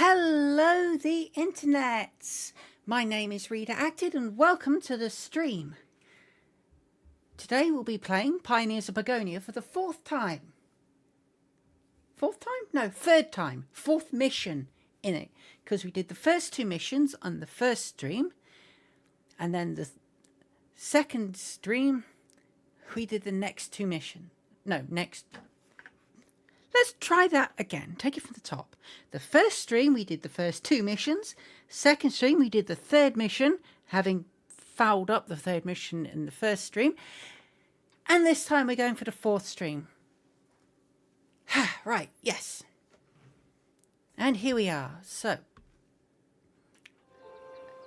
Hello, the internets! My name is Rita Acted and welcome to the stream. Today we'll be playing Pioneers of Pagonia for the fourth time. Fourth time? No, third time. Fourth mission in it. Because we did the first two missions on the first stream. And then the second stream, we did the next two missions. No, next... Let's try that again. Take it from the top. The first stream, we did the first two missions. Second stream, we did the third mission, having fouled up the third mission in the first stream. And this time we're going for the fourth stream. Right, yes. And here we are. So,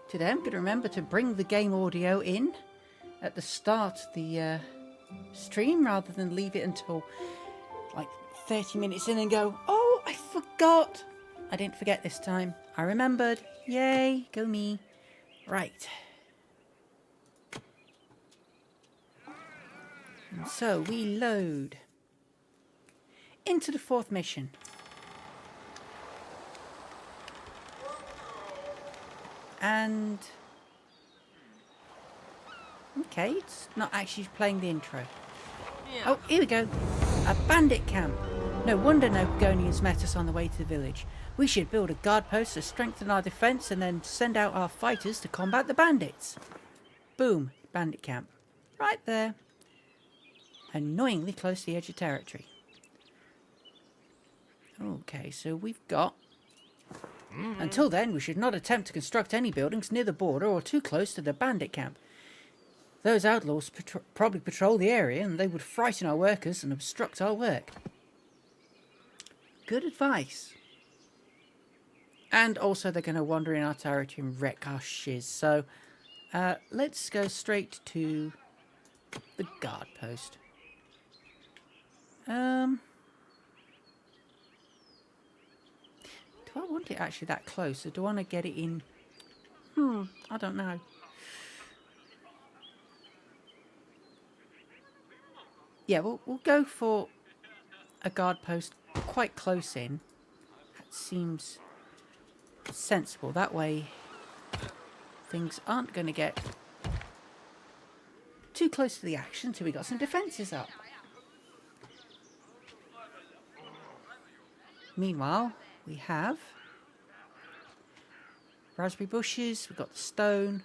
today I'm going to remember to bring the game audio in at the start of the stream rather than leave it until like 30 minutes in and go, oh, I forgot. I didn't forget this time. I remembered. Yay, go me. Right. And so we load into the fourth mission. And okay, it's not actually playing the intro. Oh, here we go. A bandit camp. No wonder no Pagonians met us on the way to the village. We should build a guard post to strengthen our defence and then send out our fighters to combat the bandits. Boom. Bandit camp. Right there. Annoyingly close to the edge of territory. Okay, so we've got... Until then, we should not attempt to construct any buildings near the border or too close to the bandit camp. Those outlaws probably patrol the area and they would frighten our workers and obstruct our work. Good advice. And also they're going to wander in our territory and wreck our shiz. So let's go straight to the guard post. Do I want it actually that close or do I want to get it in? I don't know. Yeah, we'll go for a guard post quite close in. That seems sensible. That way things aren't going to get too close to the action until we got some defences up. Meanwhile, we have raspberry bushes, we've got the stone,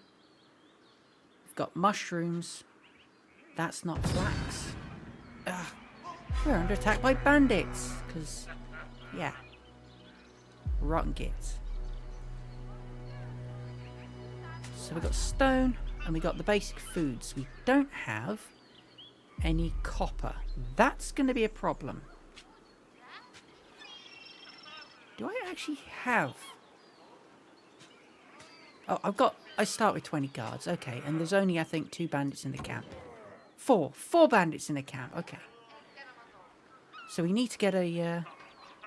we've got mushrooms. That's not flax. Ugh. We're under attack by bandits, because, yeah, rotten gits. So we got stone, and we got the basic foods. We don't have any copper. That's going to be a problem. Do I actually have... Oh, I start with 20 guards, okay, and there's only, I think, 2 bandits in the camp. Four bandits in the camp, okay. So we need to get a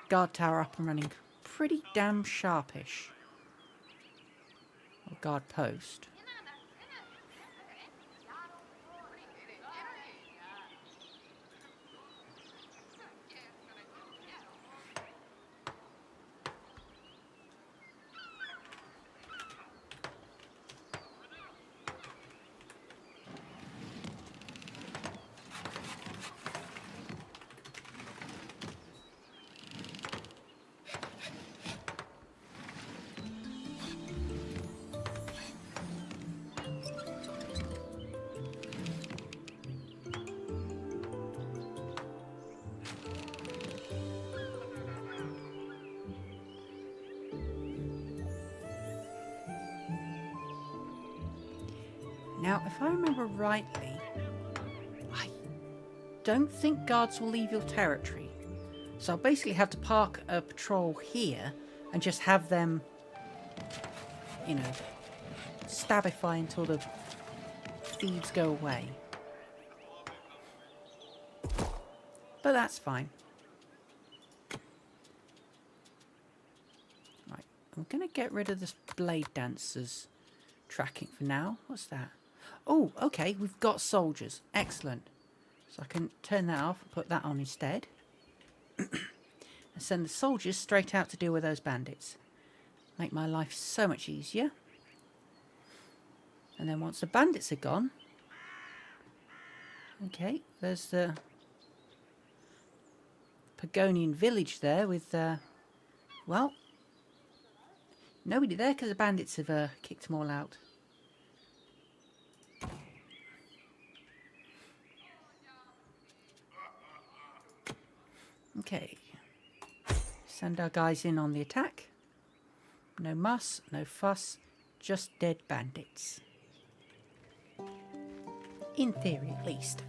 guard tower up and running pretty damn sharpish. Or guard post. Now, if I remember rightly, I don't think guards will leave your territory. So I'll basically have to park a patrol here and just have them, you know, stabify until the thieves go away. But that's fine. Right, I'm going to get rid of this blade dancers tracking for now. What's that? Oh, okay, we've got soldiers. Excellent. So I can turn that off and put that on instead. And send the soldiers straight out to deal with those bandits. Make my life so much easier. And then once the bandits are gone... Okay, there's the Pagonian village there with, well, nobody there because the bandits have kicked them all out. Okay, send our guys in on the attack. No muss, no fuss, just dead bandits. In theory, at least.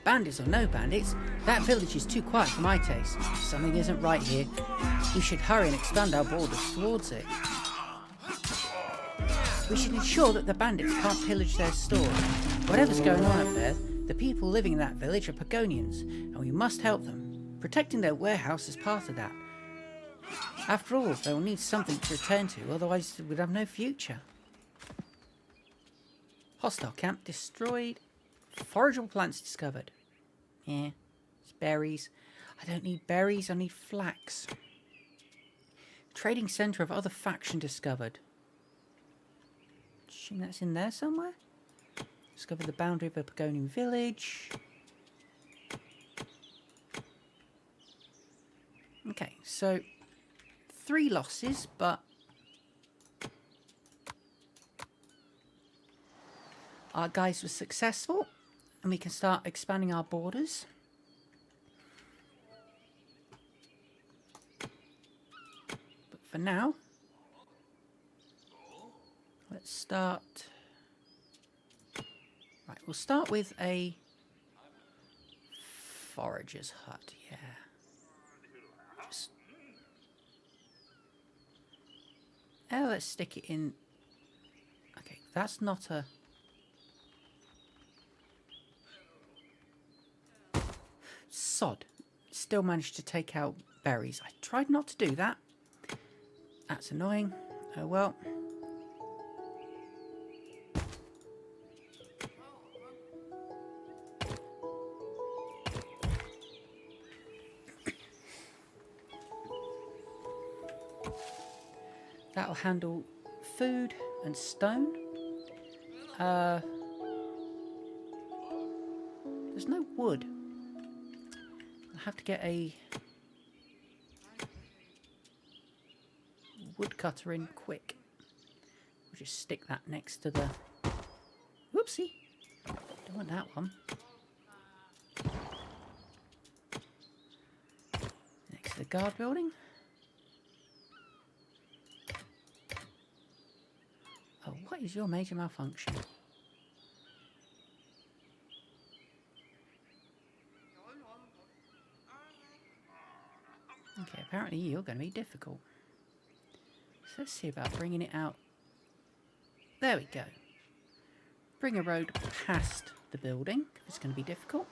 Bandits or no bandits, that village is too quiet for my taste. Something isn't right here. We should hurry and expand our borders towards it. We should ensure that the bandits can't pillage their stores. Whatever's going on up there, the people living in that village are Pagonians, and we must help them. Protecting their warehouse is part of that. After all, they will need something to return to, otherwise we'd have no future. Hostile camp destroyed. Forageable plants discovered. Yeah, it's berries. I don't need berries, I need flax. Trading centre of other faction discovered. Assume that's in there somewhere. Discover the boundary of a Pagonian village. Okay, so 3 losses, but our guys were successful, and we can start expanding our borders. But for now, let's start. Right, we'll start with a forager's hut, yeah. Just... Oh, let's stick it in. Okay, that's not a... Sod. Still managed to take out berries. I tried not to do that. That's annoying. Oh well. That'll handle food and stone. There's no wood. I'll have to get a woodcutter in quick. We'll just stick that next to the... Whoopsie! Don't want that one. Next to the guard building. Oh, what is your major malfunction? Okay, apparently you're going to be difficult. So let's see about bringing it out. There we go. Bring a road past the building. It's going to be difficult.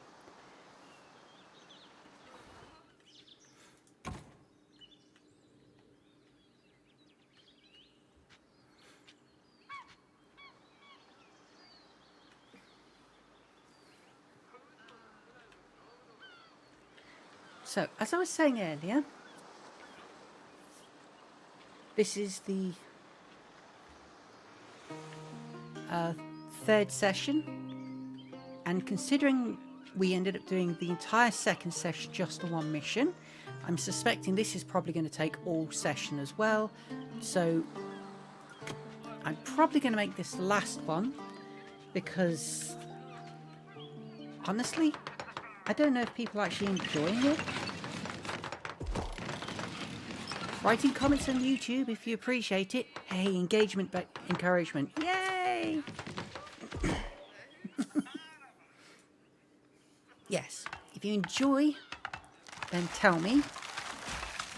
So, as I was saying earlier, this is the third session, and considering we ended up doing the entire second session just on one mission, I'm suspecting this is probably going to take all session as well, so I'm probably going to make this the last one, because honestly, I don't know if people are actually enjoying it. Write in comments on YouTube if you appreciate it. Hey, engagement but encouragement. Yay! Yes, if you enjoy, then tell me.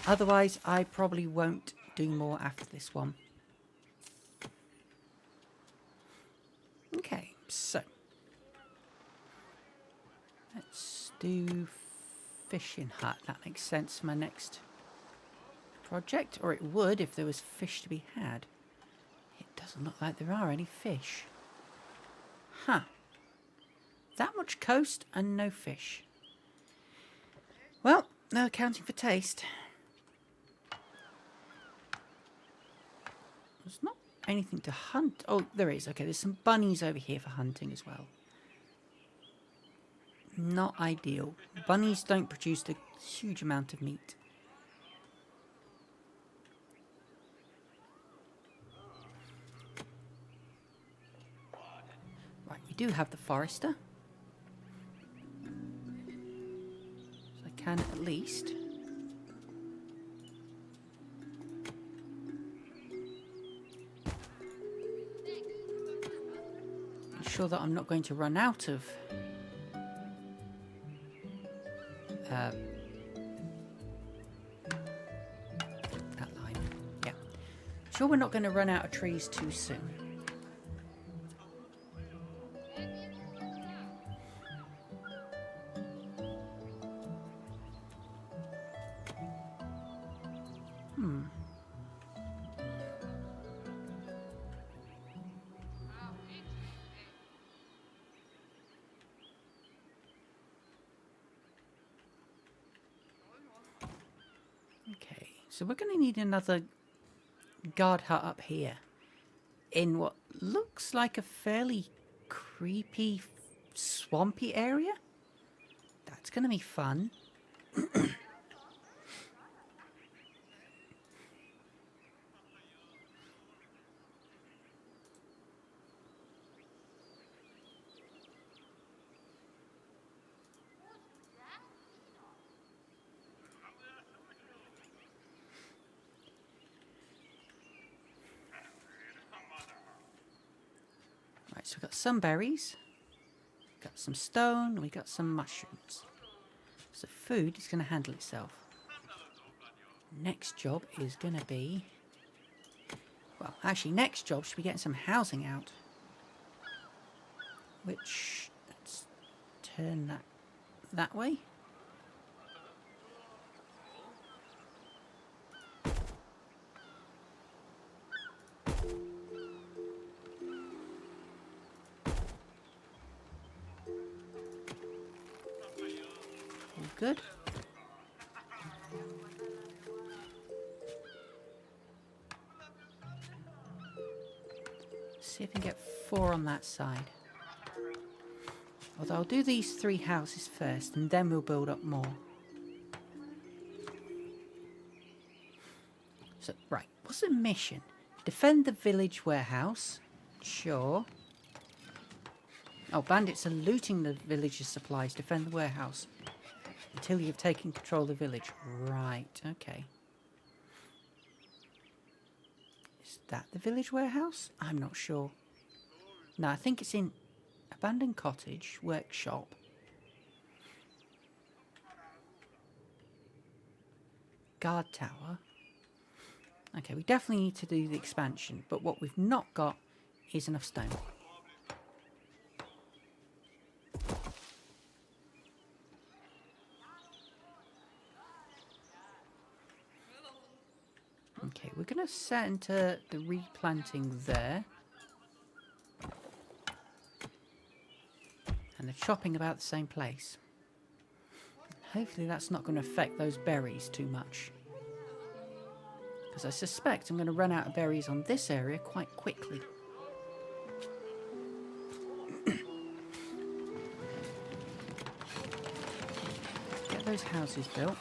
Otherwise, I probably won't do more after this one. Okay, so let's do fishing hut. That makes sense for my next project, or it would if there was fish to be had. Doesn't look like there are any fish. Huh. That much coast and no fish. Well, no accounting for taste. There's not anything to hunt. Oh, there is. Okay, there's some bunnies over here for hunting as well. Not ideal. Bunnies don't produce a huge amount of meat. Right, we do have the forester. So I can at least... ensure that I'm not going to run out of... that line. Yeah. Sure we're not going to run out of trees too soon. Okay, so we're going to need another guard hut up here in what looks like a fairly creepy, swampy area. That's going to be fun. Right, so we've got some berries, got some stone, we got some mushrooms. So food is going to handle itself. Next job is going to be... well, actually, next job should be getting some housing out. Which... let's turn that way. All good. See if we can get 4 on that side. Although I'll do these 3 houses first and then we'll build up more. So, right, what's the mission? Defend the village warehouse. Sure. Oh, bandits are looting the village's supplies. Defend the warehouse until you've taken control of the village. Right, okay. Is that the village warehouse? I'm not sure. No, I think it's in abandoned cottage, workshop. Guard tower. Okay, we definitely need to do the expansion, but what we've not got is enough stone. Okay, we're going to set into the replanting there. And the chopping about the same place. Hopefully that's not going to affect those berries too much. Because I suspect I'm going to run out of berries on this area quite quickly. Get those houses built.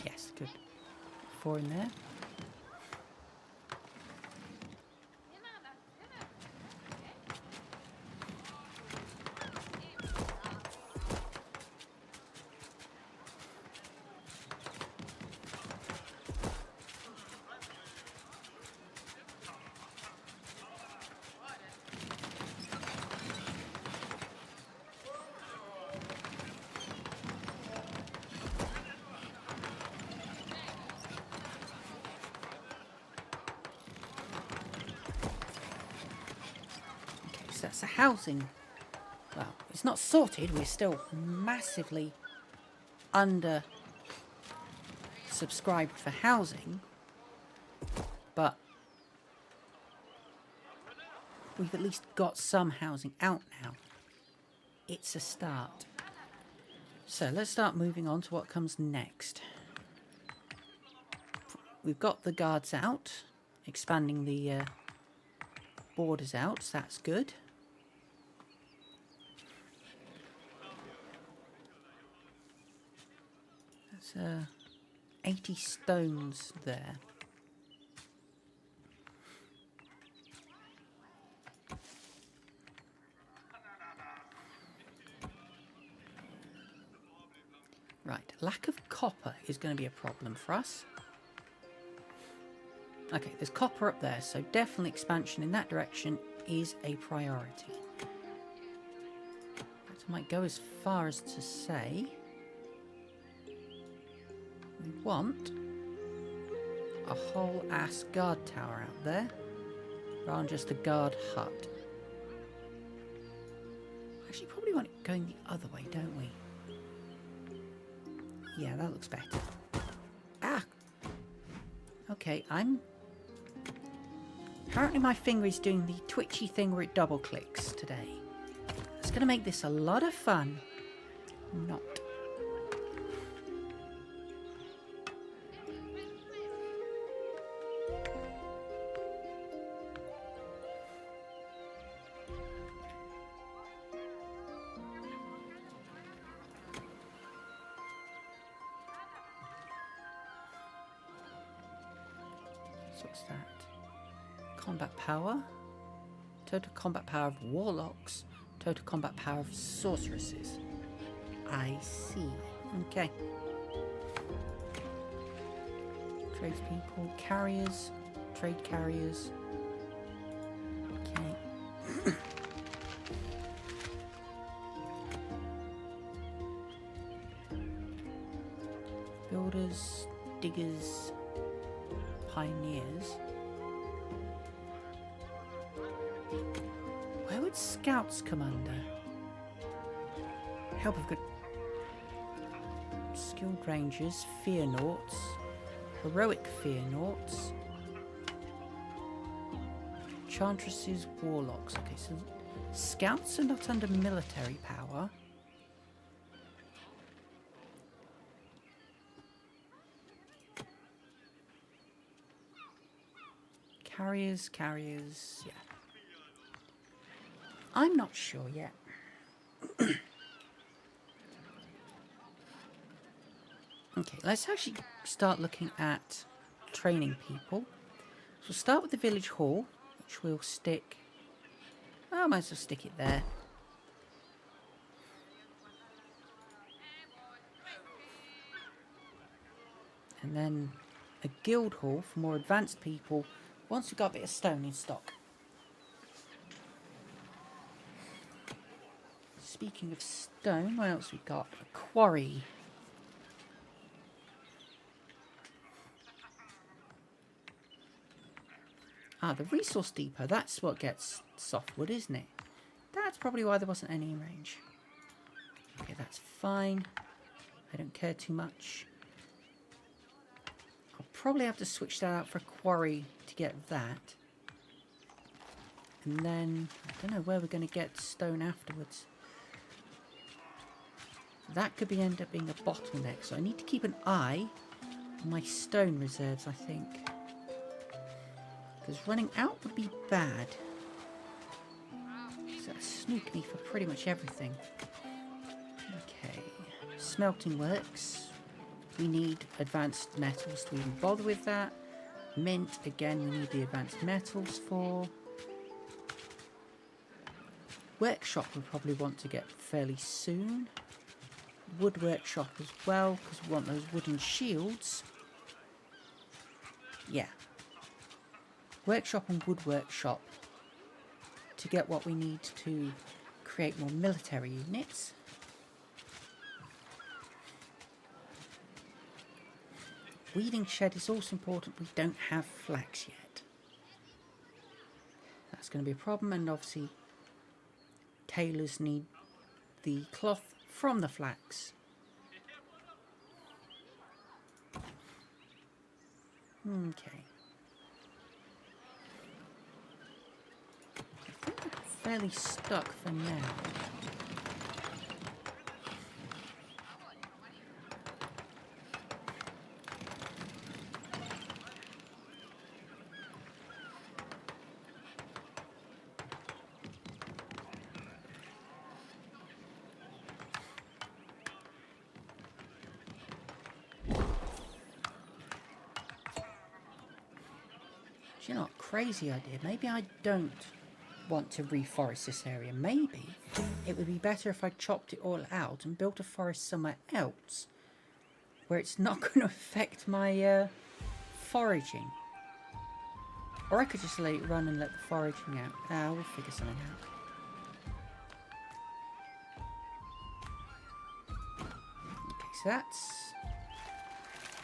Yes, good. 4 in there. So that's the housing. Well, it's not sorted. We're still massively under subscribed for housing, but we've at least got some housing out now. It's a start. So let's start moving on to what comes next. We've got the guards out, expanding the borders out, so that's good. That's 80 stones there. Right, lack of copper is going to be a problem for us. Okay, there's copper up there, so definitely expansion in that direction is a priority. In fact, I might go as far as to say we want a whole ass guard tower out there, rather than just a guard hut. Actually, probably want it going the other way, don't we? Yeah, that looks better. Ah! Okay, apparently my finger is doing the twitchy thing where it double clicks today. It's going to make this a lot of fun. Not. So what's that? Combat power. Total combat power of warlocks. Total combat power of sorceresses. I see. Okay. Tradespeople, carriers, trade carriers. Okay. Builders, diggers, pioneers. Where would scouts come under? Help of good. Skilled rangers, fear naughts, heroic fear naughts, enchantresses, warlocks. Okay, so scouts are not under military power. Carriers, yeah. I'm not sure yet. Okay, let's actually start looking at training people. So we'll start with the village hall, which we'll stick... I might as well stick it there. And then a guild hall for more advanced people once we've got a bit of stone in stock. Speaking of stone, what else we got? A quarry. Ah, the resource depot. That's what gets softwood, isn't it? That's probably why there wasn't any in range. Okay, that's fine. I don't care too much. I'll probably have to switch that out for a quarry to get that. And then, I don't know where we're going to get stone afterwards. That could end up being a bottleneck, so I need to keep an eye on my stone reserves, I think. Because running out would be bad. So that'll sneak me for pretty much everything. Okay. Smelting works. We need advanced metals to even bother with that. Mint, again, we need the advanced metals for. Workshop we'll probably want to get fairly soon. Wood workshop as well, because we want those wooden shields. Yeah. Workshop and wood workshop to get what we need to create more military units. Weeding shed is also important. We don't have flax yet. That's going to be a problem, and obviously tailors need the cloth from the flax. Okay. I think I'm fairly stuck for now. You know, crazy idea. Maybe I don't want to reforest this area. Maybe it would be better if I chopped it all out and built a forest somewhere else where it's not going to affect my foraging. Or I could just let it run and let the foraging out. We'll figure something out. Okay, so that's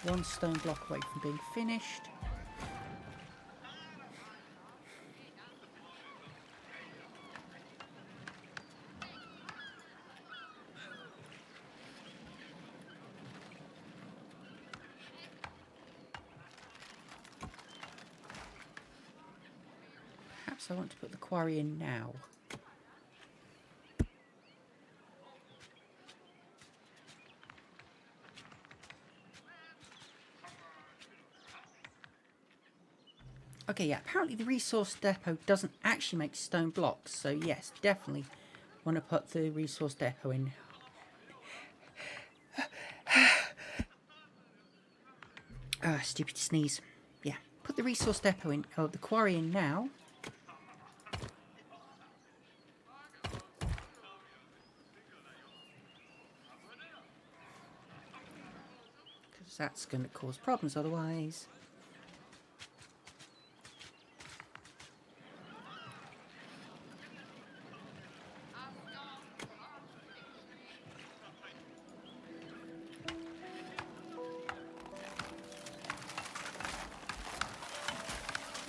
one stone block away from being finished. I want to put the quarry in now. Okay, yeah, apparently the resource depot doesn't actually make stone blocks, so yes, definitely want to put the resource depot in now. Stupid sneeze. Yeah, put the resource depot in, the quarry in now. That's going to cause problems otherwise.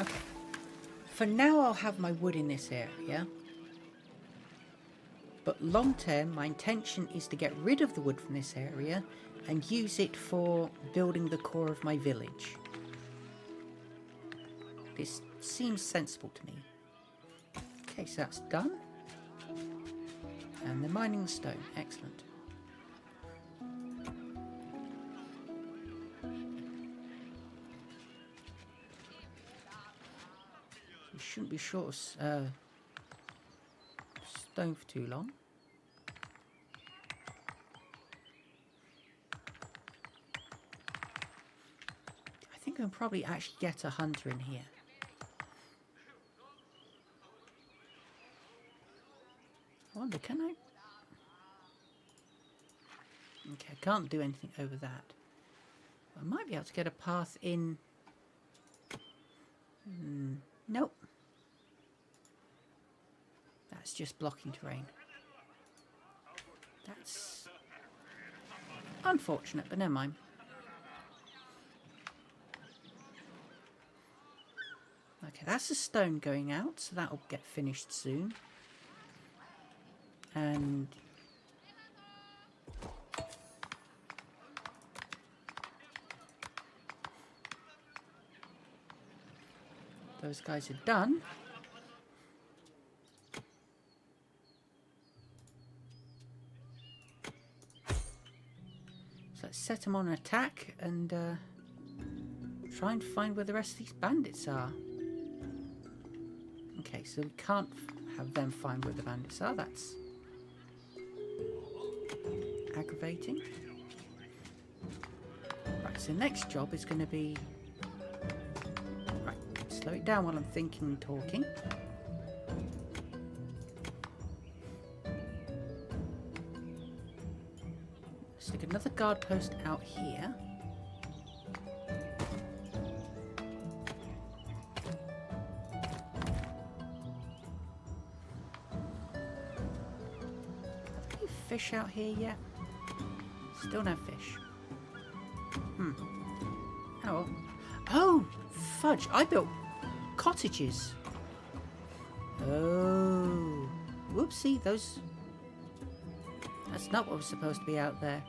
Okay. For now I'll have my wood in this area. But long term my intention is to get rid of the wood from this area and use it for building the core of my village. This seems sensible to me. Okay, so that's done. And they're mining the stone. Excellent. We shouldn't be short of stone for too long. I can probably actually get a hunter in here. I wonder, can I? Okay, I can't do anything over that. I might be able to get a path in. Nope. That's just blocking terrain. That's unfortunate, but never mind. Okay, that's the stone going out, so that'll get finished soon. And those guys are done. So let's set them on an attack and try and find where the rest of these bandits are. Okay, so we can't have them find where the bandits are. That's aggravating. Right, so the next job is going to be... Right, slow it down while I'm thinking and talking. Stick another guard post out here. Fish out here yet? Still no fish. Oh. Oh, fudge! I built cottages. Oh. whoopsie, those... That's not what was supposed to be out there.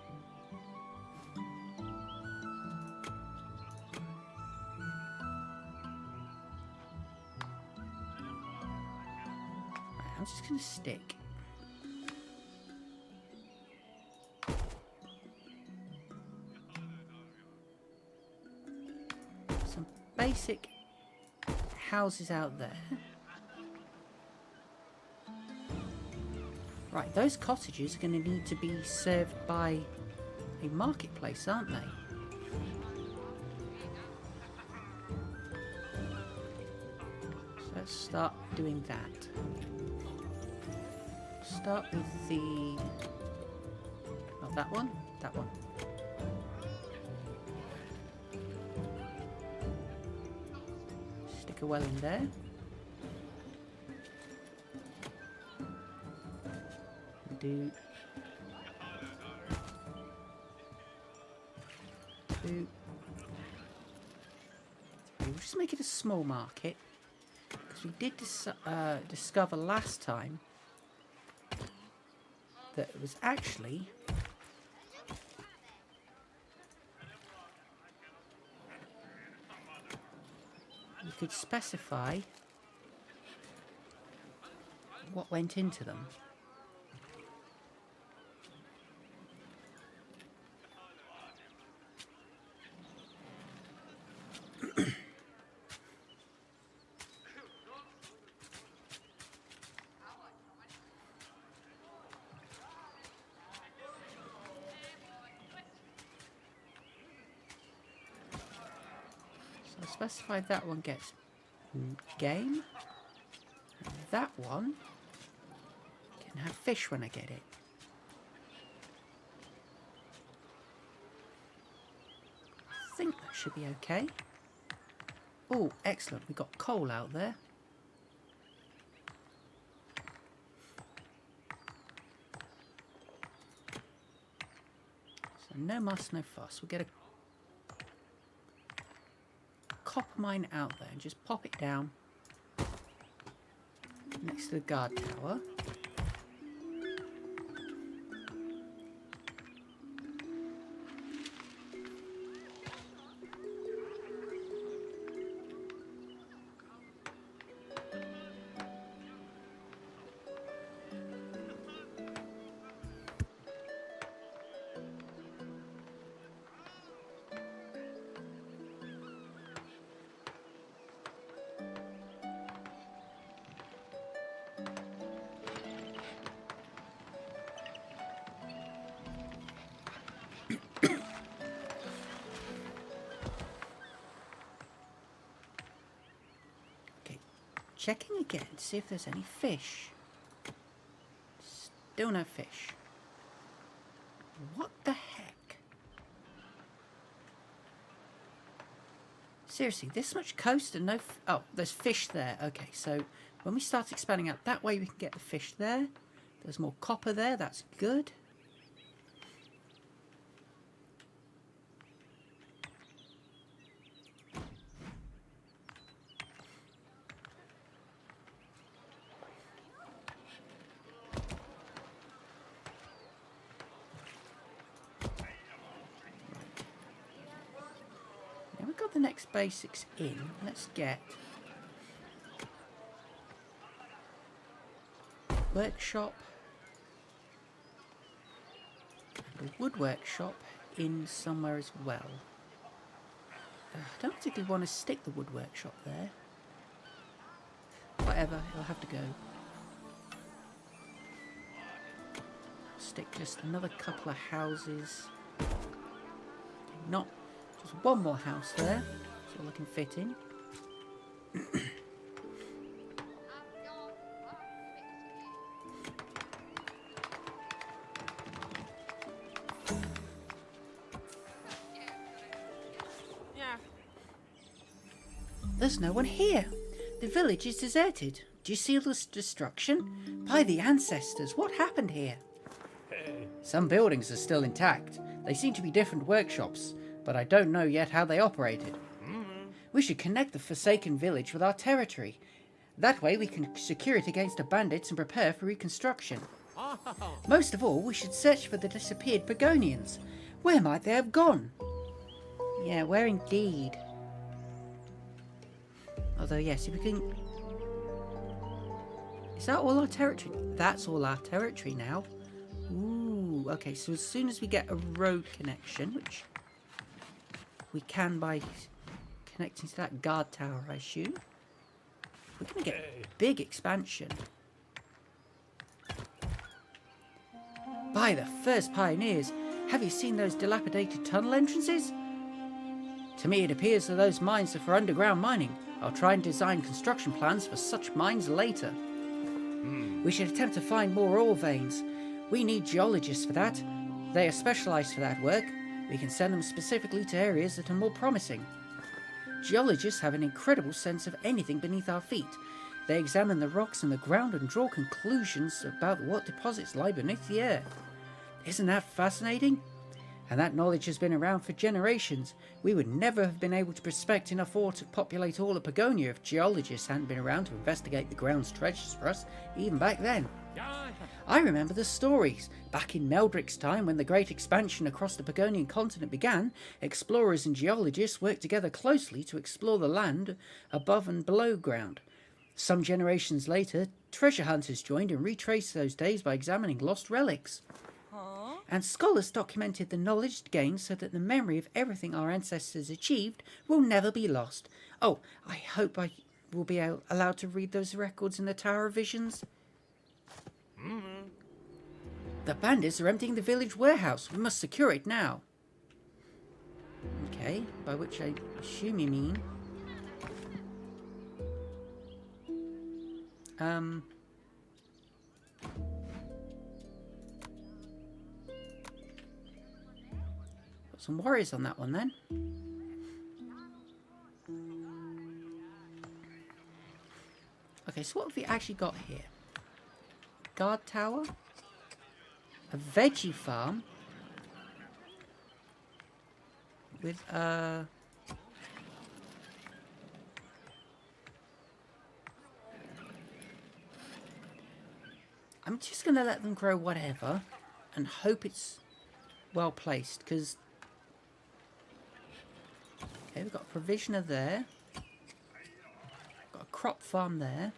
Right, I'm just going to stick. Some basic houses out there. Right, those cottages are going to need to be served by a marketplace, aren't they? So let's start doing that. Start with the... Not that one, that one. Stick a well in there. Do two, we'll just make it a small market because we did discover last time that it was actually you could specify what went into them. So I specified that one gets game. And that one can have fish when I get it. I think that should be okay. Oh, excellent. We've got coal out there. So no muss, no fuss. We'll get a copper mine out there and just pop it down next to the guard tower. Checking again to see if there's any fish. Still no fish. What the heck? Seriously, this much coast and no... Oh, there's fish there. Okay, so when we start expanding out that way, we can get the fish there. There's more copper there. That's good. Got the next basics in. Let's get workshop and a wood workshop in somewhere as well. I don't particularly want to stick the wood workshop there. Whatever, it'll have to go. I'll stick just another couple of houses. Not just one more house there, so I can fit in. Yeah. There's no one here. The village is deserted. Do you see this destruction? By the ancestors, what happened here? Some buildings are still intact. They seem to be different workshops, but I don't know yet how they operated. We should connect the Forsaken village with our territory. That way we can secure it against the bandits and prepare for reconstruction. Most of all, we should search for the disappeared Pagonians. Where might they have gone? Yeah, where indeed? Although, yes, if we can... Is that all our territory? That's all our territory now. Ooh, okay, so as soon as we get a road connection, which we can by connecting to that guard tower, I assume, we're going to get a big expansion. By the first pioneers, have you seen those dilapidated tunnel entrances? To me, it appears that those mines are for underground mining. I'll try and design construction plans for such mines later. We should attempt to find more ore veins. We need geologists for that. They are specialised for that work. We can send them specifically to areas that are more promising. Geologists have an incredible sense of anything beneath our feet. They examine the rocks and the ground and draw conclusions about what deposits lie beneath the earth. Isn't that fascinating? And that knowledge has been around for generations. We would never have been able to prospect enough ore to populate all of Pagonia if geologists hadn't been around to investigate the ground's treasures for us, even back then. I remember the stories. Back in Meldrick's time, when the great expansion across the Pagonian continent began, explorers and geologists worked together closely to explore the land above and below ground. Some generations later, treasure hunters joined and retraced those days by examining lost relics. And scholars documented the knowledge gained so that the memory of everything our ancestors achieved will never be lost. Oh, I hope I will be allowed to read those records in the Tower of Visions. The bandits are emptying the village warehouse. We must secure it now. Okay, by which I assume you mean... Got some warriors on that one then. Okay, so what have we actually got here? Guard tower, a veggie farm with I'm just going to let them grow whatever and hope it's well placed, because okay, we've got a provisioner there, got a crop farm there.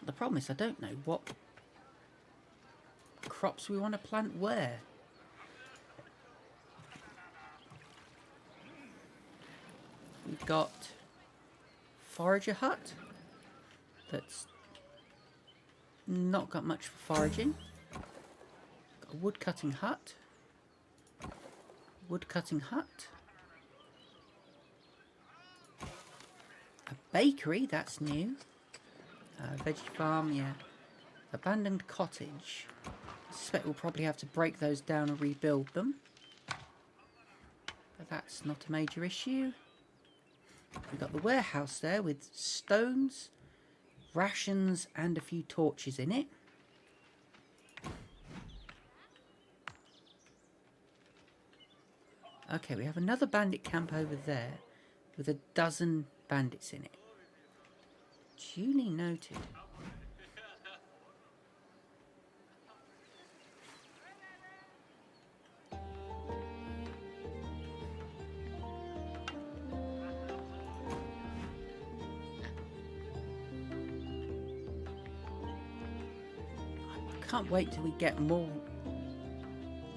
The problem is I don't know what crops we want to plant where. We've got forager hut that's not got much for foraging. Got a wood cutting hut. Wood cutting hut. A bakery, that's new. Veggie farm, yeah. Abandoned cottage. I suspect we'll probably have to break those down and rebuild them. But that's not a major issue. We've got the warehouse there with stones, rations and a few torches in it. Okay, we have another bandit camp over there with a dozen bandits in it. Duly noted. I can't wait till we get more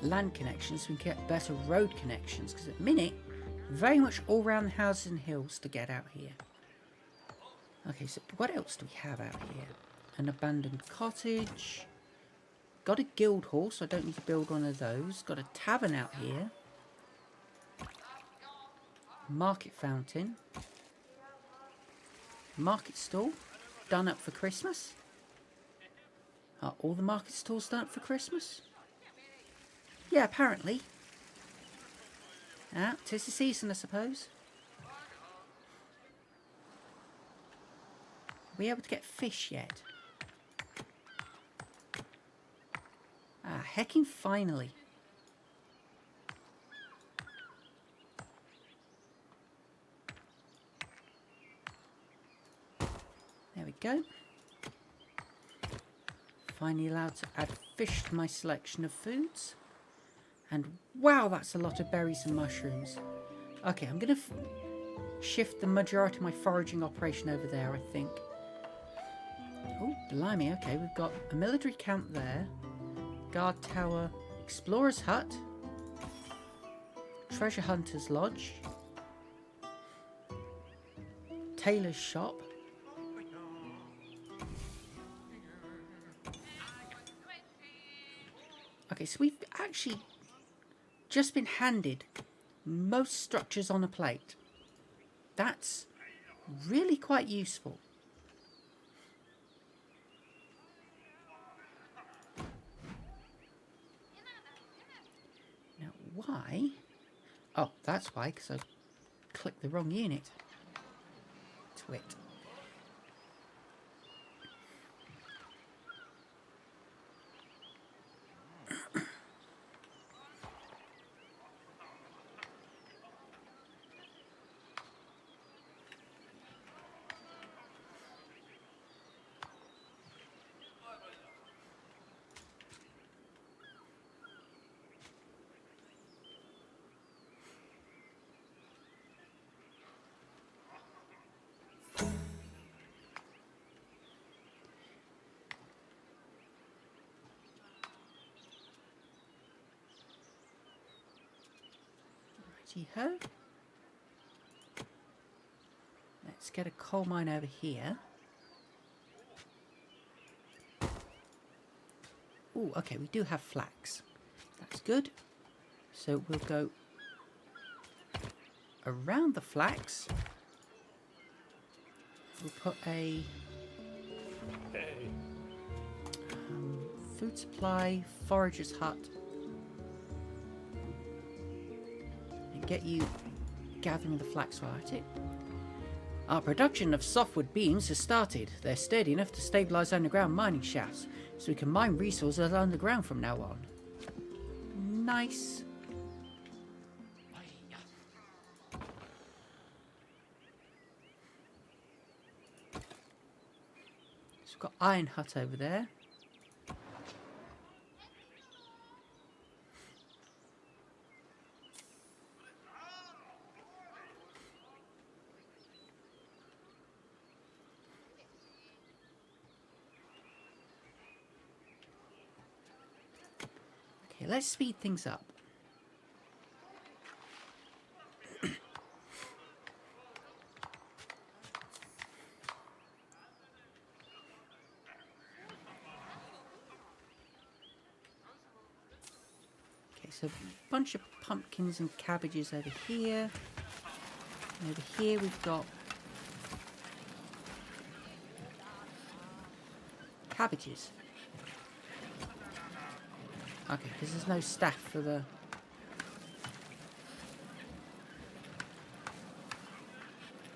land connections so we can get better road connections, because at the minute, very much all around the houses and hills to get out here. Okay, so what else do we have out here? An abandoned cottage. Got a guild hall, so I don't need to build one of those. Got a tavern out here. Market fountain. Market stall. Done up for Christmas. Are all the market stalls done up for Christmas? Yeah, apparently. Ah, 'tis the season, I suppose. Are we able to get fish yet? Ah, hecking finally. go. Finally allowed to add fish to my selection of foods. And wow, that's a lot of berries and mushrooms. Okay, I'm going to shift the majority of my foraging operation over there, I think. Oh, blimey, okay, we've got a military camp there. Guard tower, explorer's hut. Treasure hunter's lodge. Tailor's shop. Okay, so we've actually just been handed most structures on a plate. That's really quite useful. Now, why? Oh, that's why, because I clicked the wrong unit. Twit. Righty-ho. Let's get a coal mine over here. Oh, okay, we do have flax. That's good. So we'll go around the flax. We'll put a food supply, forager's hut. And get you gathering the flax while at it. Our production of softwood beams has started. They're sturdy enough to stabilise underground mining shafts, so we can mine resources underground from now on. Nice. So we've got iron hut over there. Okay, let's speed things up. Okay, so a bunch of pumpkins and cabbages over here. And over here we've got cabbages. Okay, because there's no staff for the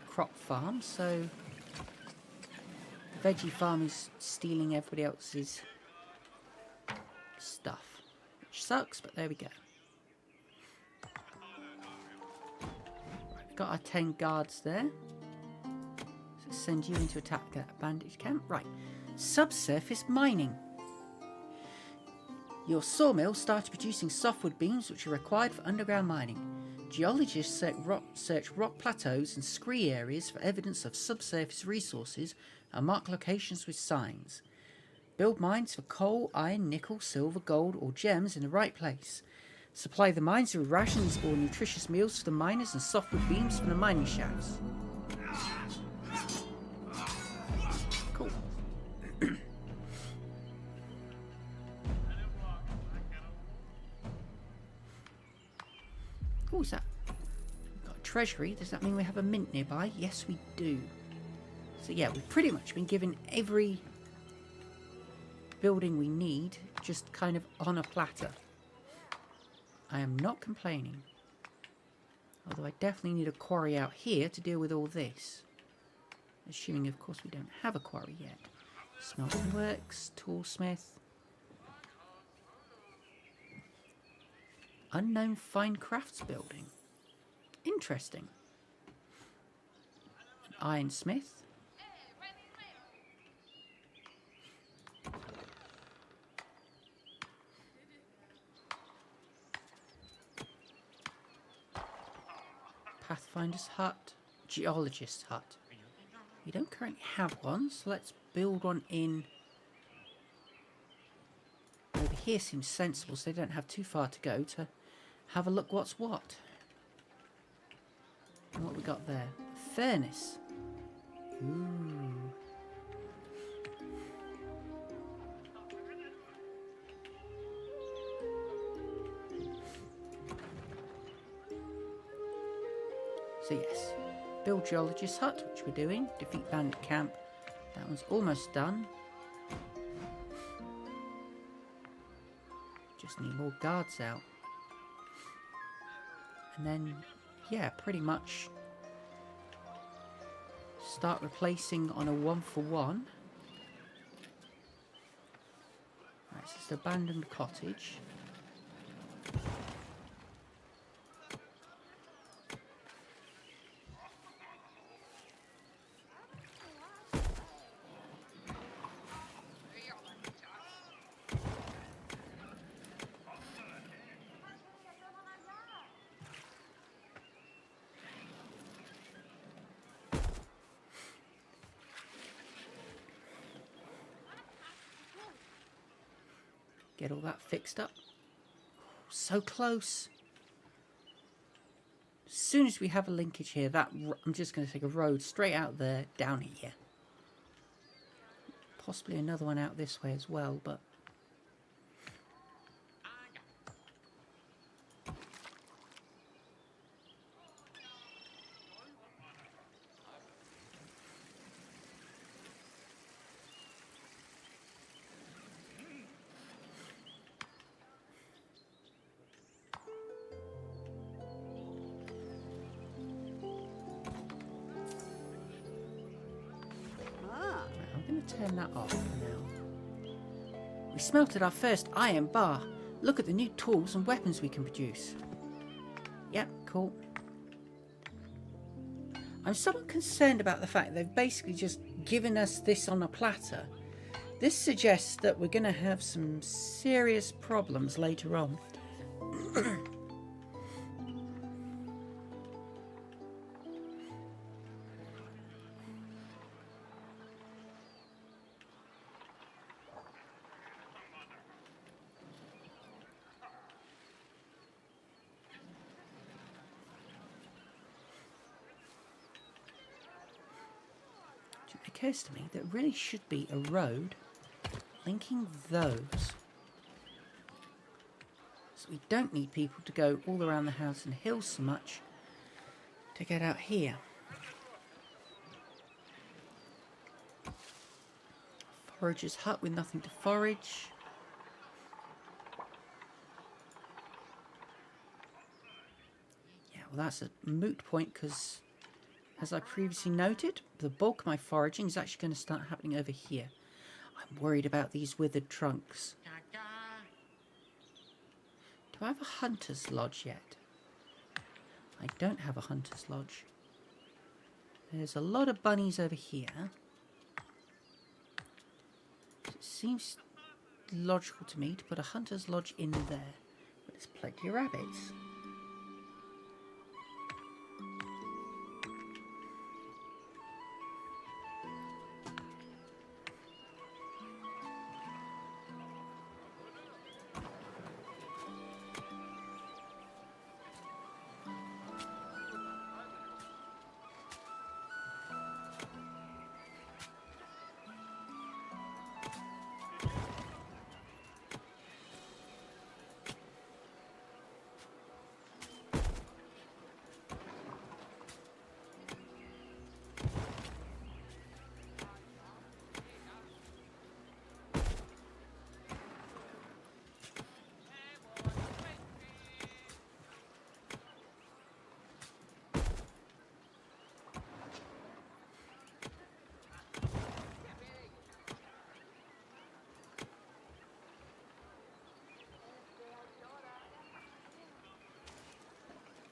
crop farm, so the veggie farm is stealing everybody else's stuff, which sucks, but there we go. Right, we've got our 10 guards there. So send you in to attack that bandage camp. Right, subsurface mining. Your sawmill started producing softwood beams which are required for underground mining. Geologists search rock plateaus and scree areas for evidence of subsurface resources and mark locations with signs. Build mines for coal, iron, nickel, silver, gold or gems in the right place. Supply the mines with rations or nutritious meals for the miners and softwood beams from the mining shafts. Cool. What was that? We've got a treasury. Does that mean we have a mint nearby? Yes, we do. So yeah, we've pretty much been given every building we need, just kind of on a platter. I am not complaining. Although I definitely need a quarry out here to deal with all this. Assuming, of course, we don't have a quarry yet. Smelting works, toolsmith. Unknown fine crafts building. Interesting. An ironsmith. Pathfinder's hut, geologist's hut. We don't currently have one, so let's build one in. Over here seems sensible, so they don't have too far to go to have a look what's what. And what we got there? A furnace. Ooh. So yes, build geologist's hut, which we're doing. Defeat bandit camp. That one's almost done. Just need more guards out. And then, yeah, pretty much start replacing on a 1-for-1. Right, this is the abandoned cottage. Get all that fixed up. So close. As soon as we have a linkage here, I'm just going to take a road straight out there, down here. Possibly another one out this way as well, but... I'm going to turn that off for now. We smelted our first iron bar. Look at the new tools and weapons we can produce. Yep, cool. I'm somewhat concerned about the fact they've basically just given us this on a platter. This suggests that we're going to have some serious problems later on. It occurs to me that really should be a road linking those, so we don't need people to go all around the house and hills so much to get out here. Forager's hut with nothing to forage. Yeah, well that's a moot point because, as I previously noted, the bulk of my foraging is actually going to start happening over here. I'm worried about these withered trunks. Do I have a hunter's lodge yet? I don't have a hunter's lodge. There's a lot of bunnies over here. It seems logical to me to put a hunter's lodge in there. But there's plenty of rabbits.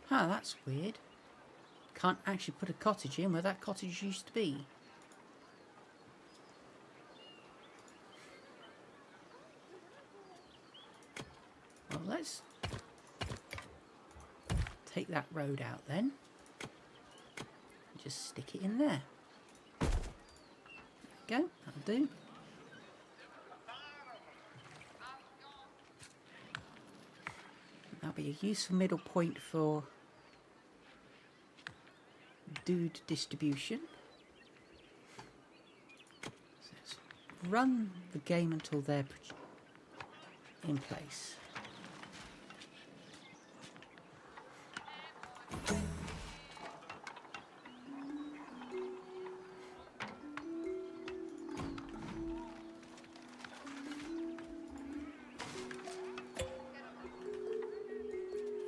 Huh, that's weird. Can't actually put a cottage in where that cottage used to be. Well, let's take that road out then. just stick it in there. There we go, that'll do. That'll be a useful middle point for dude distribution. So let's run the game until they're in place.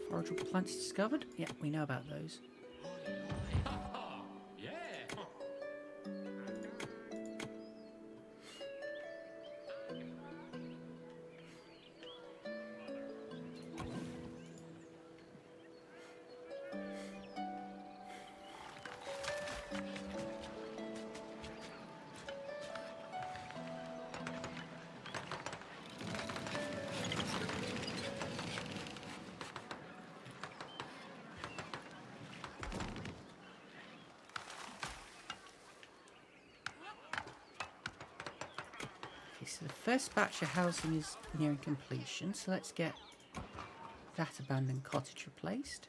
Forageable plants discovered. Yeah, we know about those. So the first batch of housing is nearing completion, so let's get that abandoned cottage replaced.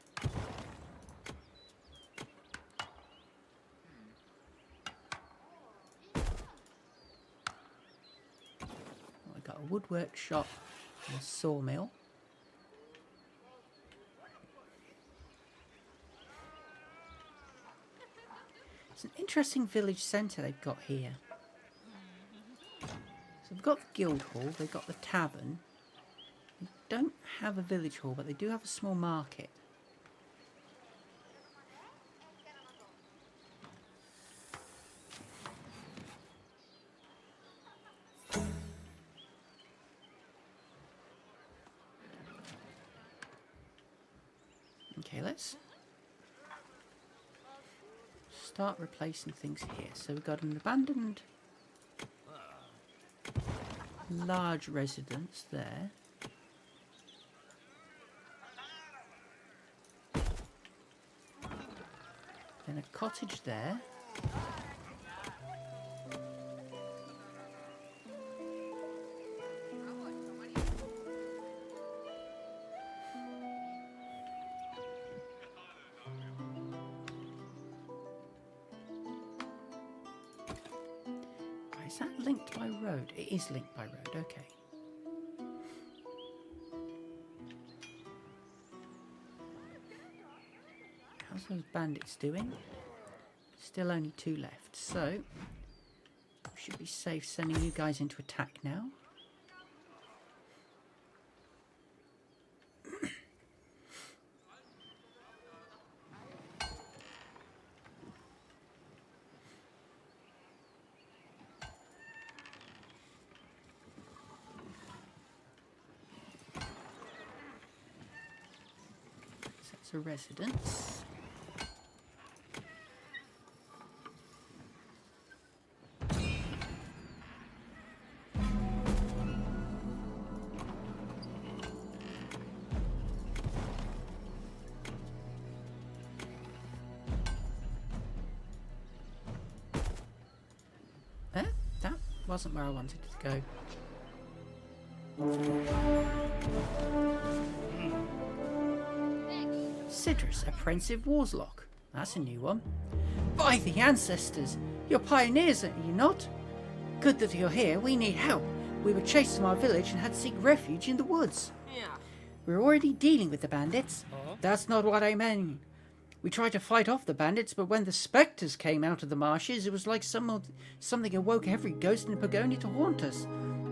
We've got a woodwork shop and a sawmill. It's an interesting village centre they've got here. So they've got the guild hall, they've got the tavern. They don't have a village hall, but they do have a small market. Okay, let's start replacing things here. So we've got an abandoned large residence there. Then a cottage there. Is that linked by road? It is linked by road, okay. How's those bandits doing? Still only 2 left, so we should be safe sending you guys into attack now. A residence. That wasn't where I wanted it to go. Citrus, Apprentice Warslock. That's a new one. By the ancestors! You're pioneers, are you not? Good that you're here. We need help. We were chased from our village and had to seek refuge in the woods. Yeah. We're already dealing with the bandits. That's not what I mean. We tried to fight off the bandits, but when the spectres came out of the marshes, it was like something awoke every ghost in Pagonia to haunt us.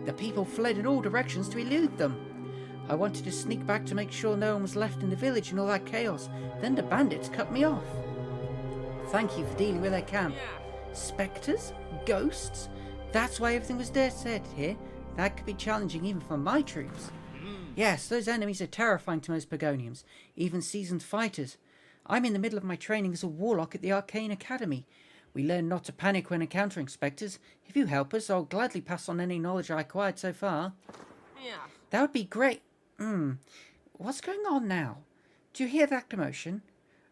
The people fled in all directions to elude them. I wanted to sneak back to make sure no one was left in the village in all that chaos. Then the bandits cut me off. Thank you for dealing with their camp. Yeah. Spectres? Ghosts? That's why everything was dead here. That could be challenging even for my troops. Yes, those enemies are terrifying to most Pagonians, even seasoned fighters. I'm in the middle of my training as a warlock at the Arcane Academy. We learn not to panic when encountering spectres. If you help us, I'll gladly pass on any knowledge I acquired so far. Yeah. That would be great. What's going on now? Do you hear that commotion?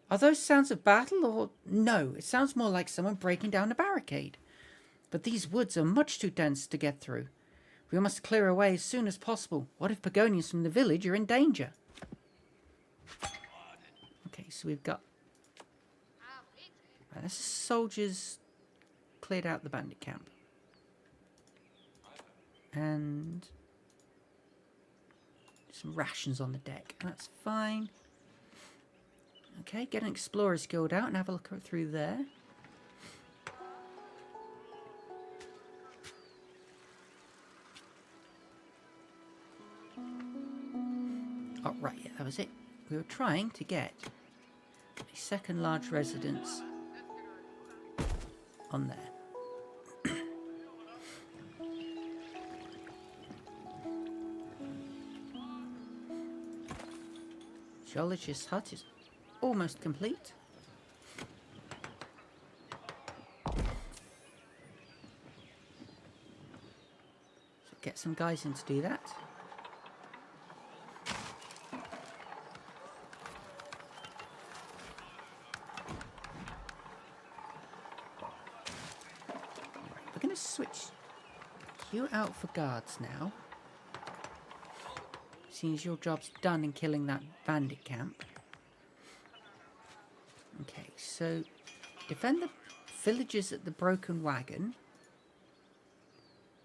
Are those sounds of battle or... No, it sounds more like someone breaking down a barricade. But these woods are much too dense to get through. We must clear away as soon as possible. What if Pagonians from the village are in danger? Okay, so we've got... Right, the soldiers cleared out the bandit camp. And... some rations on the deck. That's fine. Okay, get an Explorer's Guild out and have a look through there. Oh, right, yeah, that was it. We were trying to get a second large residence on there. Geologist's hut is almost complete. So get some guys in to do that. We're going to switch you out for guards now. Seeing as your job's done in killing that bandit camp. Okay, so defend the villagers at the broken wagon.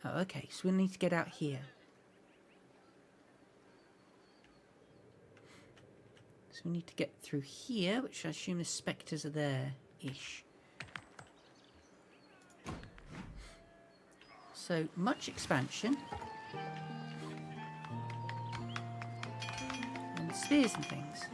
Oh, okay, so we need to get out here. So we need to get through here, which I assume the spectres are there-ish. So, much expansion. And spears and things.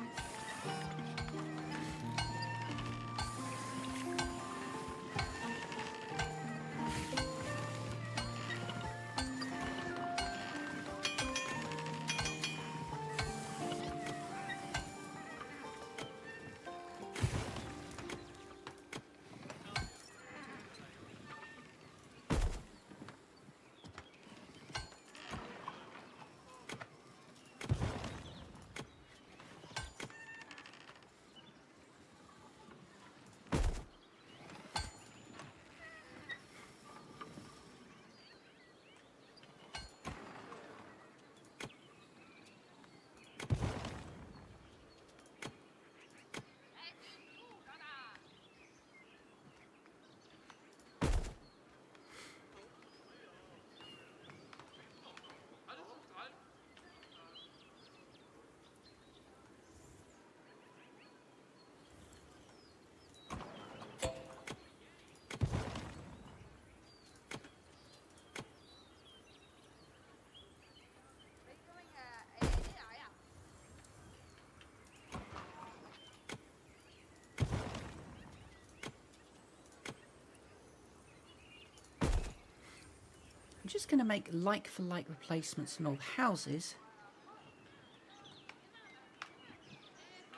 I'm just going to make like-for-like replacements in all the houses.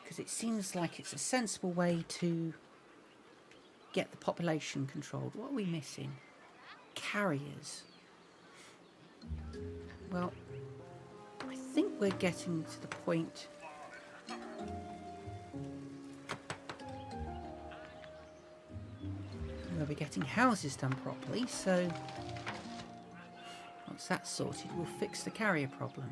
Because it seems like it's a sensible way to get the population controlled. What are we missing? Carriers. Well, I think we're getting to the point where we're getting houses done properly, so once that's sorted, we'll fix the carrier problem.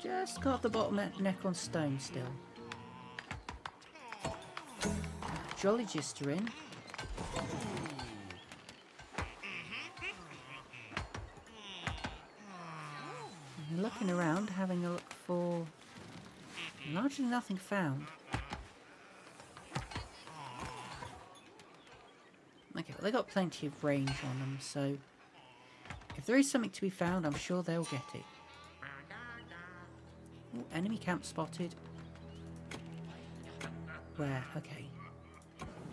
Just got the bottleneck on stone still. Geologists are in. And looking around, having a look for largely nothing found. Okay, well, they got plenty of range on them, so if there is something to be found, I'm sure they'll get it. Ooh, enemy camp spotted. Where? Okay.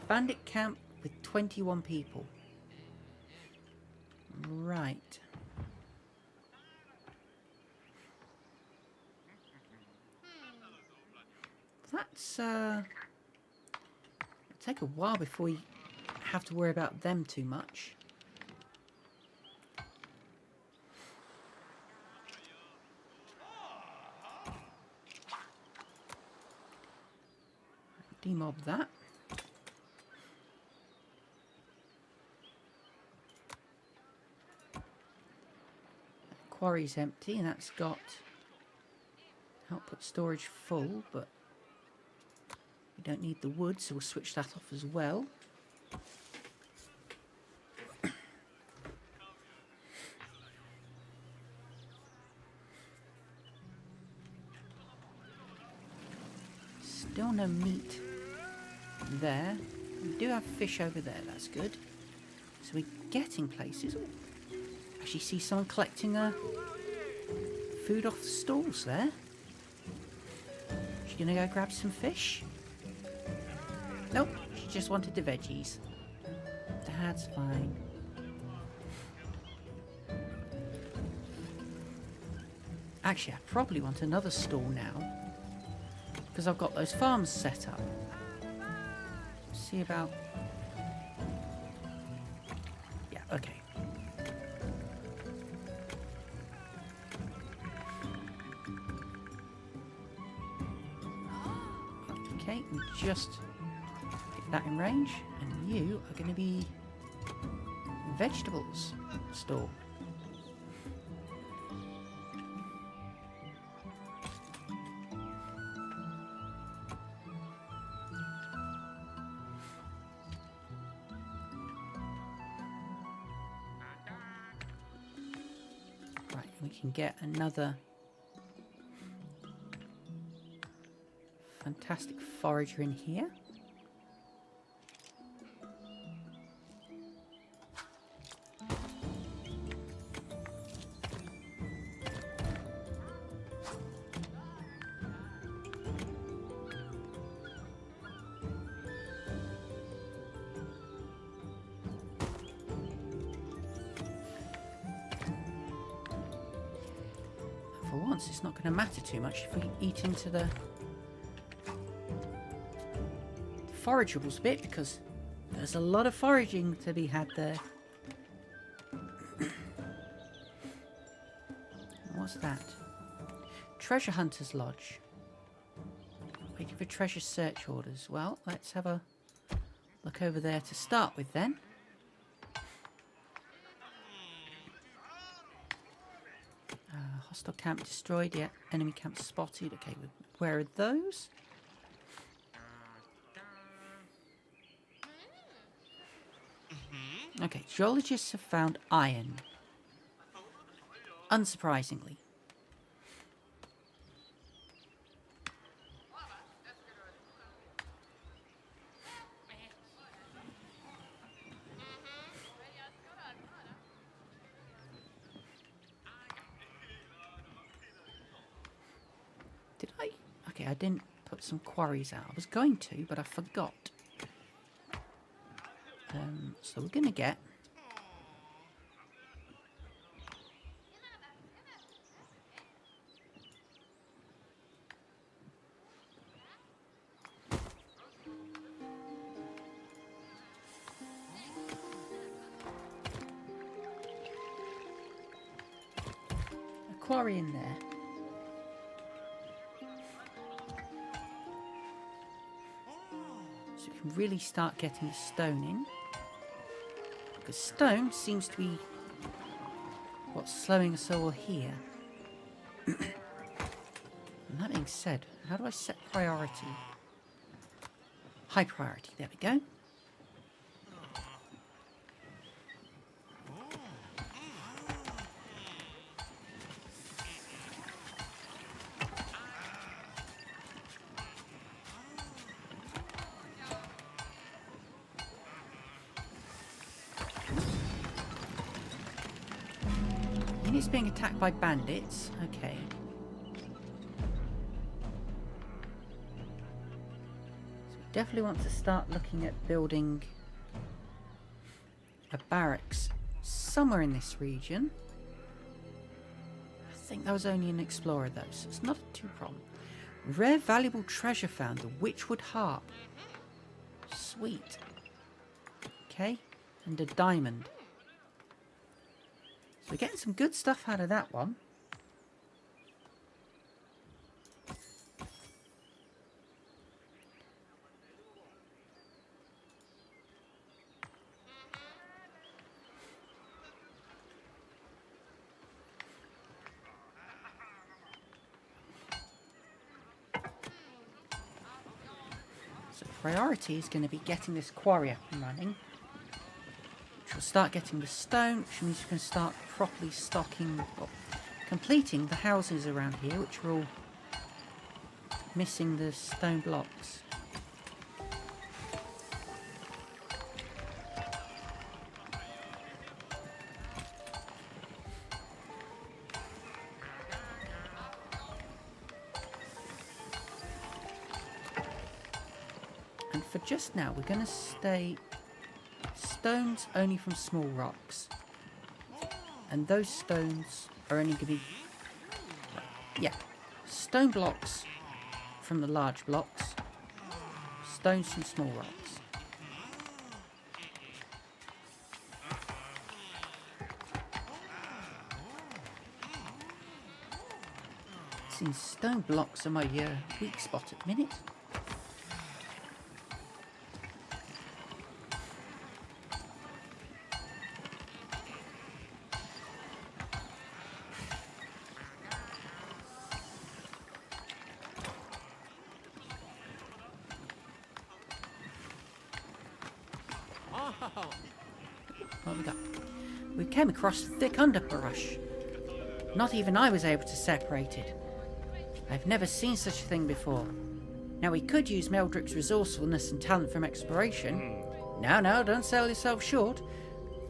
Bandit camp with 21 people. Right. That's it'll take a while before we have to worry about them too much. demob that. Quarry's empty, and that's got output storage full, but we don't need the wood, so we'll switch that off as well. Still no meat there. We do have fish over there, that's good. So we're getting places. Ooh. Actually see someone collecting food off the stalls there. She gonna go grab some fish? Nope, she just wanted the veggies. That's fine. Actually, I probably want another stall now, because I've got those farms set up. See about... Yeah, okay. Okay, we just get that in range, and you are going to be vegetables store. Right, we can get another fantastic forager in here. For once, it's not going to matter too much if we eat into the forageables bit, because there's a lot of foraging to be had there. What's that? Treasure Hunter's Lodge. Waiting for treasure search orders. Well, let's have a look over there to start with then. Hostile camp destroyed, yeah. Enemy camp spotted. Okay, where are those? Okay, geologists have found iron. Unsurprisingly. Did I? Okay, I didn't put some quarries out. I was going to, but I forgot. So we're going to get a quarry in there. So we can really start getting the stone in. Because stone seems to be what's slowing us all here. And that being said, how do I set priority? High priority, there we go. Units being attacked by bandits. Okay. So we definitely want to start looking at building a barracks somewhere in this region. I think that was only an explorer though, so it's not a too problem. Rare valuable treasure found, the Witchwood harp. Sweet. Okay, and a diamond. So we're getting some good stuff out of that one. priority is going to be getting this quarry up and running. Which will start getting the stone, which means you can start properly stocking, or completing the houses around here, which are all missing the stone blocks. And for just now, we're going to stay stones only from small rocks. And those stones are only going to be, yeah, stone blocks from the large blocks, stones from small rocks. Seems stone blocks are my weak spot at the minute. What we got? We came across thick underbrush. Not even I was able to separate it. I've never seen such a thing before. Now we could use Meldrick's resourcefulness and talent from exploration. Now, don't sell yourself short.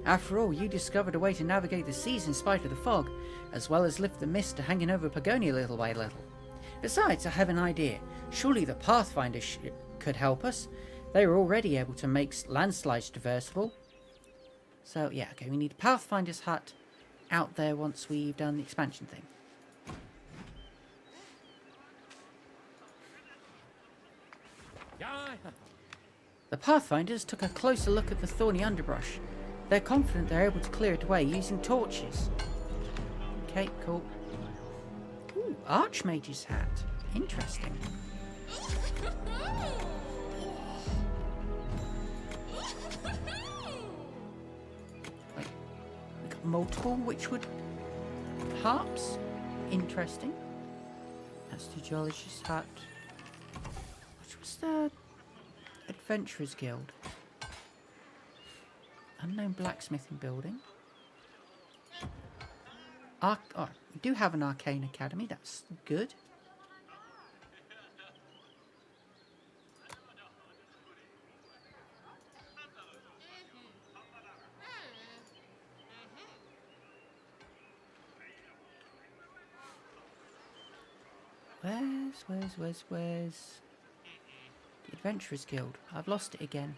After all, you discovered a way to navigate the seas in spite of the fog, as well as lift the mist hanging over Pagonia little by little. Besides, I have an idea. Surely the Pathfinder could help us. They were already able to make landslides traversable. So, yeah, okay, we need a Pathfinder's hut out there once we've done the expansion thing. The Pathfinders took a closer look at the thorny underbrush. They're confident they're able to clear it away using torches. Okay, cool. Ooh, Archmage's hat. Interesting. Wait, we got multiple Witchwood harps. Interesting. That's the Geologist's hut. Which was the Adventurers Guild? Unknown blacksmithing building. Oh, we do have an arcane academy. That's good. Where's the Adventurers Guild? I've lost it again.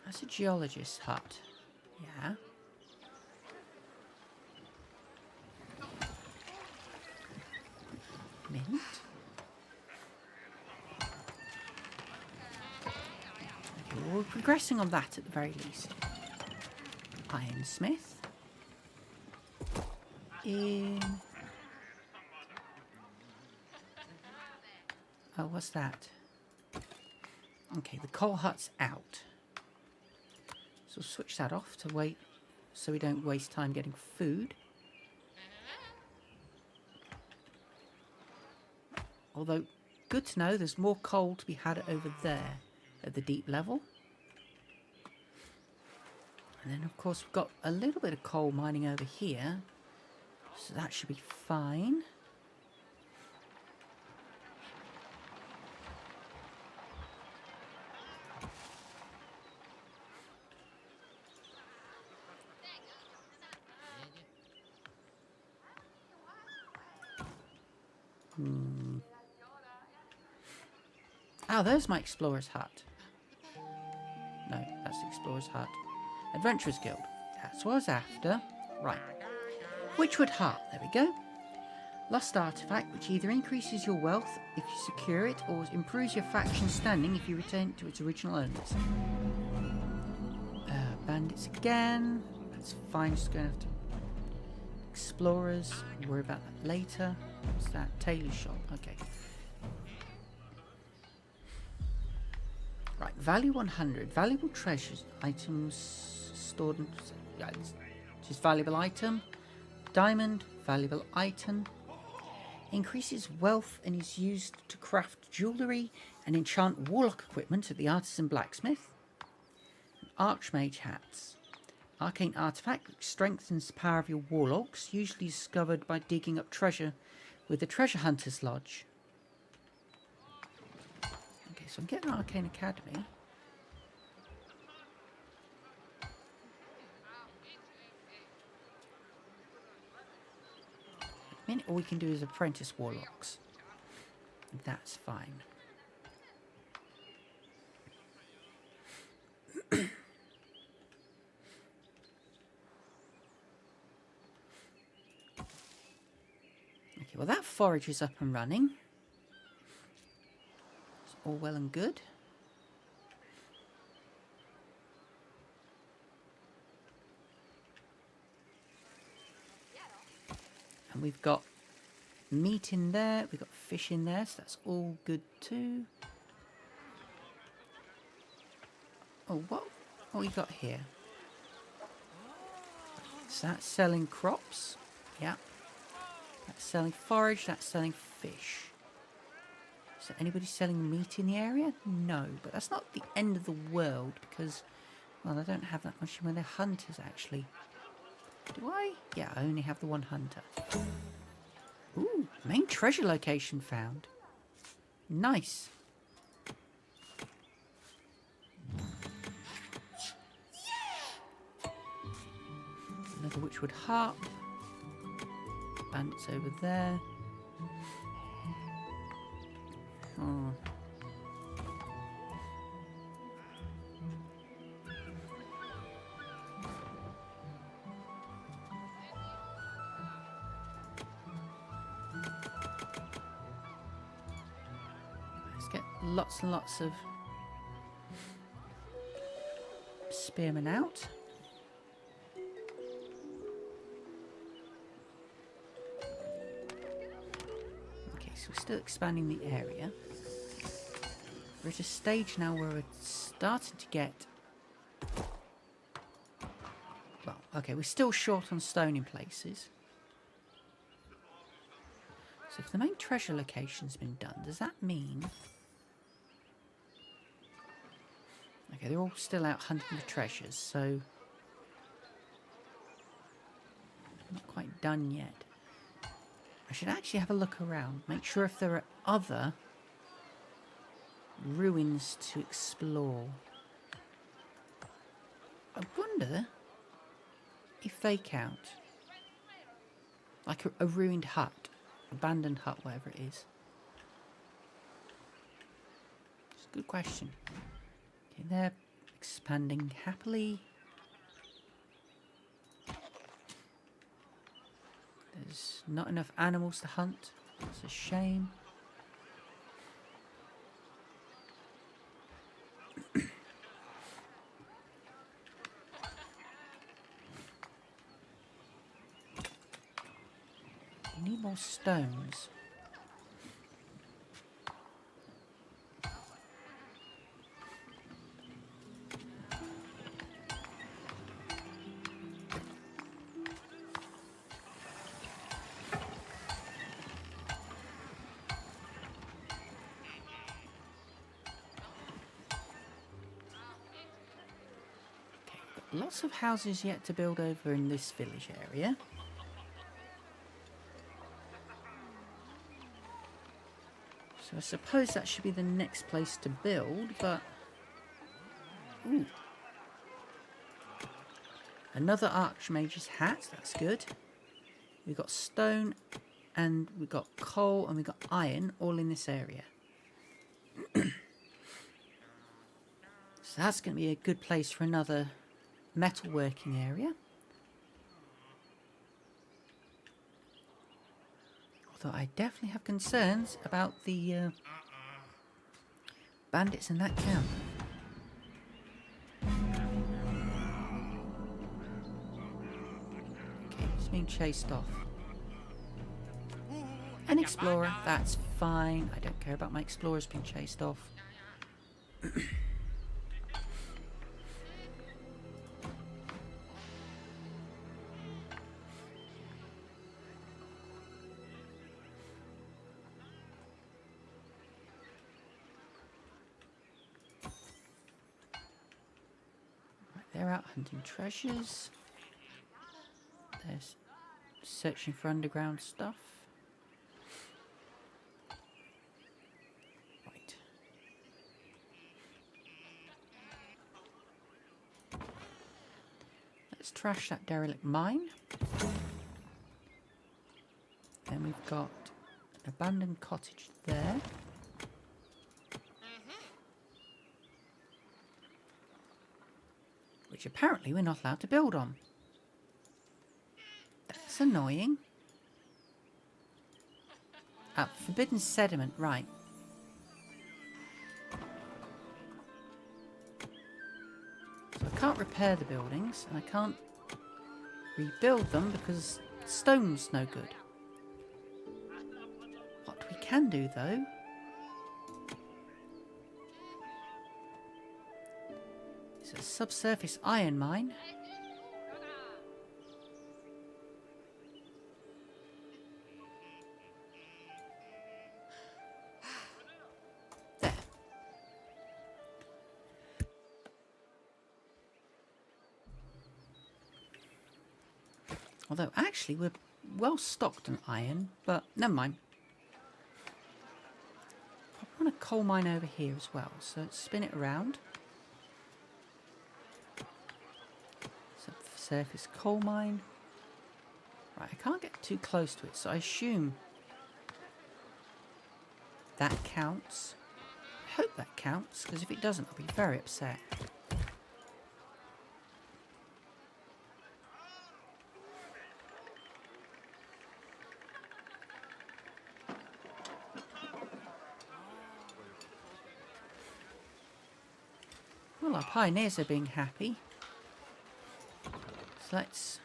That's a geologist's hut. Yeah. Mint. Okay, well, we're progressing on that at the very least. Ironsmith. Oh, what's that? Okay, the coal hut's out. So we'll switch that off to wait so we don't waste time getting food. Although, good to know there's more coal to be had over there at the deep level. And then, of course, we've got a little bit of coal mining over here. So that should be fine. Oh, there's my Explorer's hut. No, that's the Explorer's hut. Adventurers Guild. That's what I was after. Right. Witchwood Heart. There we go. Lost artifact, which either increases your wealth if you secure it, or improves your faction standing if you return it to its original owners. Bandits again. That's fine. Just going to have to... Explorers. We'll worry about that later. What's that? Tailor shop. Okay. Right. Value 100. Valuable treasures. Items stored in... Just valuable item. Diamond. Valuable item. Increases wealth and is used to craft jewellery and enchant warlock equipment at the artisan blacksmith. Archmage hats. Arcane artifact which strengthens the power of your warlocks, usually discovered by digging up treasure with the treasure hunter's lodge. Okay, so I'm getting an arcane academy. I mean, all we can do is apprentice warlocks. That's fine. Okay, well that forage is up and running. It's all well and good. And we've got meat in there, we've got fish in there, so that's all good too. Oh, what we got here? So that's selling crops. Yeah. That's selling forage, that's selling fish. Is there anybody selling meat in the area? No, but that's not the end of the world because, well, I don't have that much when they're hunters actually. Do I? Yeah, I only have the one hunter. Ooh, main treasure location found. Nice. Another witchwood harp. Bandits over there. Oh. Let's get lots and lots of spearmen out. Okay, so we're still expanding the area. We're at a stage now where we're starting to get... Well, okay, we're still short on stone in places. So if the main treasure location's been done, does that mean... Okay, they're all still out hunting the treasures, so... Not quite done yet. I should actually have a look around, make sure if there are other ruins to explore. I wonder if they count. Like a ruined hut, abandoned hut, whatever it is. It's a good question. Okay, they're expanding happily. There's not enough animals to hunt. It's a shame. We need more stones. Lots of houses yet to build over in this village area. So I suppose that should be the next place to build, but... Ooh. Another Archmage's hat, that's good. We've got stone, and we've got coal, and we've got iron, all in this area. So that's going to be a good place for another metalworking area. Although I definitely have concerns about the bandits in that camp. Okay, it's being chased off. An explorer, that's fine. I don't care about my explorers being chased off. they're out hunting treasures. They're searching for underground stuff. Right. Let's trash that derelict mine. Then we've got an abandoned cottage there. Which apparently we're not allowed to build on. That's annoying. Forbidden sediment, right. So I can't repair the buildings, and I can't rebuild them because stone's no good. What we can do, though, is a subsurface iron mine. There. Although, actually, we're well stocked on iron, but never mind. I want a coal mine over here as well, so let's spin it around. Subsurface coal mine. Right, I can't get too close to it, so I assume that counts. I hope that counts, because if it doesn't, I'll be very upset. Well, our pioneers are being happy. So let's...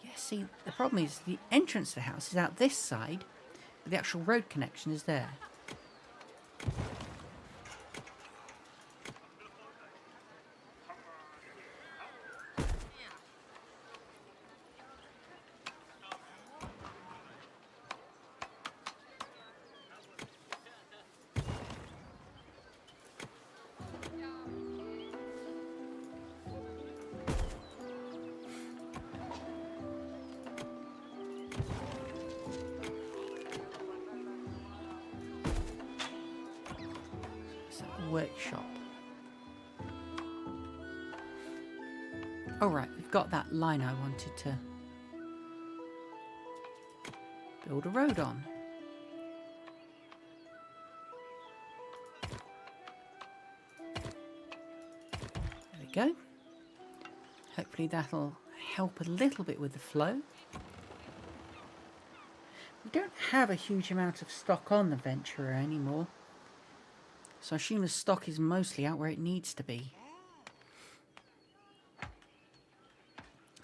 Yeah, see, the problem is the entrance to the house is out this side, but the actual road connection is there. Workshop. All right, we've got that line I wanted to build a road on. There we go. Hopefully that'll help a little bit with the flow. We don't have a huge amount of stock on the Venturer anymore. So I assume the stock is mostly out where it needs to be.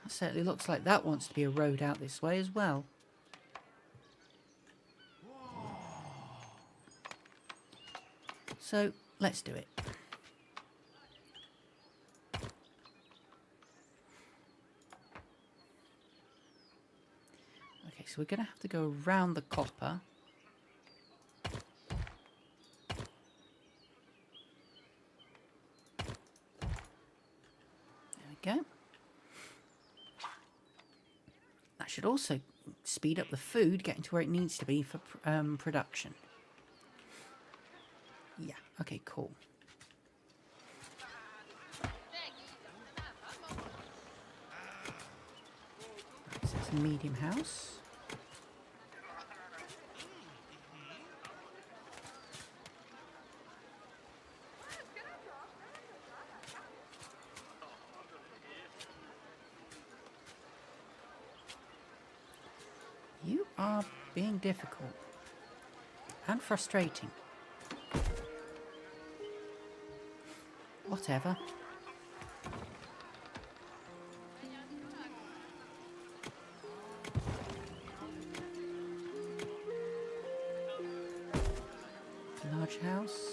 It certainly looks like that wants to be a road out this way as well. So let's do it. Okay, so we're going to have to go around the copper. Go. That should also speed up the food getting to where it needs to be for production. Yeah, okay, cool. Right, so it's a medium house. You are being difficult and frustrating. Whatever. Large house.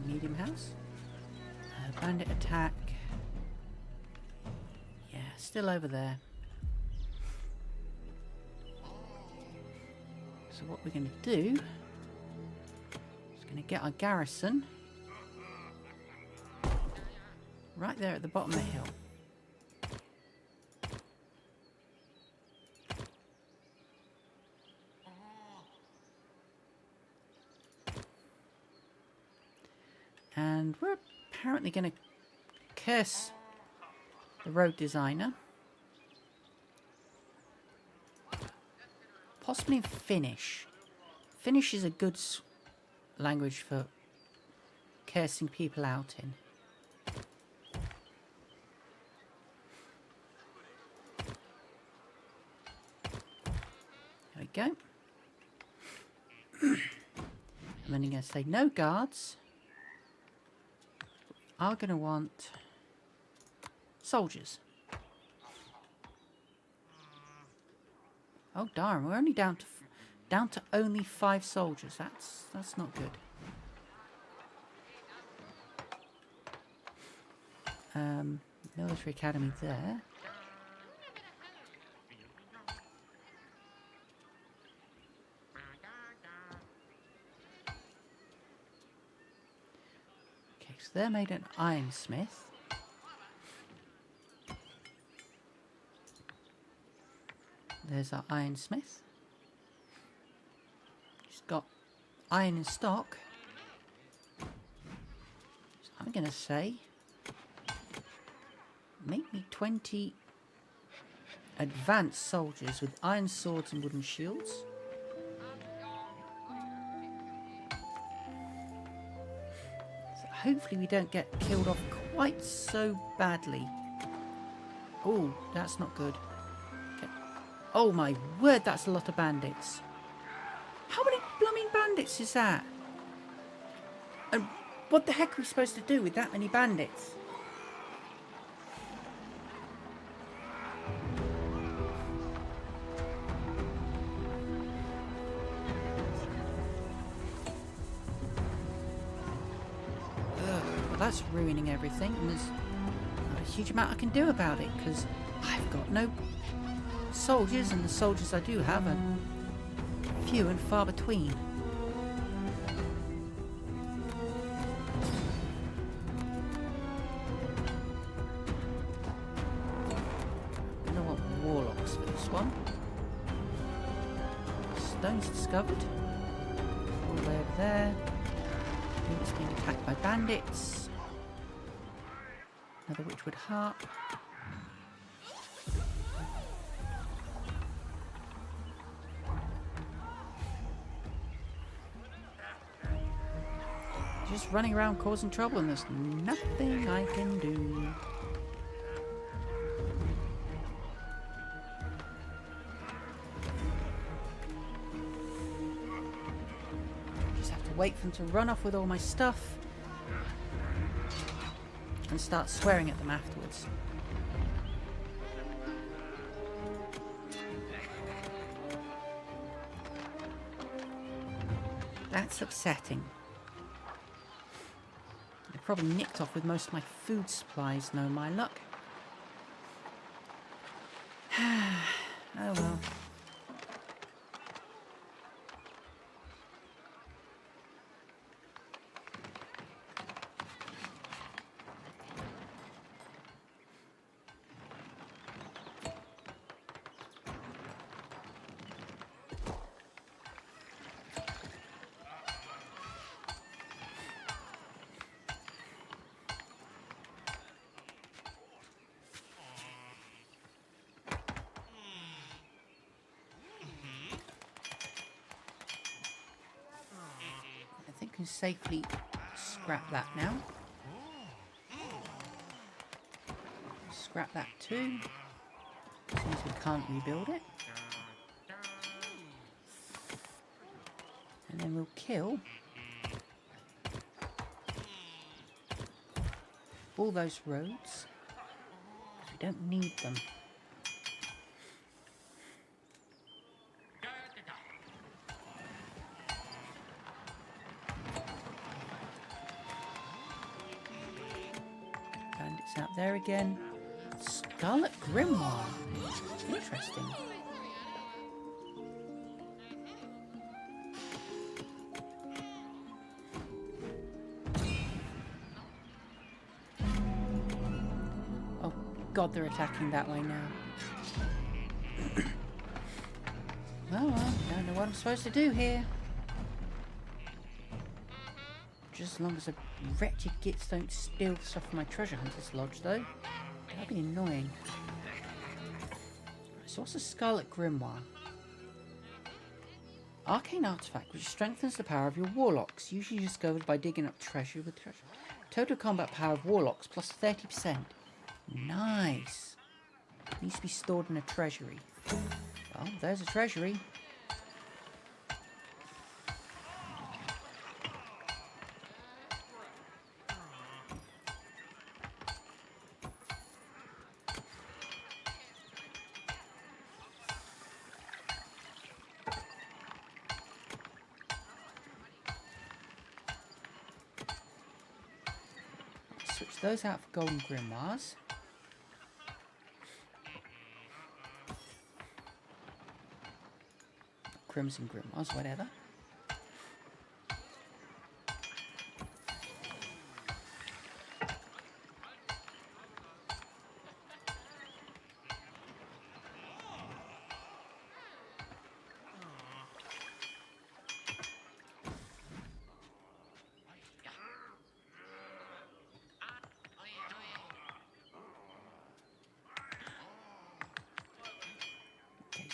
Medium house. Bandit attack. still over there. So what we're going to do is going to get our garrison right there at the bottom of the hill. And we're apparently going to curse the road designer. Possibly in Finnish. Finnish is a good language for cursing people out in. There we go. And then you're going to say no guards. Are going to want soldiers. Oh darn, we're only down to only 5 soldiers. That's not good. Military academy there. So they're made an ironsmith. There's our ironsmith. He's got iron in stock. So I'm going to say, make me 20 advanced soldiers with iron swords and wooden shields. Hopefully we don't get killed off quite so badly. Oh, that's not good. Okay. Oh my word, that's a lot of bandits. How many blooming bandits is that? And what the heck are we supposed to do with that many bandits? That's ruining everything, and there's not a huge amount I can do about it because I've got no soldiers, and the soldiers I do have are few and far between. I don't want warlocks for this one. Stones discovered. All the way over there. It's being attacked by bandits. Another Witchwood harp. Just running around causing trouble and there's nothing I can do. Just have to wait for them to run off with all my stuff and start swearing at them afterwards. That's upsetting. They're probably nicked off with most of my food supplies, no my luck. Oh well. I think we can safely scrap that now. Scrap that too, since we can't rebuild it. And then we'll kill all those roads. We don't need them. Bandits out there again. Scarlet Grimoire. Interesting. Oh God, they're attacking that way now. Well, don't know what I'm supposed to do here. Just as long as the wretched gits don't steal stuff from my treasure hunter's lodge, though. That'd be annoying. So what's a Scarlet Grimoire? Arcane artifact which strengthens the power of your warlocks, usually discovered by digging up treasure with treasure. Total combat power of warlocks plus 30%. Nice. Needs to be stored in a treasury. Well, there's a treasury. Switch those out for golden grimoires. Crimson grimoires, whatever.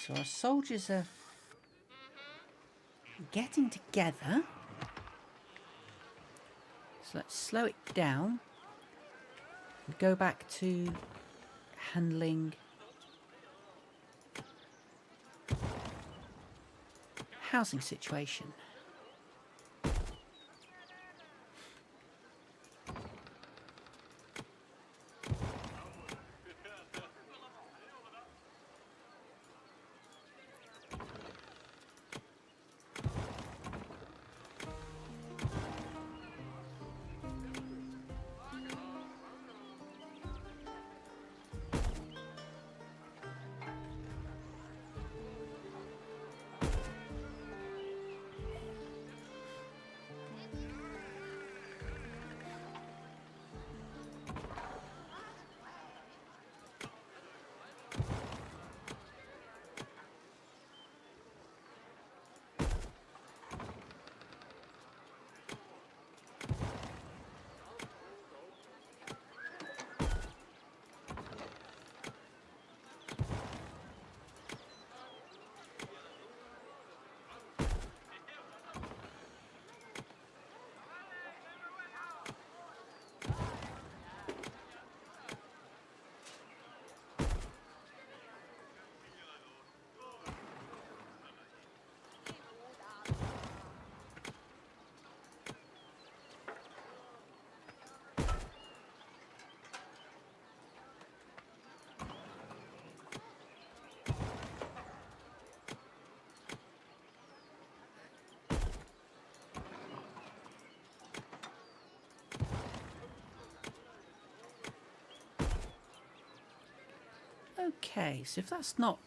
So our soldiers are getting together. So let's slow it down and go back to handling housing situation. Okay, so if that's not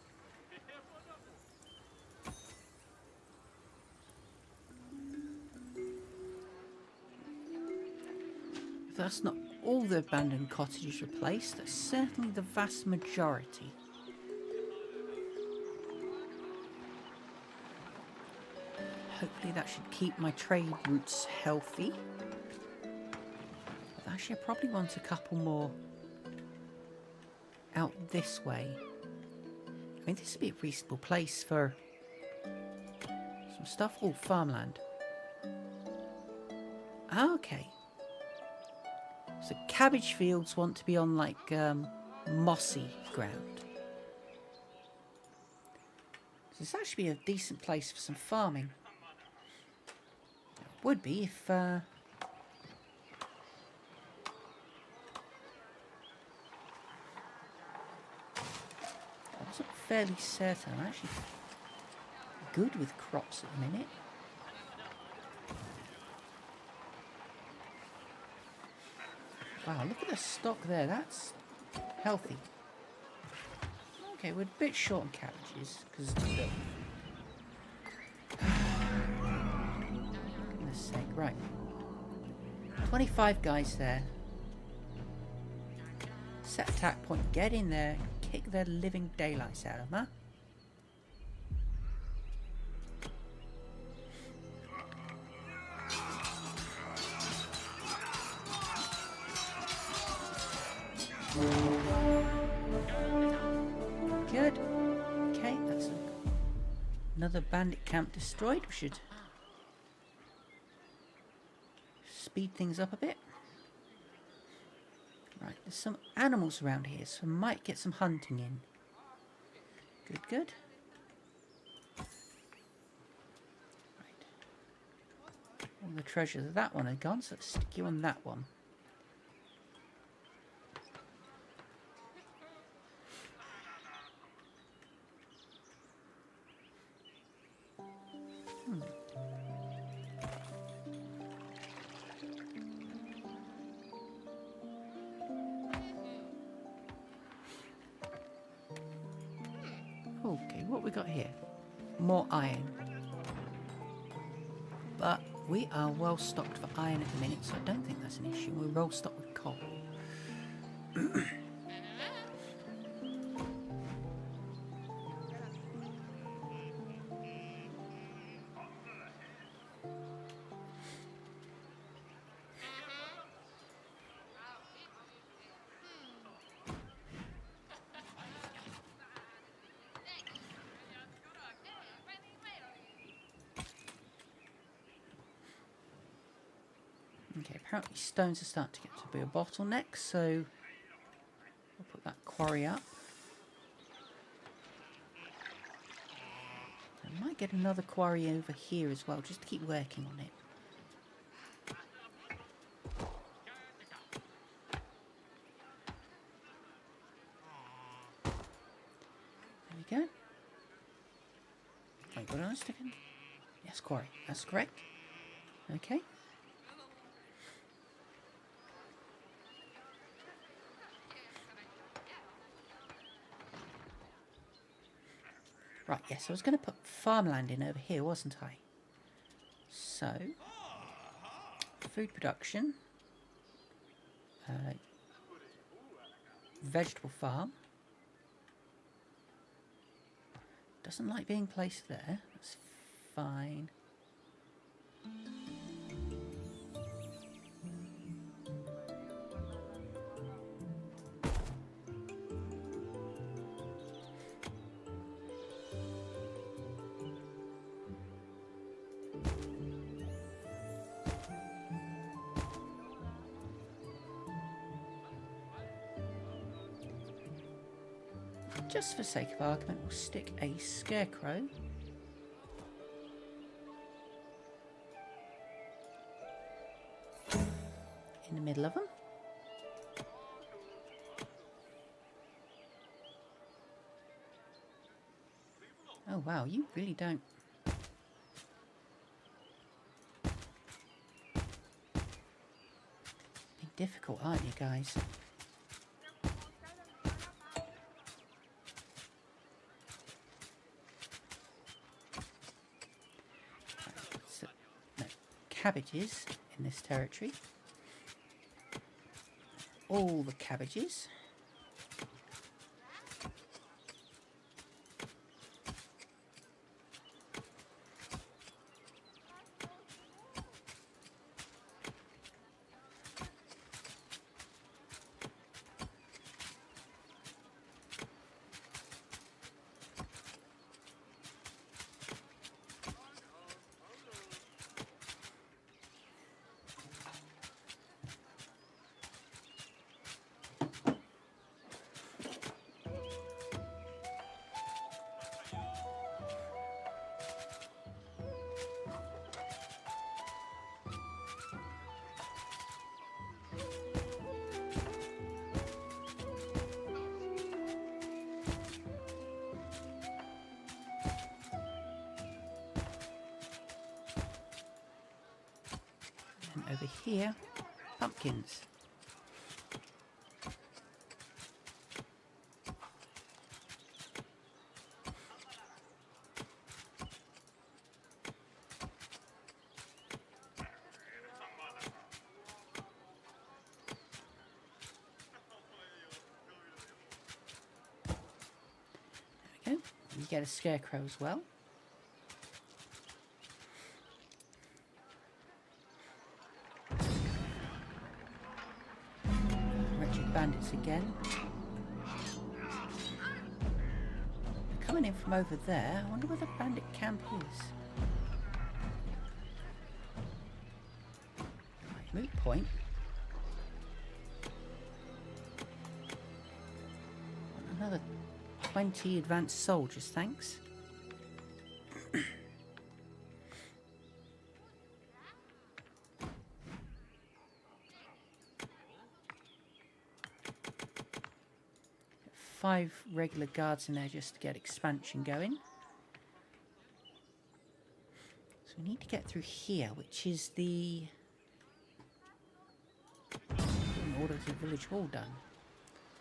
all the abandoned cottages replaced, that's certainly the vast majority. Hopefully that should keep my trade routes healthy. But actually I probably want a couple more out this way. I mean, this would be a reasonable place for some stuff. Oh, farmland. Okay. So cabbage fields want to be on like mossy ground. So this actually be a decent place for some farming. It would be if I wasn't fairly certain. I'm actually good with crops at the minute. Wow, look at the stock there. That's healthy. Okay, we're a bit short on cabbages because look. Goodness sake, right. 25 guys there. Set attack point, get in there, kick their living daylights out of them, huh? Good. Okay, that's another bandit camp destroyed. We should speed things up a bit. Right, there's some animals around here, so I might get some hunting in. Good, good. Right. All the treasures of that one are gone, so let's stick you on that one. Okay, what we got here? More iron. But we are well stocked for iron at the minute, so I don't think that's an issue. We're well stocked with coal. Okay, apparently stones are starting to get to be a bottleneck, so I'll put that quarry up. I might get another quarry over here as well, just to keep working on it. There we go. Wait, what am I sticking? Yes, quarry. That's correct. Okay. Right, yes, I was going to put farmland in over here, wasn't I? So, food production, vegetable farm. Doesn't like being placed there. That's fine. Just for sake of argument, we'll stick a scarecrow in the middle of them. Oh wow, you really don't. Be difficult, aren't you guys? Cabbages in this territory. All the cabbages. And over here, pumpkins. you get a scarecrow as well. Wretched bandits again. They're coming in from over there. I wonder where the bandit camp is. Right, moot point. Another 20 advanced soldiers, thanks. 5 regular guards in there just to get expansion going. So we need to get through here, which is the order of the village hall done.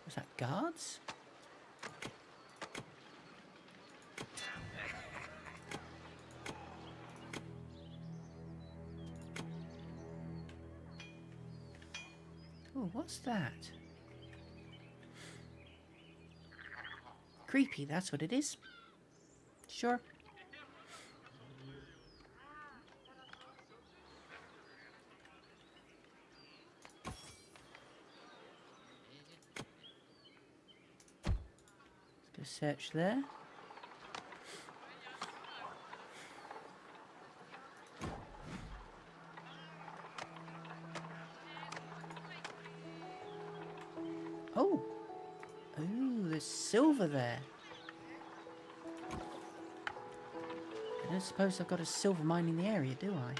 Was that guards? Oh, what's that? Creepy, that's what it is. Sure. Let's go search there. Oh! Ooh, there's silver there. I don't suppose I've got a silver mine in the area, do I?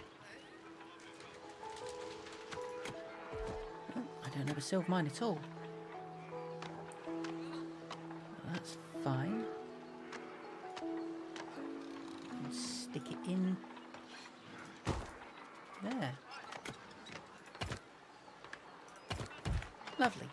Oh, I don't have a silver mine at all. Well, that's fine. And stick it in there. Lovely.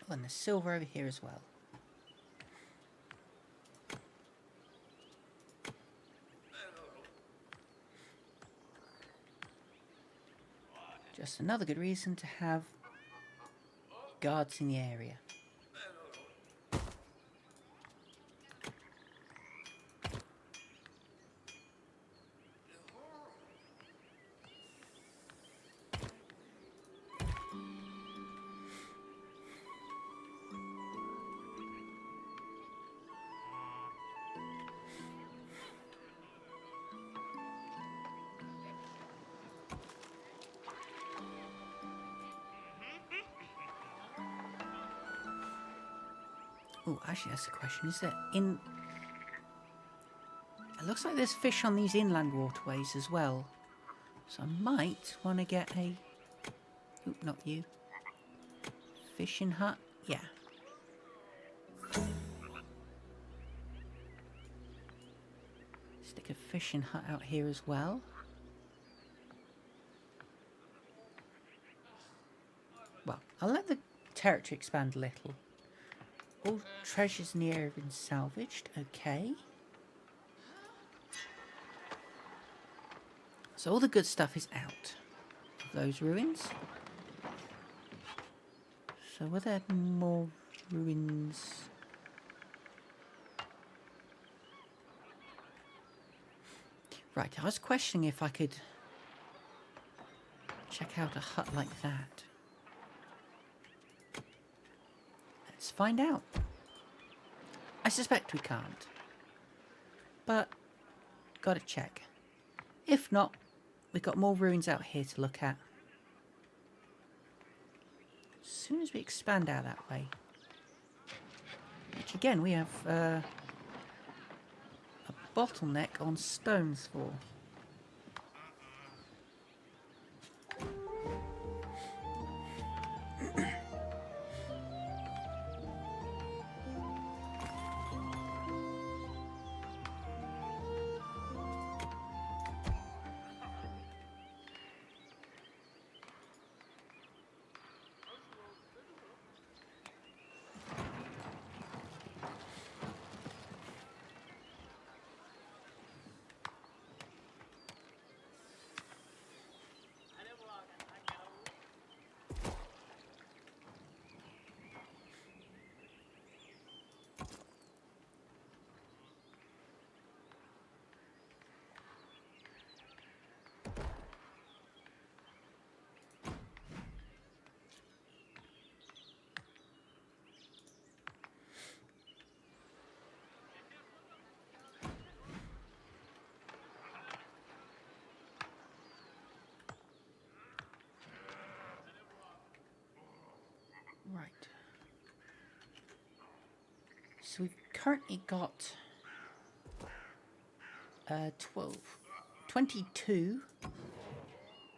Oh, and there's silver over here as well. Just another good reason to have guards in the area. Oh, actually, that's the question. Is there in... It looks like there's fish on these inland waterways as well. So I might want to get a... Oop, not you. Fishing hut? Yeah. Stick a fishing hut out here as well. Well, I'll let the territory expand a little. All treasures in the area have been salvaged. Okay. So all the good stuff is out of those ruins. So were there more ruins? Right, I was questioning if I could check out a hut like that. Let's find out. I suspect we can't. But, gotta check. If not, we've got more ruins out here to look at. As soon as we expand out that way. Which again, we have a bottleneck on stones for. Right. So we've currently got 22.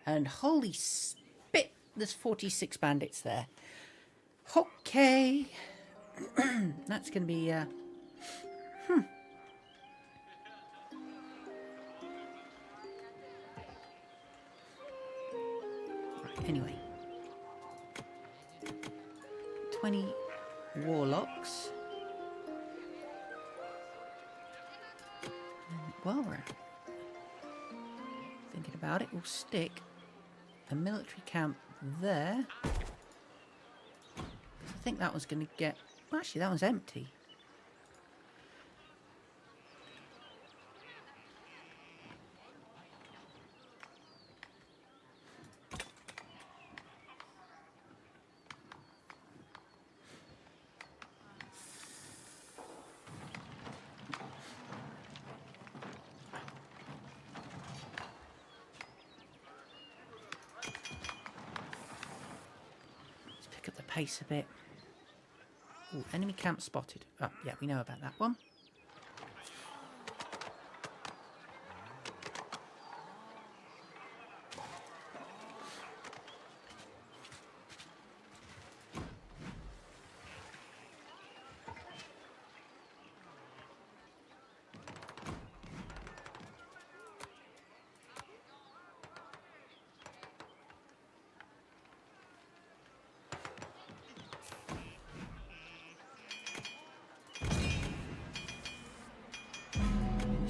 And holy spit, there's 46 bandits there. Okay. That's going to be... Right, anyway. 20 warlocks. And while we're thinking about it, we'll stick a military camp there. I think that was going to get... Well, actually, that one's empty. Let's pick up the pace a bit. Ooh, enemy camp spotted. Oh, yeah, we know about that one.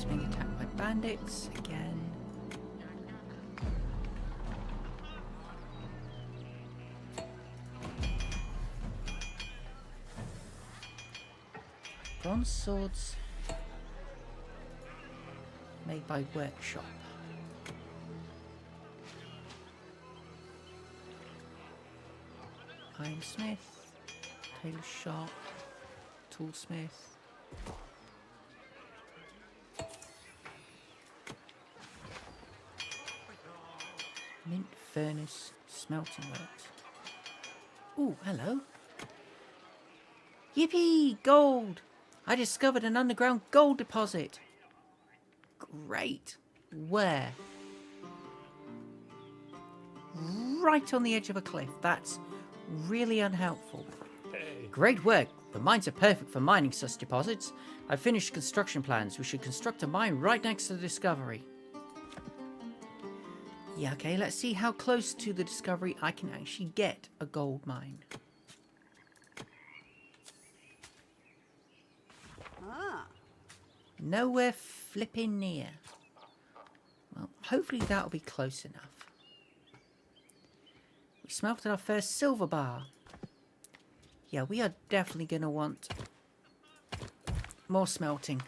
Being attacked by bandits again. Bronze swords made by workshop. Ironsmith, tailor shop, toolsmith. Mint furnace, smelting works. Ooh, hello. Yippee! Gold! I discovered an underground gold deposit. Great. Where? Right on the edge of a cliff. That's really unhelpful. Hey. Great work. The mines are perfect for mining such deposits. I've finished construction plans. We should construct a mine right next to the discovery. Yeah, okay, let's see how close to the discovery I can actually get a gold mine. Nowhere flipping near. Well, hopefully that'll be close enough. We smelted our first silver bar. Yeah, we are definitely going to want more smelting.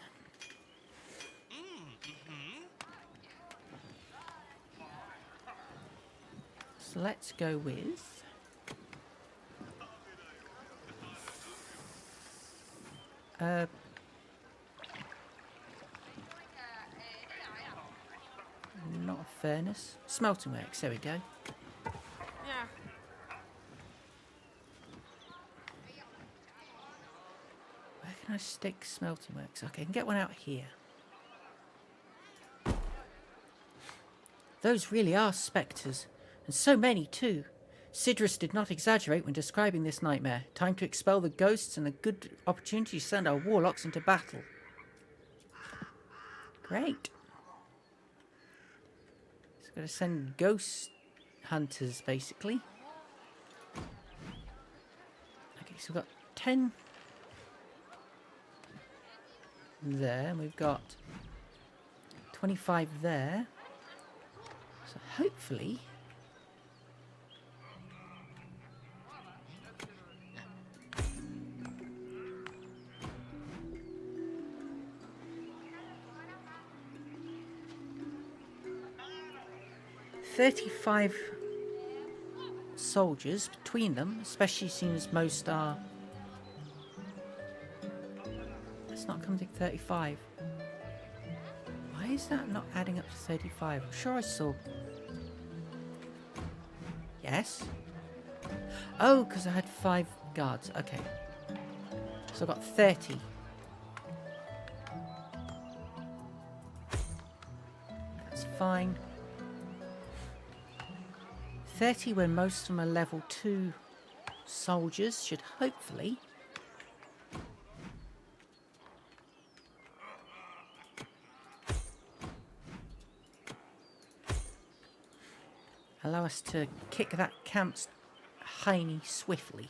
So let's go with not a furnace, smelting works. There we go. Yeah. Where can I stick smelting works? Okay, I can get one out here. Those really are spectres. And so many, too. Sidrus did not exaggerate when describing this nightmare. Time to expel the ghosts and a good opportunity to send our warlocks into battle. Great. So we've got to send ghost hunters, basically. Okay, so we've got 10 there, and we've got 25 there. So hopefully... $35 soldiers between them, especially seems most are... It's not coming to 35. Why is that not adding up to 35? I'm sure I saw... Yes? Oh, because I had 5 guards. Okay. So I've got 30. That's fine. 30 when most of them are level 2 soldiers should hopefully allow us to kick that camp's hiney swiftly.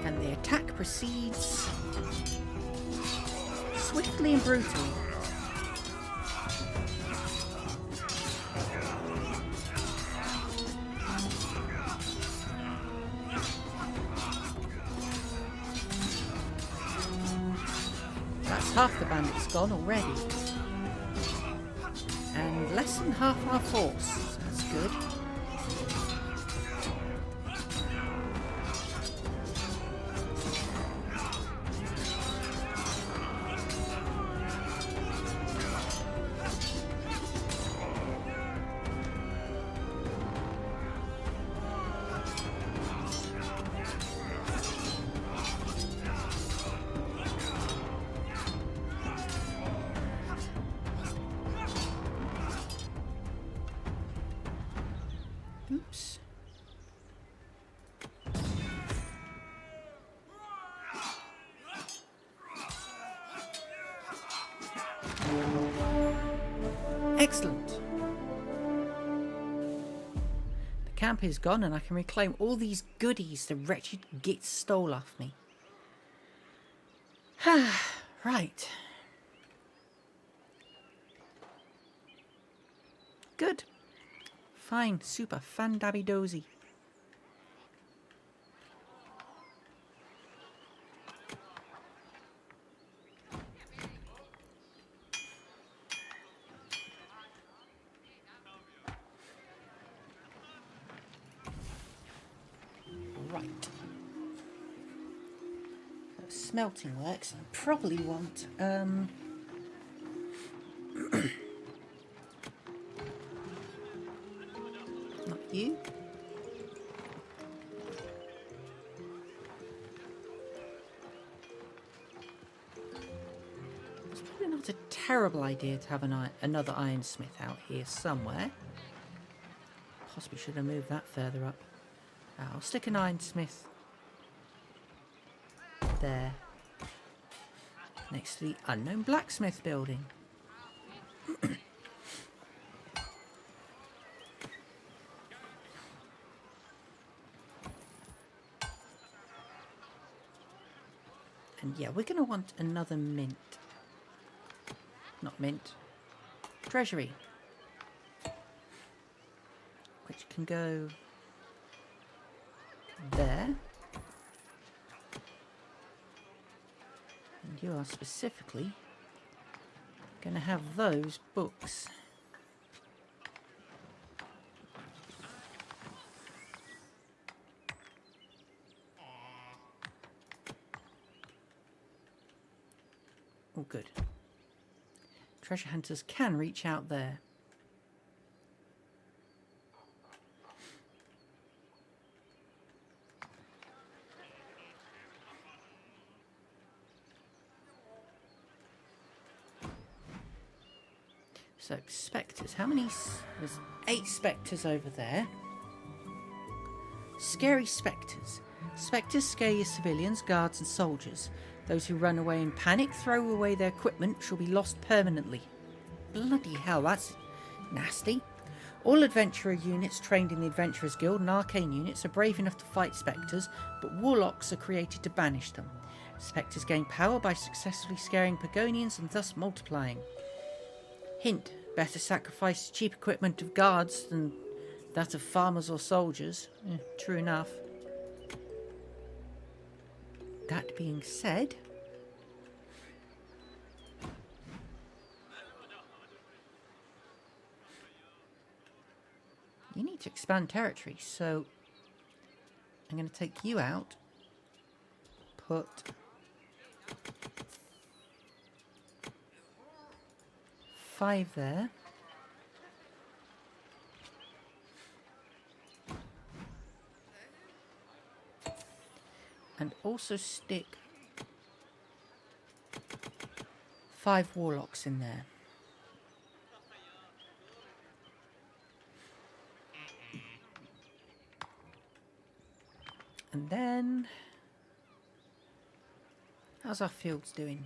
And the attack proceeds swiftly and brutally. That's half the bandits gone already. And less than half our force. That's good. Oops. Excellent. The camp is gone and I can reclaim all these goodies the wretched gits stole off me. Right. Good. Fine, super, fan-dabby-dozy. Right. So smelting works. I probably want not you. It's probably not a terrible idea to have another ironsmith out here somewhere. Possibly should have moved that further up. I'll stick an ironsmith there, next to the unknown blacksmith building. And yeah, we're going to want another mint. Not mint. Treasury. Which can go there. And you are specifically going to have those books. Oh, good. Treasure hunters can reach out there. So, spectres. How many? There's 8 spectres over there. Scary spectres. Spectres scare your civilians, guards and soldiers. Those who run away in panic, throw away their equipment, shall be lost permanently. Bloody hell, that's nasty. All adventurer units trained in the Adventurers Guild and arcane units are brave enough to fight spectres, but warlocks are created to banish them. Spectres gain power by successfully scaring Pagonians and thus multiplying. Hint, better sacrifice cheap equipment of guards than that of farmers or soldiers. True enough. That being said, you need to expand territory, so I'm going to take you out. Put 5 there. And also stick 5 warlocks in there. And then, how's our fields doing?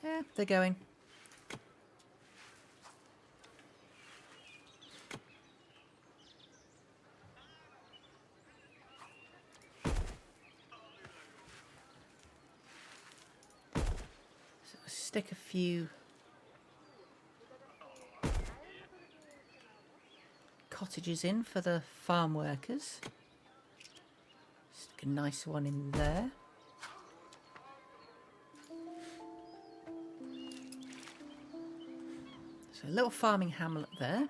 Yeah, they're going. So stick a few cottages in for the farm workers. Stick a nice one in there. So a little farming hamlet there,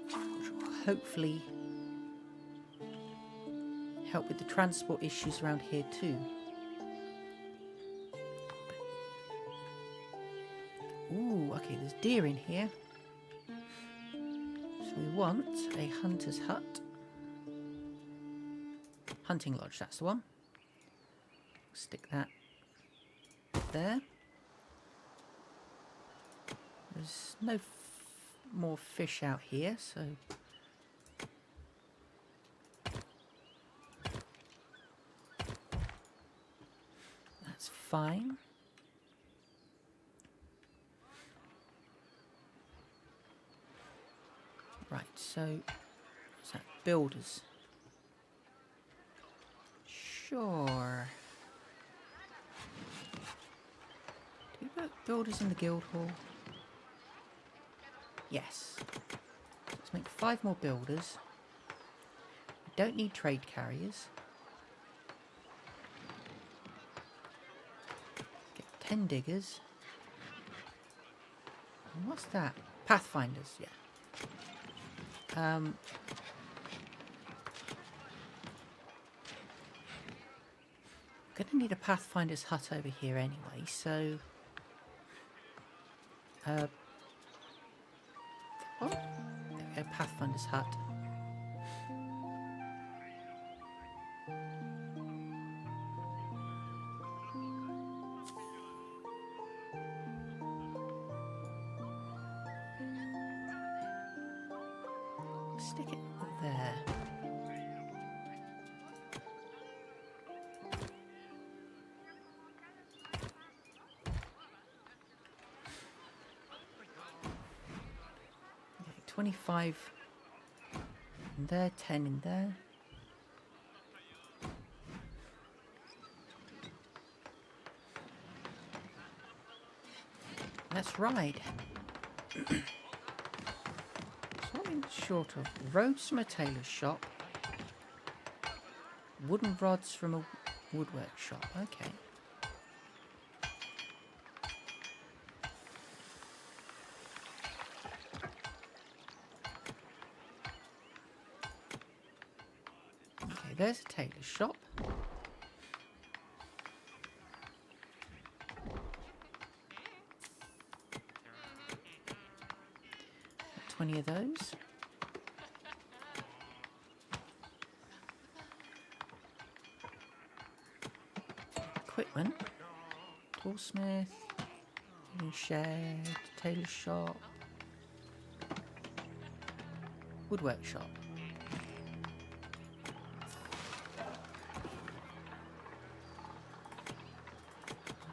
which will hopefully help with the transport issues around here too. Ooh, okay, there's deer in here. So we want a hunter's hut. Hunting lodge, that's the one. Stick that there. There's no more fish out here, so that's fine. Right, so what's that? Builders. Sure. Do we put builders in the guild hall? Yes. Let's make 5 more builders. We don't need trade carriers. Get 10 diggers. And what's that? Pathfinders, yeah. Gonna need a Pathfinder's hut over here anyway, so oh, there we go, Pathfinder's hut. Stick it there. Okay, 25 in there, 10 in there. Let's ride. Something short of roads from a tailor's shop, wooden rods from a woodwork shop. Okay. Okay, there's a tailor's shop. Got 20 of those. Equipment. Toolsmith, shed, tailor shop, woodwork shop.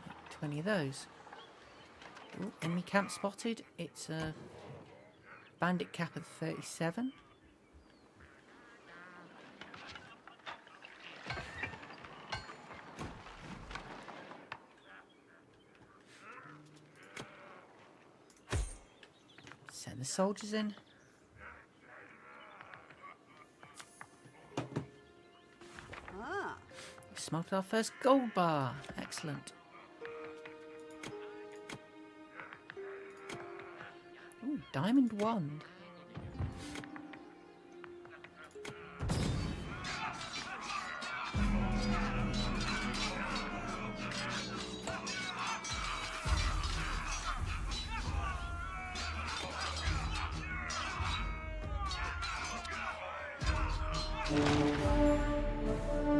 Get 20 of those. Ooh, enemy camp spotted. It's a bandit cap of 37. Send the soldiers in. Smoked our first gold bar. Excellent. Ooh, diamond wand.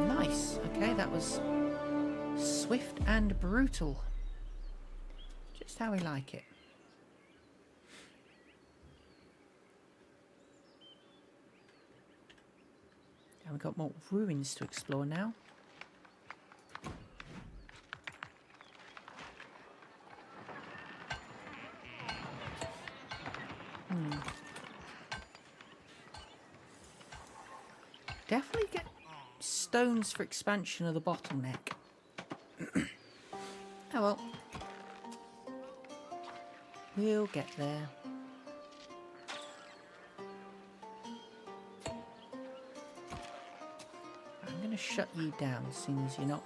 Nice. Okay, that was swift and brutal. Just how we like it. And we've got more ruins to explore now. Definitely get stones for expansion of the bottleneck. Oh well. We'll get there. I'm going to shut you down as soon as you're not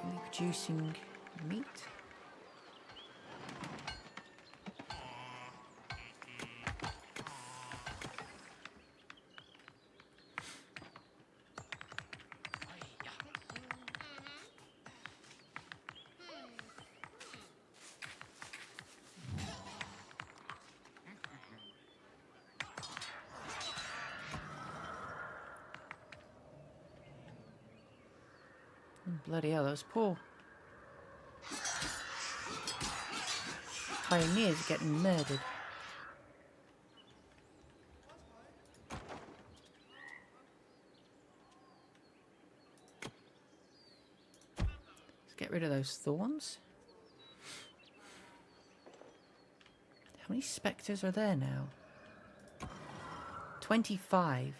really producing meat. Bloody hell, those poor pioneers are getting murdered. Let's get rid of those thorns. How many spectres are there now? 25.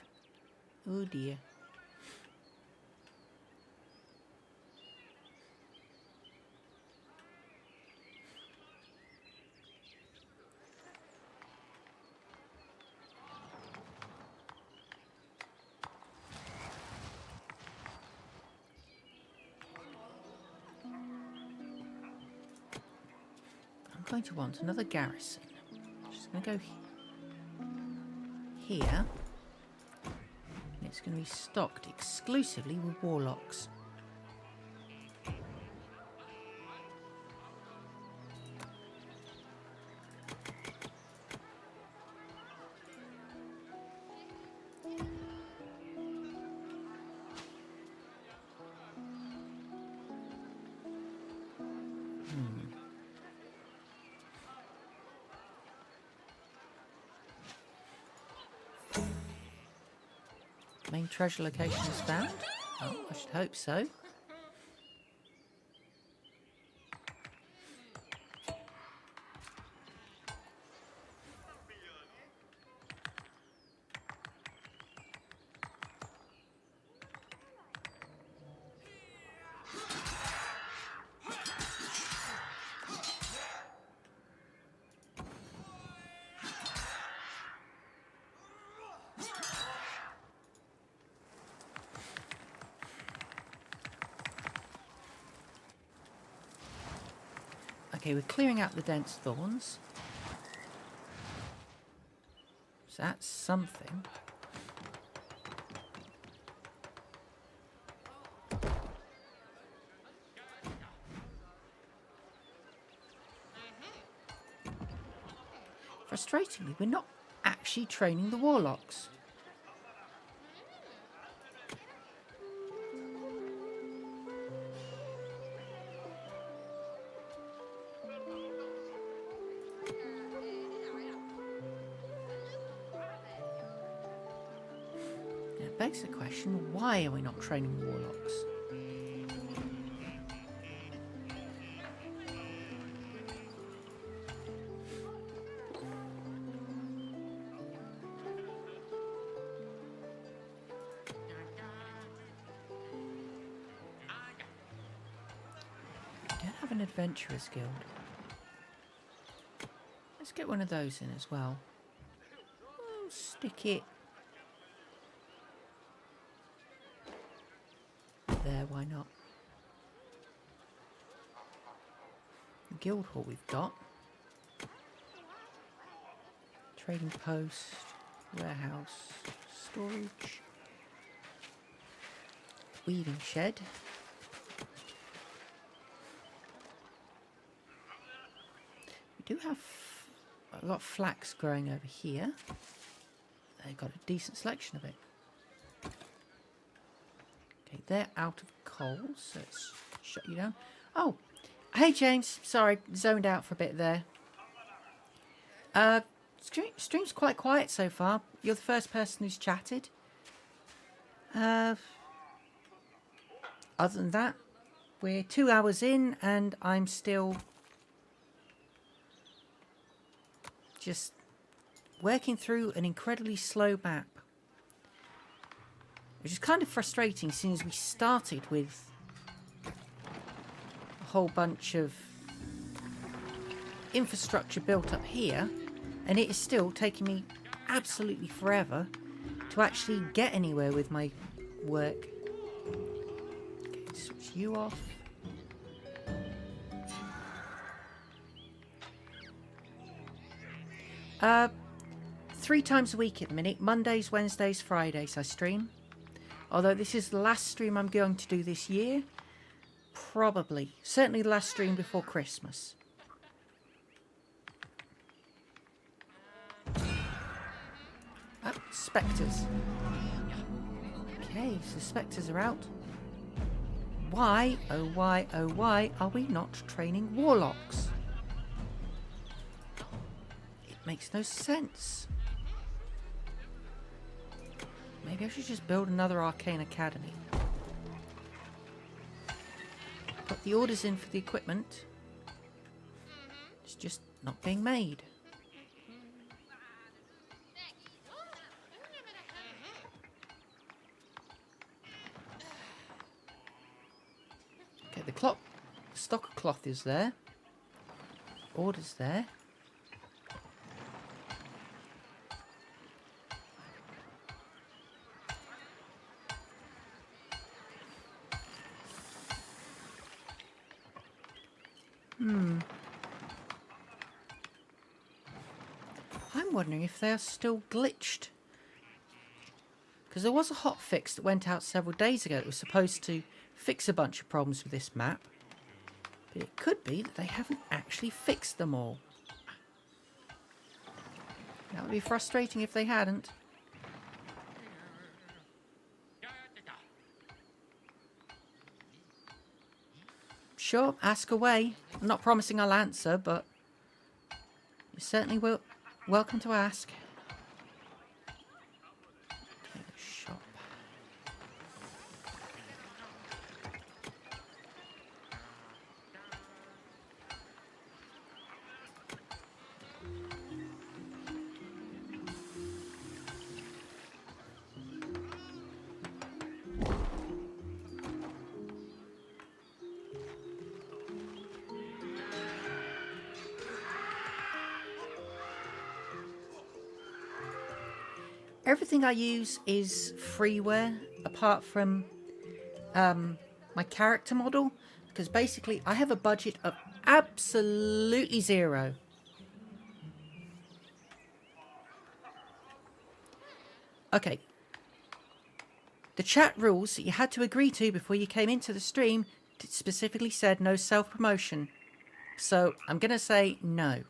Oh dear. I'm going to want another garrison. I'm just going to go here. And it's going to be stocked exclusively with warlocks. Main treasure location is found. Oh, I should hope so. Okay, we're clearing out the dense thorns. So that's something. Frustratingly, we're not actually training the warlocks. It begs the question, why are we not training warlocks? We don't have an adventurers guild. Let's get one of those in as well. We'll stick it there, why not? The guild hall we've got. Trading post, warehouse, storage, weaving shed. We do have a lot of flax growing over here. They've got a decent selection of it. Okay, they're out of coal, so let's shut you down. Oh, hey James, sorry, zoned out for a bit there. Stream's quite quiet so far. You're the first person who's chatted. Other than that, we're 2 hours in and I'm still just working through an incredibly slow map. Which is kind of frustrating since we started with a whole bunch of infrastructure built up here, and it is still taking me absolutely forever to actually get anywhere with my work. Okay, switch you off. Three times a week at the minute. Mondays, Wednesdays, Fridays I stream. Although this is the last stream I'm going to do this year. Probably. Certainly the last stream before Christmas. Ah, spectres. Okay, so spectres are out. Why, oh why, oh why are we not training warlocks? It makes no sense. Maybe I should just build another arcane academy. Put the orders in for the equipment. It's just not being made. Okay, the stock of cloth is there. Orders there. I'm wondering if they are still glitched. Because there was a hotfix that went out several days ago that was supposed to fix a bunch of problems with this map. But it could be that they haven't actually fixed them all. That would be frustrating if they hadn't. Sure, ask away. I'm not promising I'll answer, but you certainly will. Welcome to ask. Shop. Everything I use is freeware, apart from my character model, because basically I have a budget of absolutely zero. Okay. The chat rules that you had to agree to before you came into the stream specifically said no self-promotion. So I'm going to say no.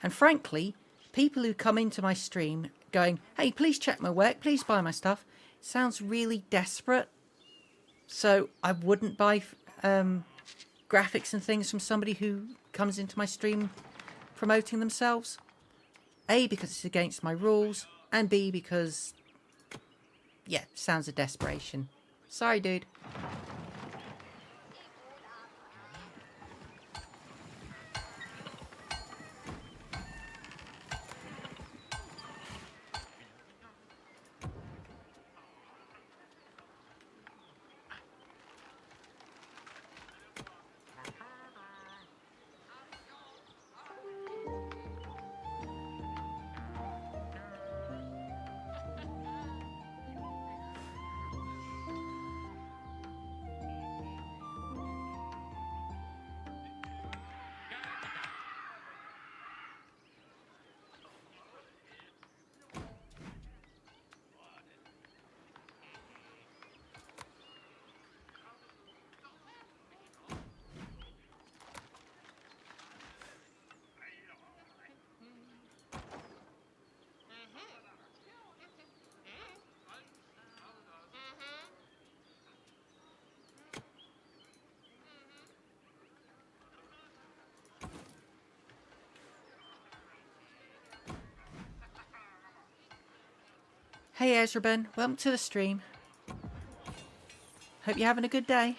And frankly, people who come into my stream going, hey, please check my work, please buy my stuff, sounds really desperate. So I wouldn't buy graphics and things from somebody who comes into my stream promoting themselves. A, because it's against my rules, and B, because, yeah, sounds of desperation. Sorry, dude. Hey Ezra Ben, welcome to the stream. Hope you're having a good day.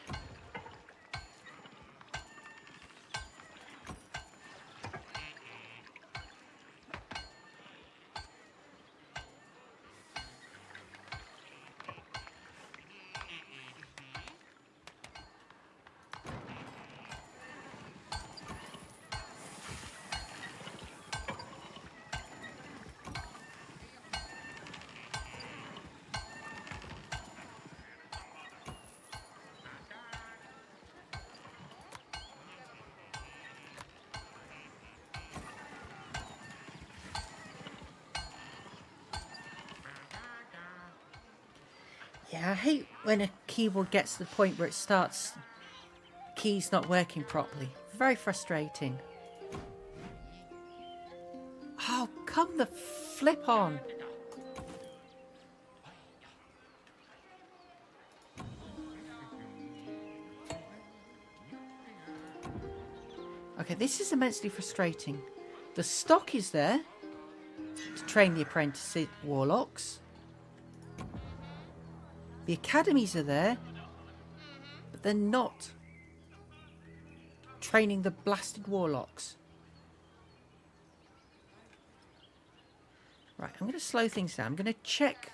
Yeah, I hate when a keyboard gets to the point where it starts keys not working properly. Very frustrating. Oh, come the flip on. Okay, this is immensely frustrating. The stock is there to train the apprentice warlocks. The academies are there, but they're not training the blasted warlocks. Right, I'm going to slow things down. I'm going to check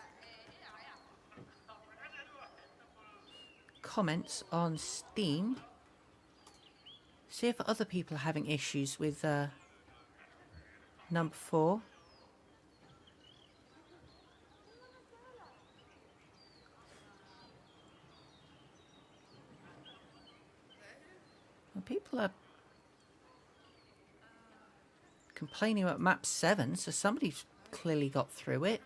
comments on Steam. See if other people are having issues with number 4. Well, people are complaining about map 7, so somebody's clearly got through it.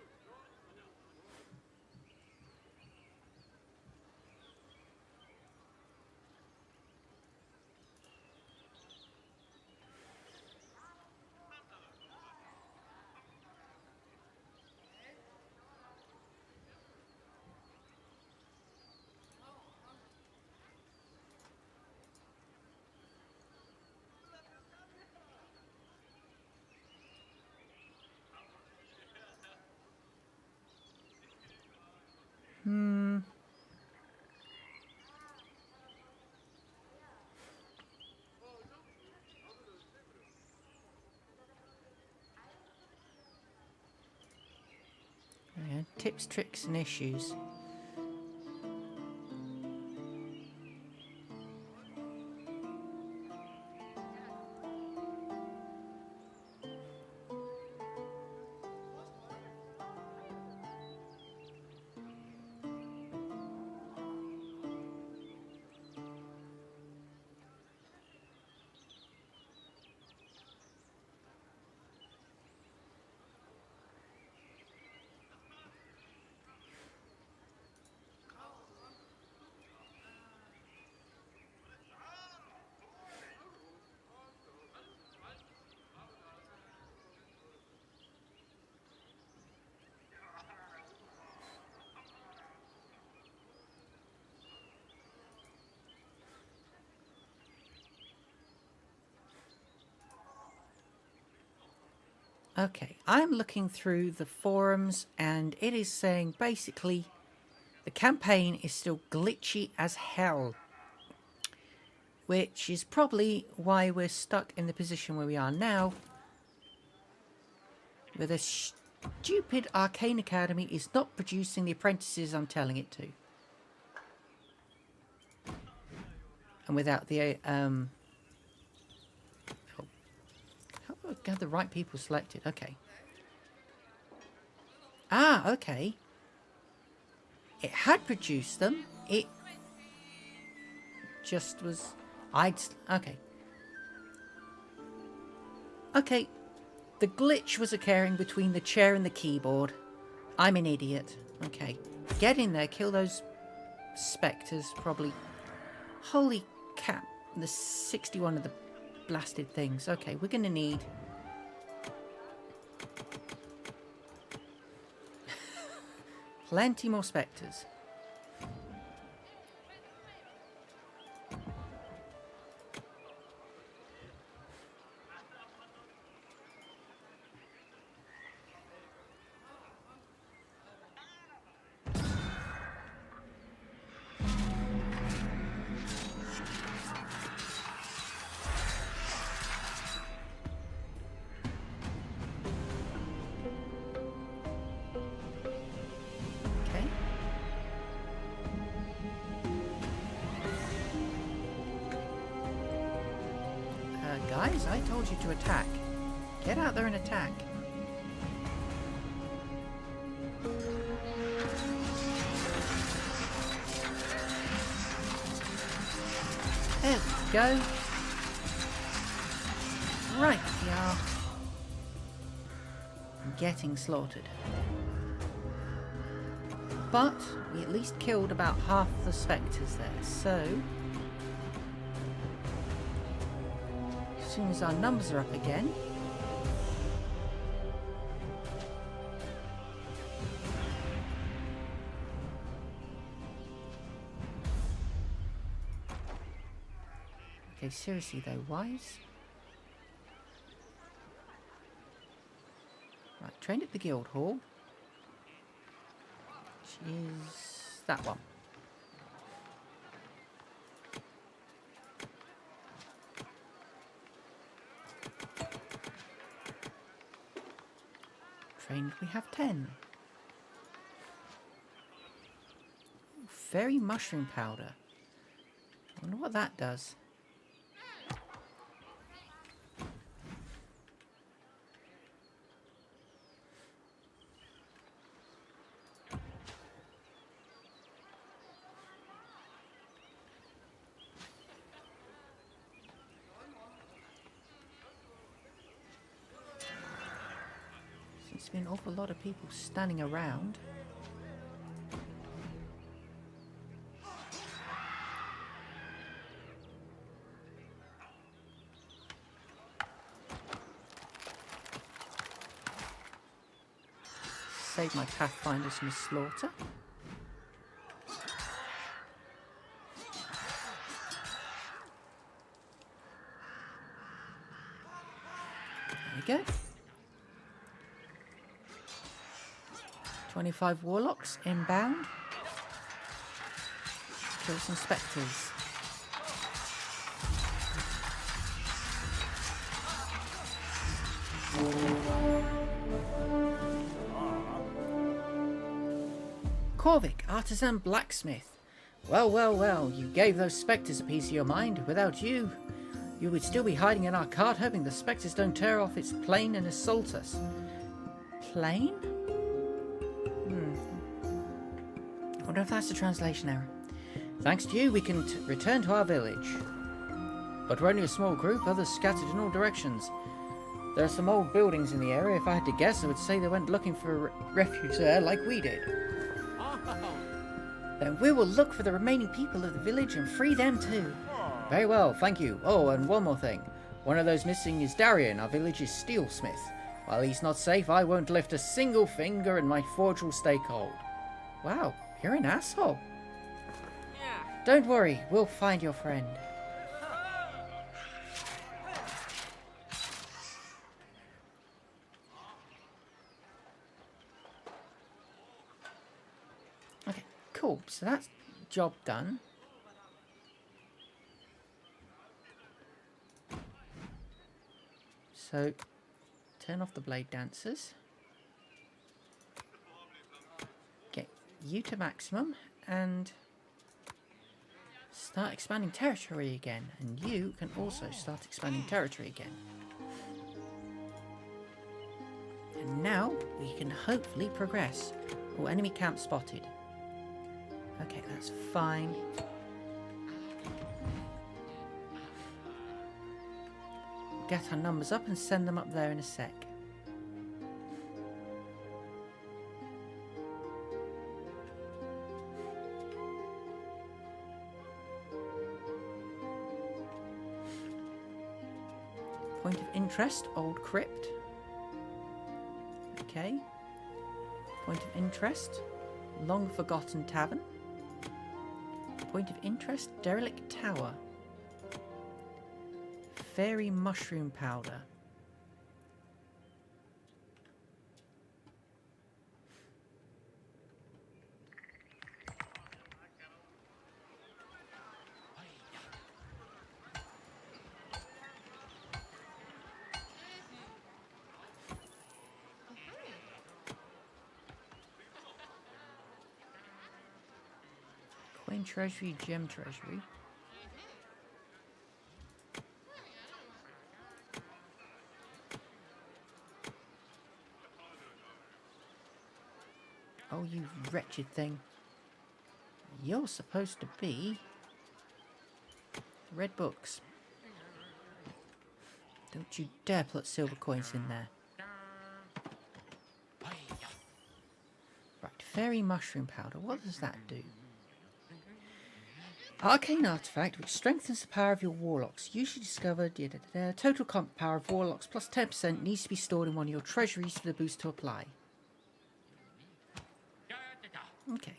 Yeah, tips, tricks and issues. Okay, I'm looking through the forums and it is saying basically the campaign is still glitchy as hell. Which is probably why we're stuck in the position where we are now. Where the stupid Arcane Academy is not producing the apprentices I'm telling it to. And without the how do I get the right people selected? Okay. Ah, okay. It had produced them. It just was... Okay. Okay. The glitch was occurring between the chair and the keyboard. I'm an idiot. Okay. Get in there. Kill those spectres. Probably. Holy cap. There's 61 of the blasted things. Okay, we're going to need... plenty more spectres. guys. I told you to attack. Get out there and attack. There we go. Right, yeah. Getting slaughtered. But we at least killed about half the spectres there, so as soon as our numbers are up again, okay, seriously though, wise. Right, trained at the guild hall. Which is that one. Trained, we have 10. Ooh, fairy mushroom powder. I wonder what that does. Seems to be an awful lot of people standing around. Save my pathfinders from slaughter. There we go. 25 warlocks inbound. Kill some spectres. Corvic, artisan blacksmith. Well, well, well, you gave those spectres a piece of your mind. Without you, you would still be hiding in our cart, hoping the spectres don't tear off its plane and assault us. Plane? I wonder if that's a translation error. Thanks to you, we can return to our village. But we're only a small group, others scattered in all directions. There are some old buildings in the area. If I had to guess, I would say they went looking for refuge there like we did. Then we will look for the remaining people of the village and free them too. Very well, thank you. Oh, and one more thing. One of those missing is Darian, our village's steelsmith. While he's not safe, I won't lift a single finger and my forge will stay cold. Wow, you're an asshole. Yeah. Don't worry, we'll find your friend. Okay, cool. So that's job done. So, turn off the blade dancers. Get you to maximum and start expanding territory again. And you can also start expanding territory again. And now we can hopefully progress. Oh, enemy camp spotted. Okay, that's fine. Get our numbers up and send them up there in a sec. Point of interest, old crypt. Okay. Point of interest, long forgotten tavern. Point of interest, derelict tower. Fairy mushroom powder. Coin treasury, gem treasury. Oh, you wretched thing. You're supposed to be red books. Don't you dare put silver coins in there. Right, fairy mushroom powder. What does that do? Arcane artifact which strengthens the power of your warlocks. Usually discovered. Total comp power of warlocks plus 10% needs to be stored in one of your treasuries for the boost to apply. Okay.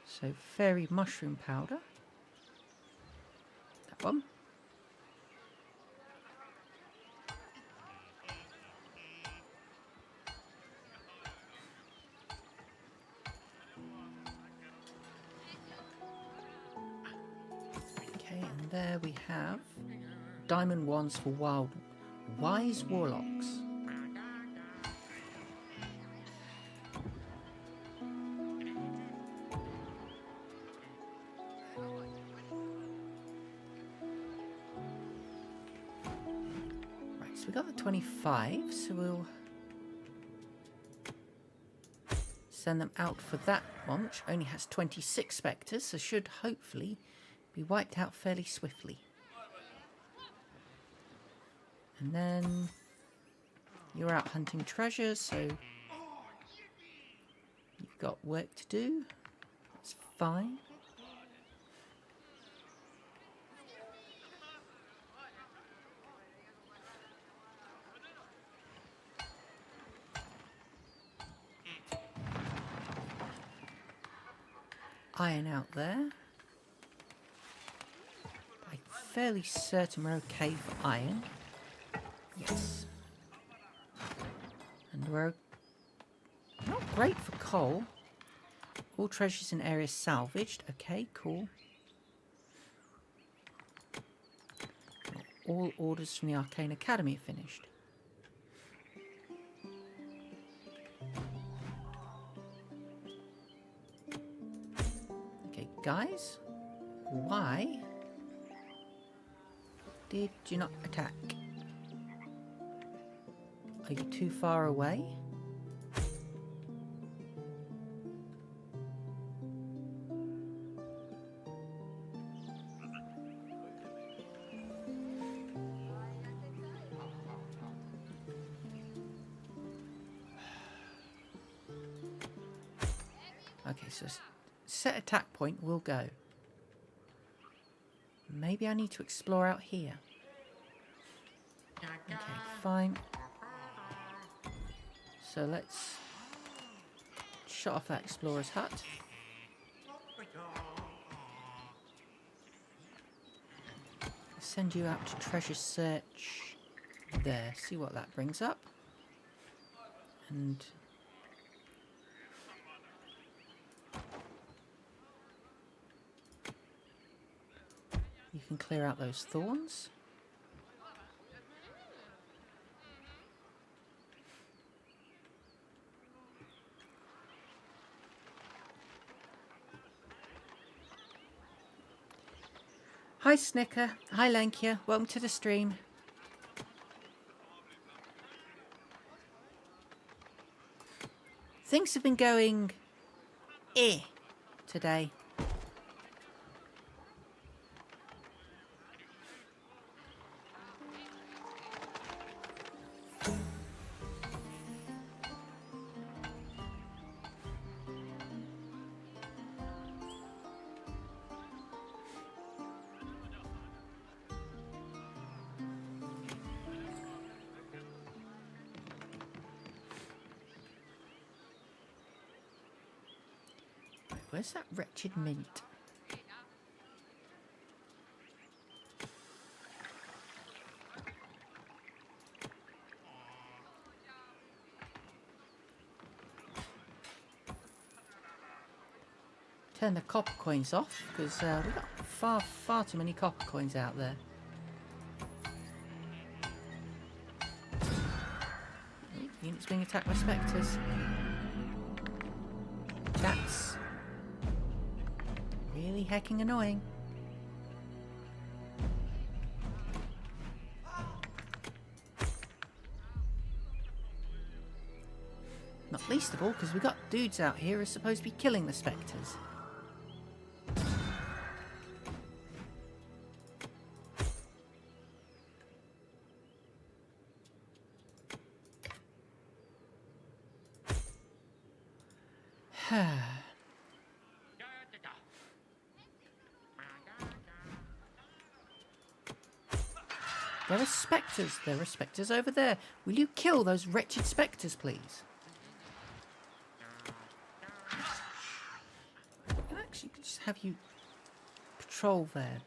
So fairy mushroom powder. That one. Okay, and there we have diamond wands for wise warlocks. Right, so we got the 25, so we'll send them out for that one, which only has 26 spectres, so should hopefully be wiped out fairly swiftly. And then you're out hunting treasure, so you've got work to do. That's fine. Iron out there. I'm fairly certain we're okay for iron. Yes. And we're not great for coal. All treasures in areas salvaged. Okay, cool. All orders from the Arcane Academy are finished. Okay, guys. Why did you not attack? Are you too far away? Okay, so set attack point will go. Maybe I need to explore out here. Okay, fine. So let's shut off that explorer's hut. Send you out to treasure search there. See what that brings up. And you can clear out those thorns. Hi Snicker, hi Lankia, welcome to the stream. Things have been going today. Where's that wretched mint? Turn the copper coins off because we've got far too many copper coins out there. Units being attacked by spectres. That's really hecking annoying. Least of all because we got dudes out here who are supposed to be killing the spectres. There are spectres. There are spectres over there. Will you kill those wretched spectres, please? I can actually just have you patrol there.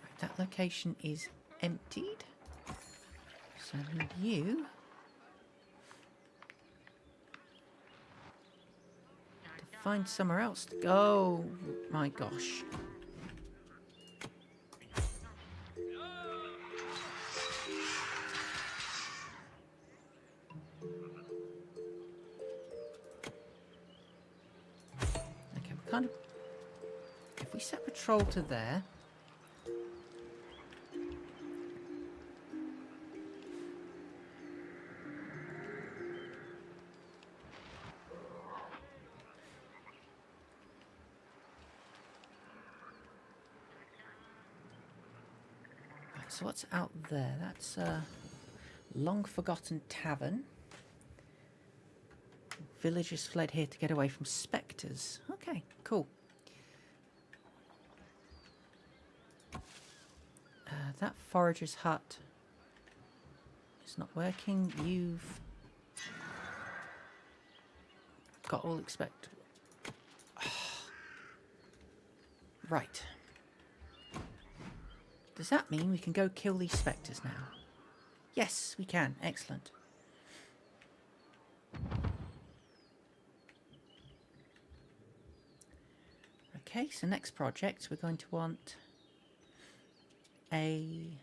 Right, that location is emptied. So I need you to find somewhere else to go. Oh my gosh. Okay, we kind of... If we set patrol to there... So what's out there? That's a long-forgotten tavern. Villagers fled here to get away from spectres. Okay, cool. That forager's hut is not working. You've got all expect. Right. Does that mean we can go kill these spectres now? Yes, we can. Excellent. Okay, so next project, we're going to want a...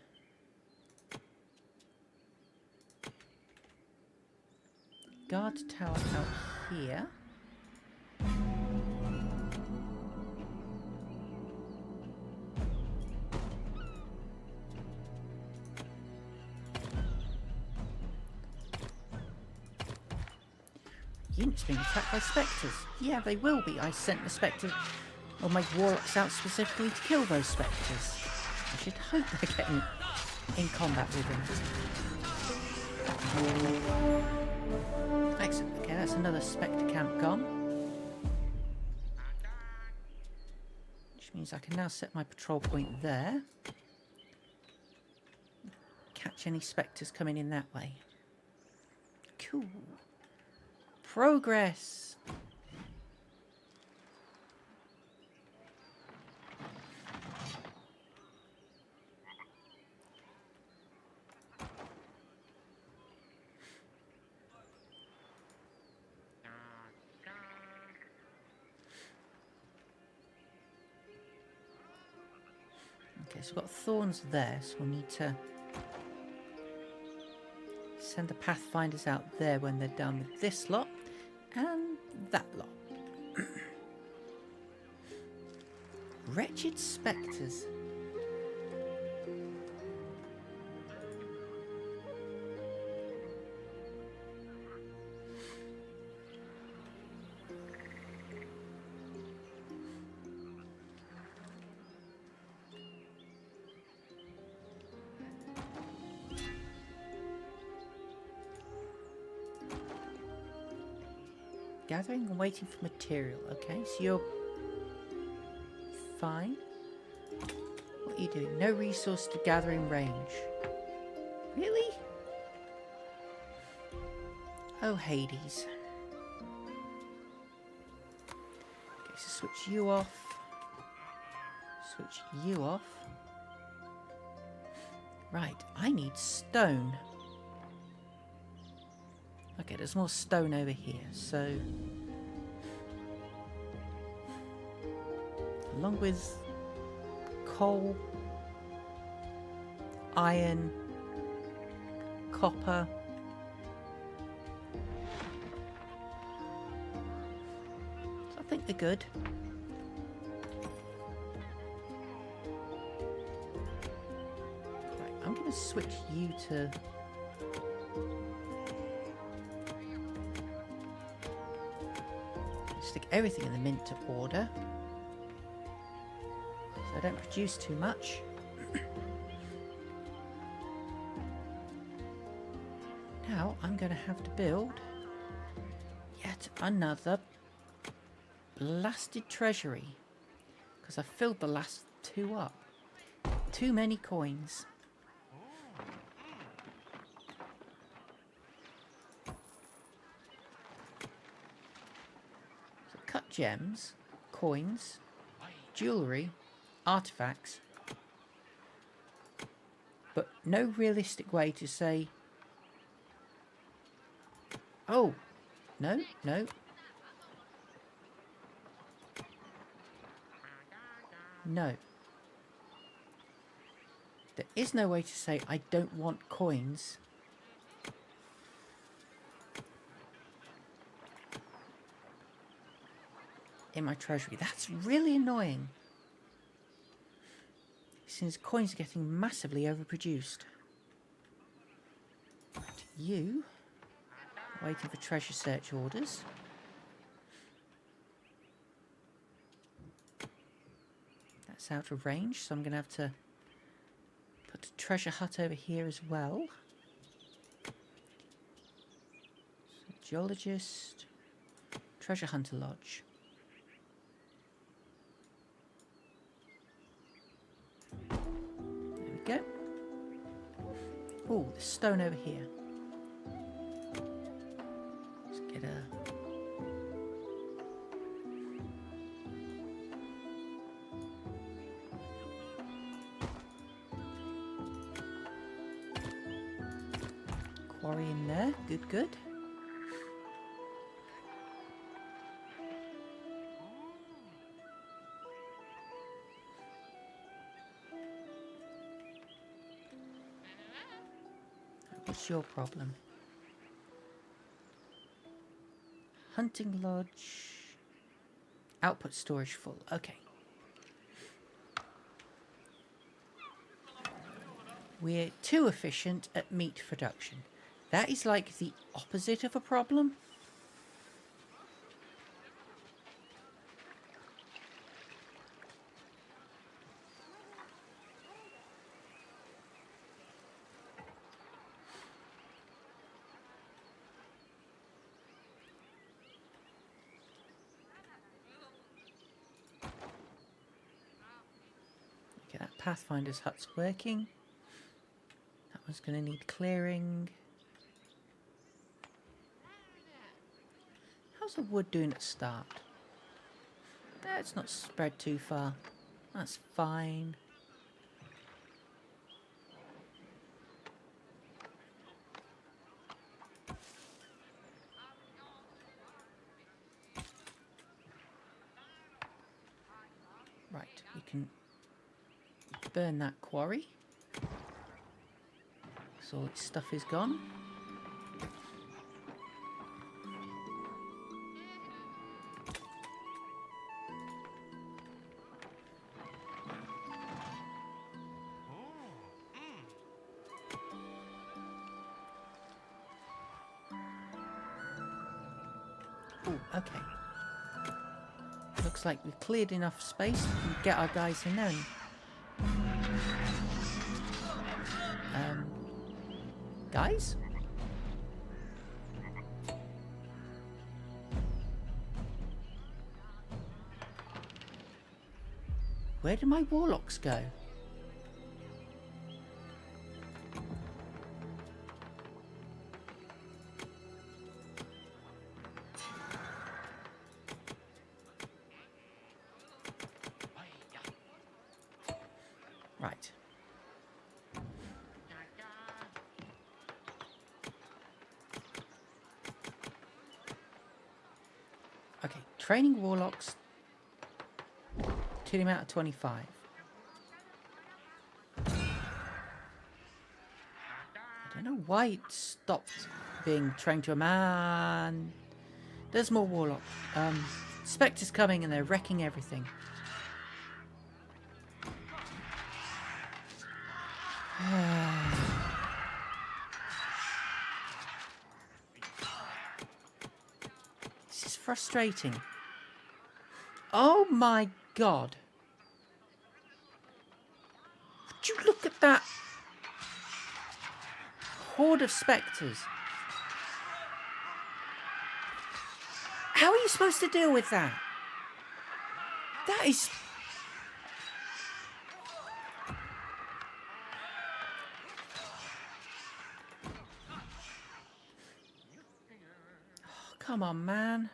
guard tower out here. Units being attacked by spectres. Yeah, they will be. I sent the spectres, or my warlocks out specifically to kill those spectres. I should hope they're getting in combat with them. Excellent. Okay, that's another spectre camp gone. Which means I can now set my patrol point there. Catch any spectres coming in that way. Cool. Progress. Okay, so we've got thorns there, so we'll need to send the pathfinders out there when they're done with this lot. And that lot. Wretched spectres. Gathering and waiting for material. Okay, so you're fine. What are you doing? No resource to gather in range. Really? Oh, Hades. Okay, so switch you off. Switch you off. Right, I need stone. Okay, there's more stone over here, so... along with coal, iron, copper... so I think they're good. Let's switch you to... Stick everything in the mint to order, so I don't produce too much. Now I'm going to have to build yet another blasted treasury, because I filled the last two up. Too many coins. So cut gems, coins, jewellery, artifacts, but no realistic way to say, oh, no. No. There is no way to say I don't want coins. In my treasury. That's really annoying. Since coins are getting massively overproduced. Right, you. Waiting for treasure search orders. That's out of range, so I'm going to have to put a treasure hut over here as well. So, geologist, treasure hunter lodge. There we go. Oh, there's stone over here. Let's get a... quarry in there. Good. What's your problem? Hunting lodge. Output storage full. Okay. We're too efficient at meat production. That is like the opposite of a problem. Okay, that Pathfinder's hut's working. That one's going to need clearing. How's the wood doing at start? It's not spread too far. That's fine. Right, we can burn that quarry. So all its stuff is gone. Oh, okay. Looks like we've cleared enough space to get our guys in there. Guys? Where did my warlocks go? Right. Okay, training warlocks to the amount of 25. I don't know why it stopped being trained to a man. There's more warlock. Spectres coming and they're wrecking everything. frustrating. Oh my god. Would you look at that horde of spectres? How are you supposed to deal with that? That is... Oh, come on, man.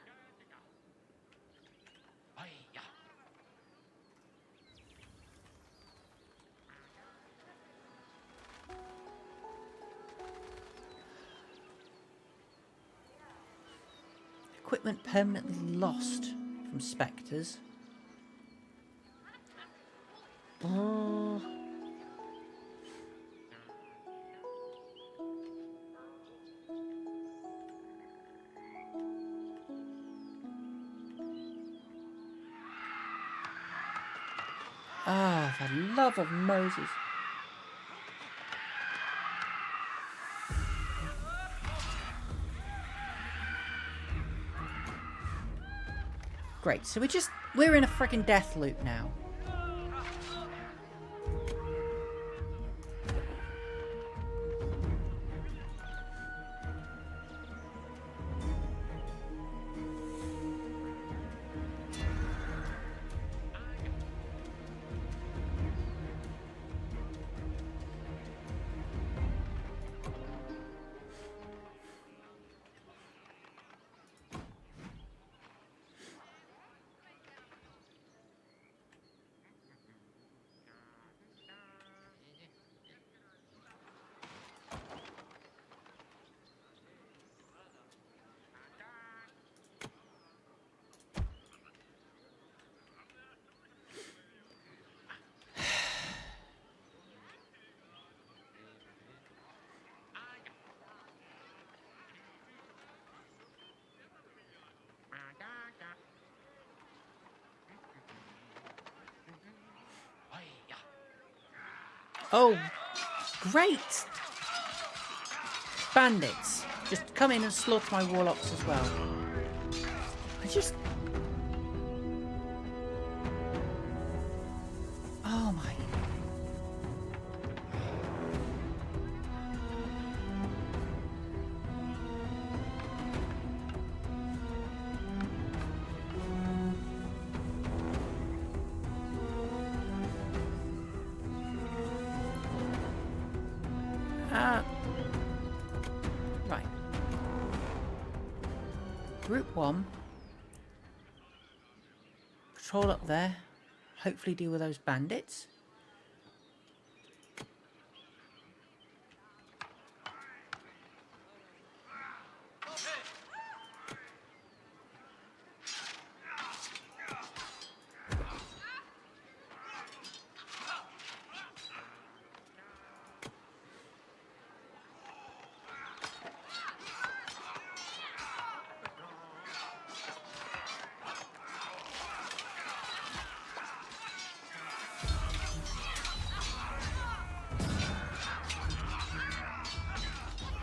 Equipment permanently lost from spectres. Oh. Ah, for the love of Moses. Great, so we're in a freaking death loop now. Oh, great! Bandits. Just come in and slaughter my warlocks as well. Oh my... Right. Group 1. Patrol up there. Hopefully deal with those bandits.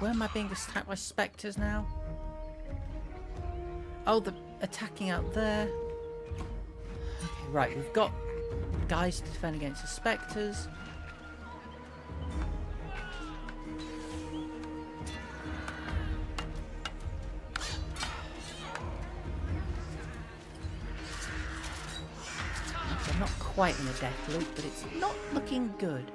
Where am I being attacked by spectres now? Oh, they're attacking out there. Okay, right, we've got guys to defend against the spectres. I'm not quite in a death loop, but it's not looking good.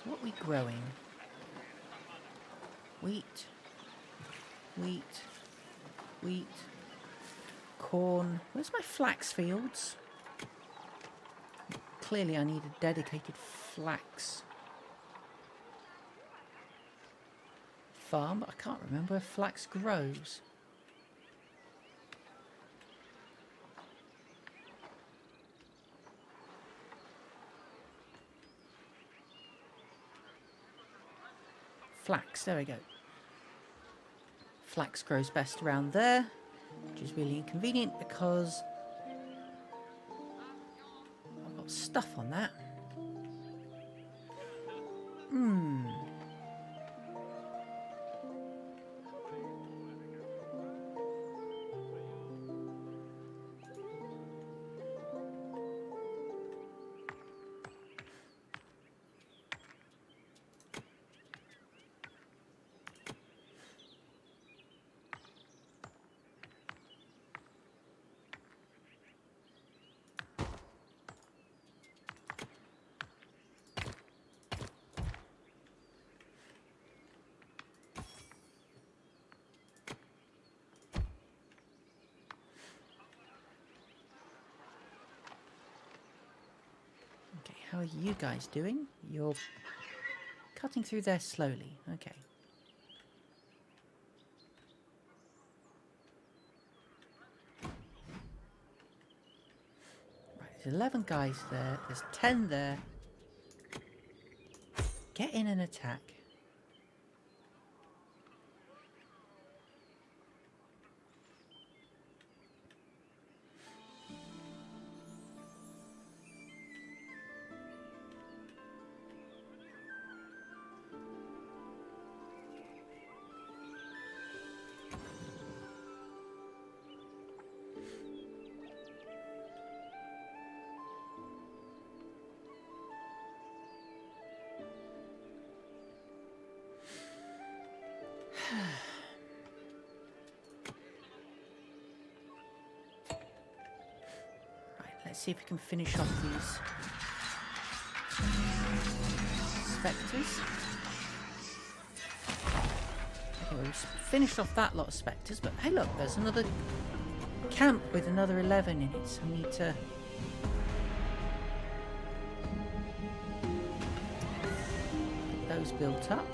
So what are we growing? Wheat, wheat, wheat, corn. Where's my flax fields? Clearly I need a dedicated flax farm, but I can't remember where flax grows. Flax, there we go. Flax grows best around there, which is really inconvenient because I've got stuff on that. Okay, how are you guys doing? You're cutting through there slowly. Okay. Right, there's 11 guys there. There's 10 there. Get in and attack. Right, let's see if we can finish off these spectres. Okay, we've finished off that lot of spectres, but hey look, there's another camp with another 11 in it, so we need to get those built up.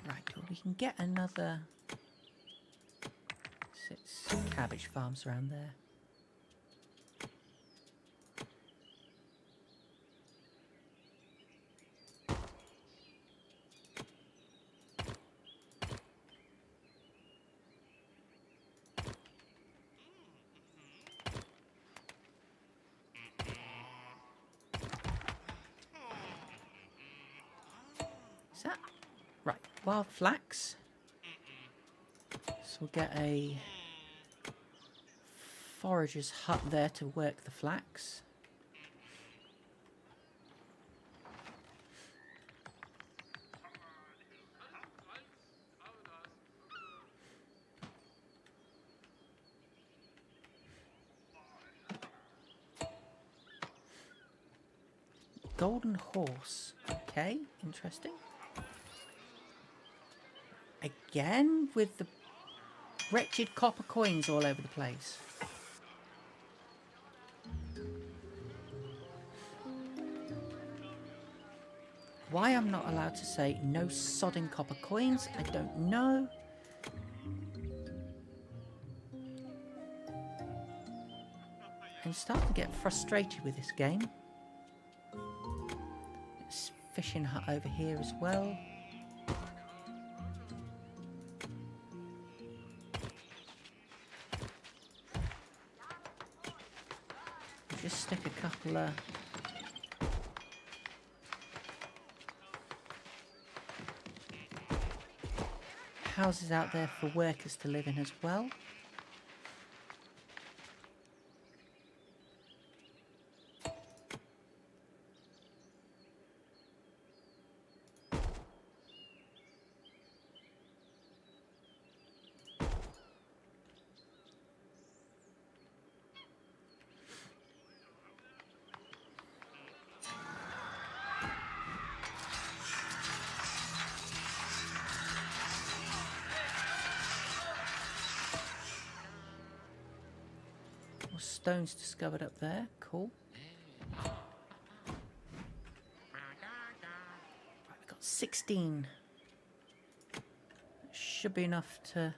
Right, well, we can get another 6 cabbage farms around there. Is that right? Wild flax. So we'll get a forager's hut there to work the flax. Golden horse. Okay, interesting. Again with the wretched copper coins all over the place. Why I'm not allowed to say no sodding copper coins, I don't know. I'm starting to get frustrated with this game. There's a fishing hut over here as well. just stick a couple of houses out there for workers to live in as well. Stones discovered up there. Cool. Right, we've got 16. Should be enough to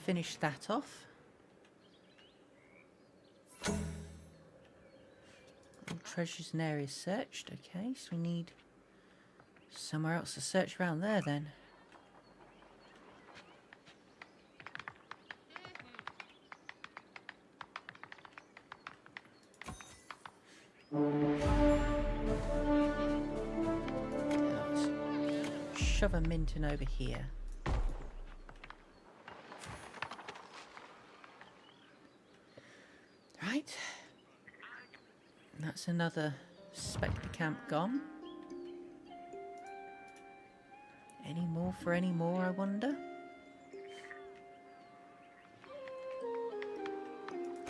finish that off. All treasures and areas searched. Okay, so we need somewhere else to search around there then. Shove a mint in over here. Right. That's another Spectre camp gone. Any more for any more, I wonder?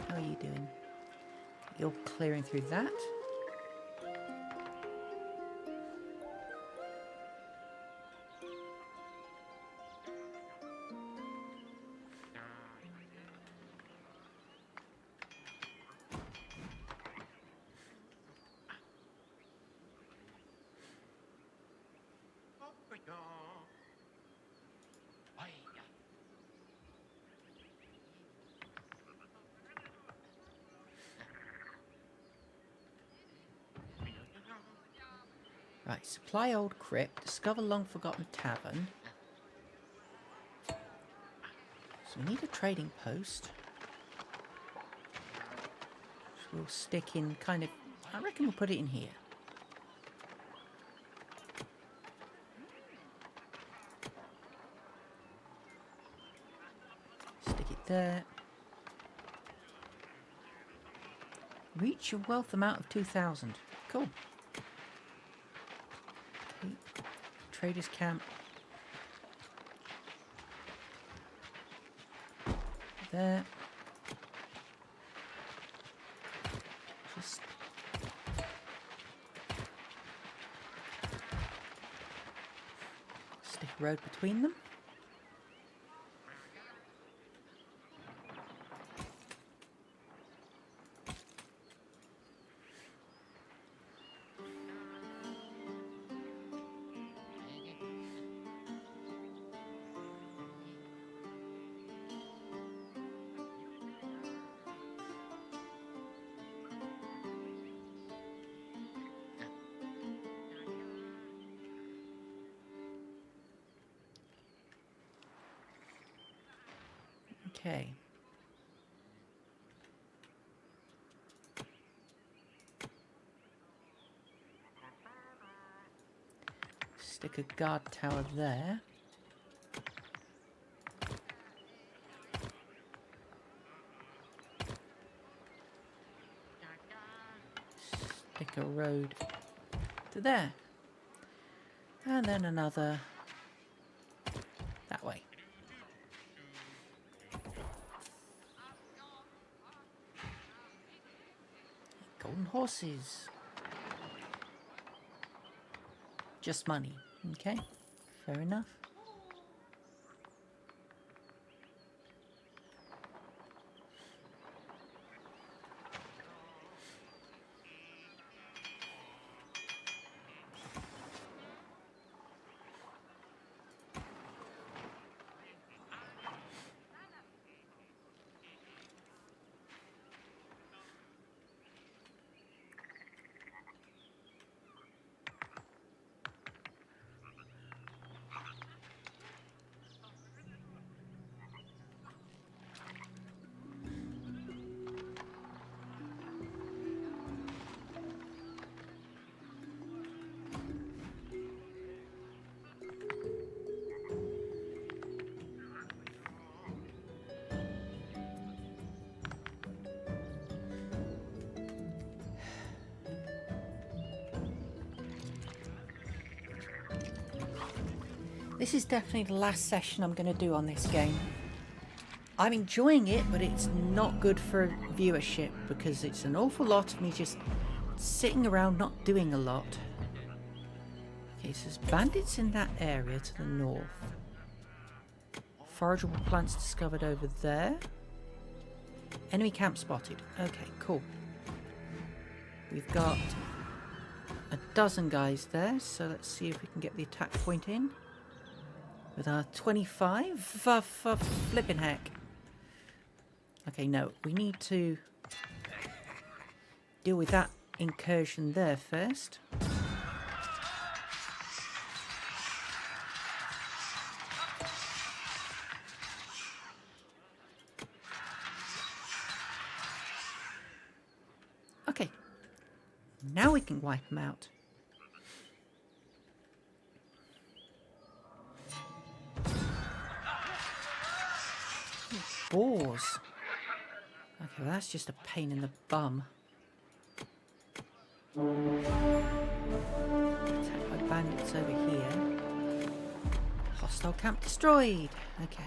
How are you doing? You're clearing through that. Right, supply old crypt, discover long forgotten tavern. So we need a trading post. So we'll stick in kind of, I reckon we'll put it in here. Stick it there. Reach your wealth amount of 2,000. Cool. Okay. Traders camp. There. Just stick a road between them. Okay. Stick a guard tower there. Stick a road to there. And then another that way. Golden horses. Just money. Okay, fair enough. This is definitely the last session I'm going to do on this game. I'm enjoying it, but it's not good for viewership because it's an awful lot of me just sitting around not doing a lot. Okay, so there's bandits in that area to the north. Forageable plants discovered over there. Enemy camp spotted. Okay, cool. We've got a dozen guys there, so let's see if we can get the attack point in. With our 25. Flipping heck. Okay, no, we need to deal with that incursion there first. Okay, now we can wipe them out. Boars. Okay, well that's just a pain in the bum. Attacked by bandits over here. Hostile camp destroyed. Okay.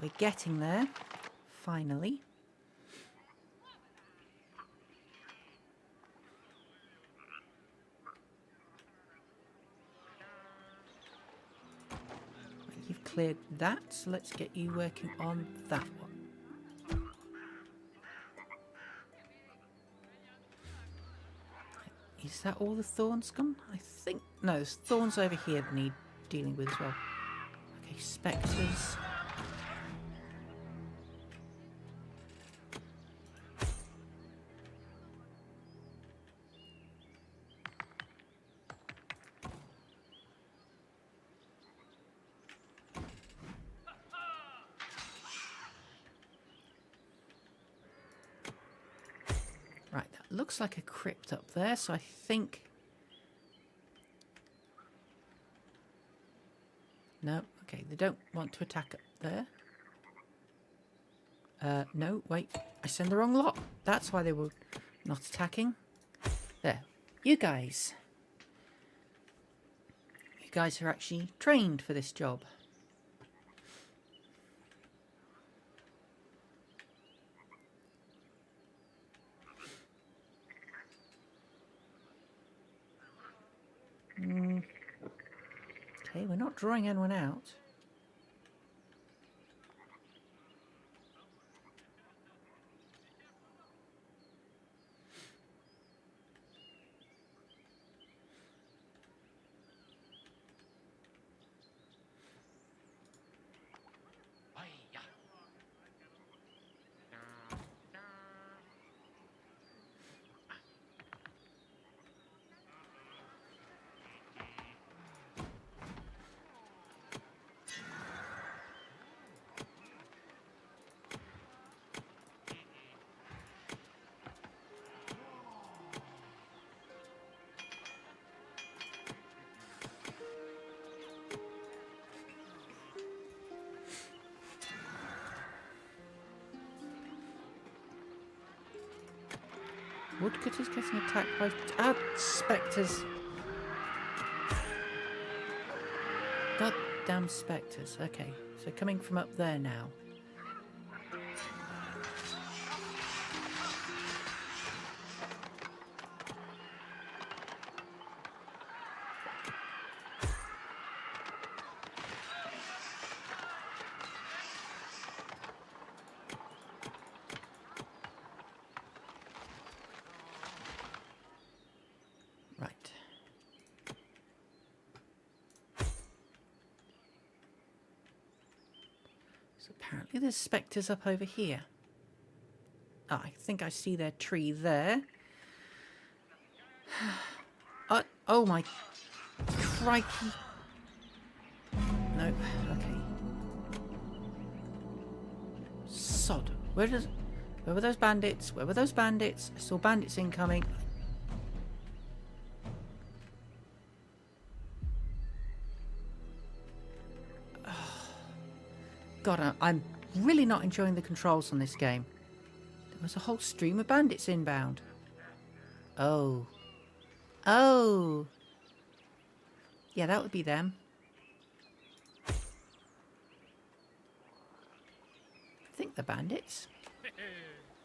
We're getting there. Finally. You've cleared that, so let's get you working on that one. Is that all the thorns gone? I think... No, there's thorns over here that need dealing with as well. Okay, spectres. Right, that looks like a crypt up there, so I think... No, okay, they don't want to attack up there. No, wait, I sent the wrong lot. That's why they were not attacking. There, you guys. You guys are actually trained for this job. Okay, we're not drawing anyone out. Woodcutter's getting attacked by spectres. Goddamn spectres. Okay, so coming from up there now. Right. So apparently there's spectres up over here. Oh, I think I see their tree there. Oh my crikey. Nope. Okay. Sod. Where were those bandits? Where were those bandits? I saw bandits incoming. God, I'm really not enjoying the controls on this game. There was a whole stream of bandits inbound. Oh. Oh. Yeah, that would be them. think they're bandits.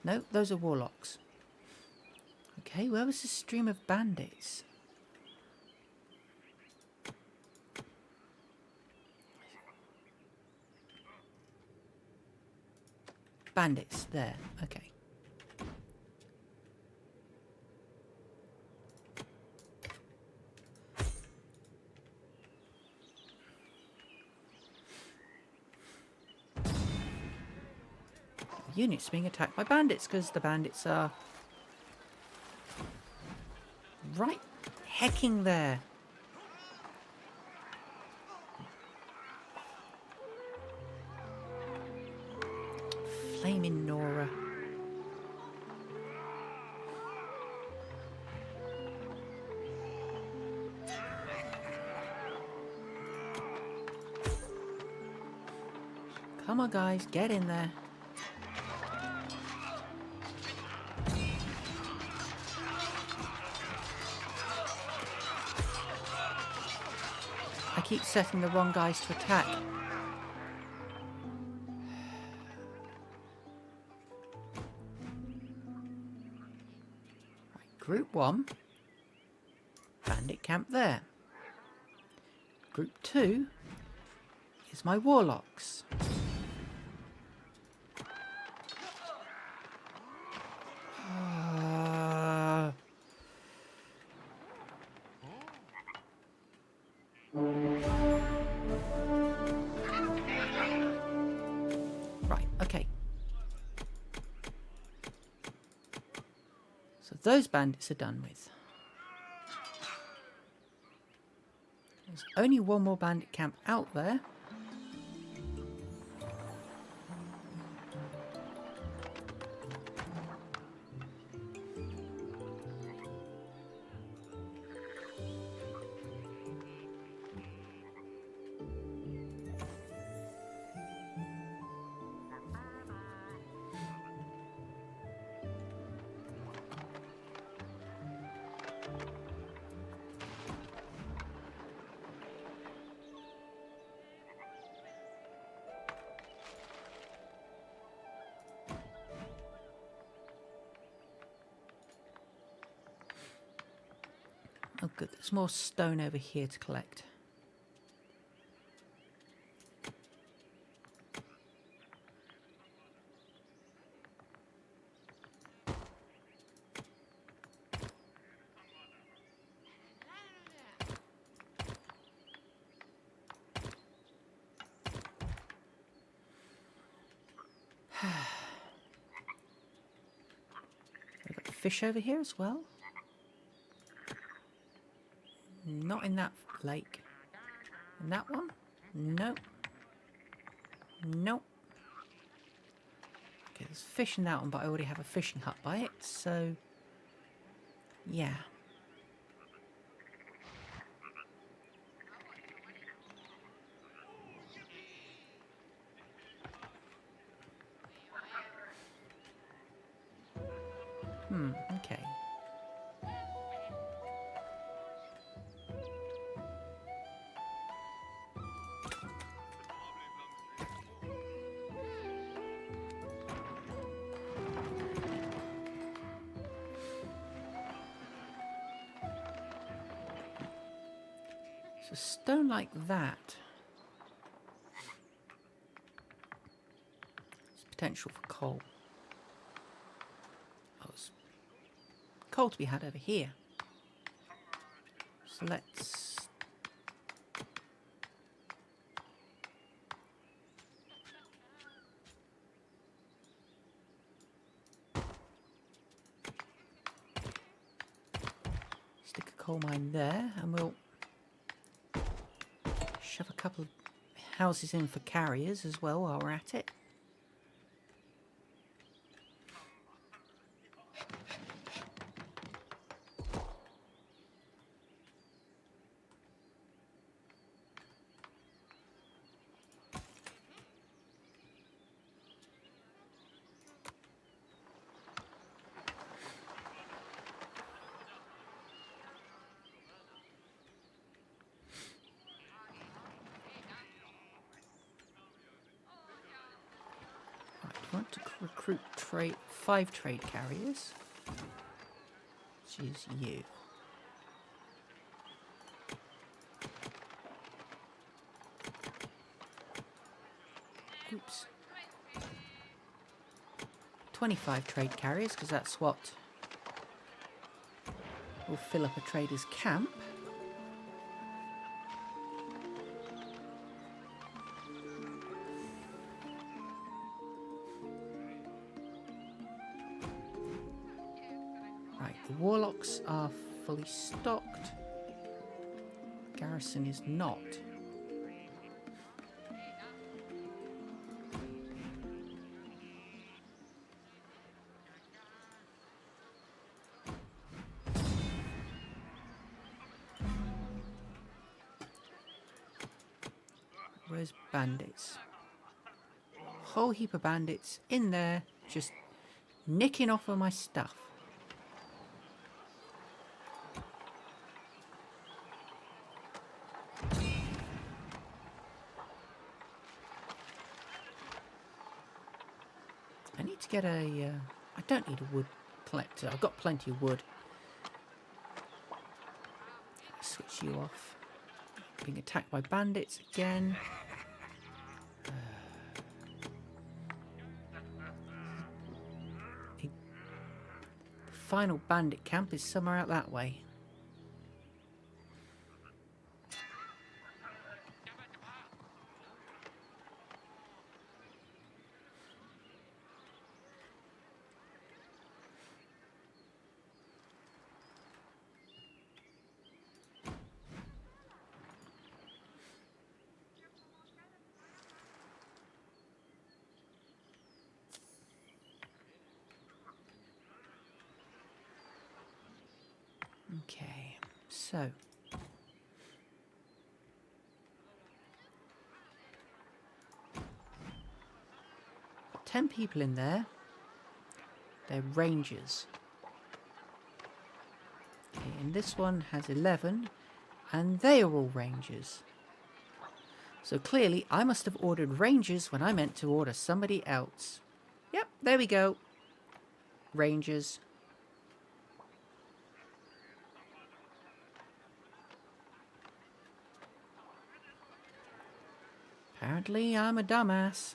No, those are warlocks. Okay, where was the stream of bandits? Bandits, there, okay. The unit's being attacked by bandits because the bandits are right hecking there. Flaming Nora. Come on, guys, get in there. I keep setting the wrong guys to attack. Right, Group 1. Bandit camp there. Group 2 is my warlocks. Right, okay. So those bandits are done with. There's only one more bandit camp out there. Oh good, there's more stone over here to collect. We've got fish over here as well. Not in that lake. In that one? Nope. Nope. Okay, there's fish in that one, but I already have a fishing hut by it, so yeah. Okay. So stone like that. There's potential for coal. Oh, there's coal to be had over here. So let's stick a coal mine there, and we'll shove a couple of houses in for carriers as well while we're at it. want to recruit 5 trade carriers, which is you. Oops. 25 trade carriers, because that's what will fill up a trader's camp. Right, the warlocks are fully stocked. Garrison is not. Where's bandits? Whole heap of bandits in there, just nicking off of my stuff. I need to get a... I don't need a wood collector. I've got plenty of wood. Switch you off. Being attacked by bandits again. The final bandit camp is somewhere out that way. Okay, so 10 people in there. They're rangers. Okay, and this one has 11, and they are all rangers. So clearly I must have ordered rangers when I meant to order somebody else. Yep, there we go. Rangers. Apparently I'm a dumbass.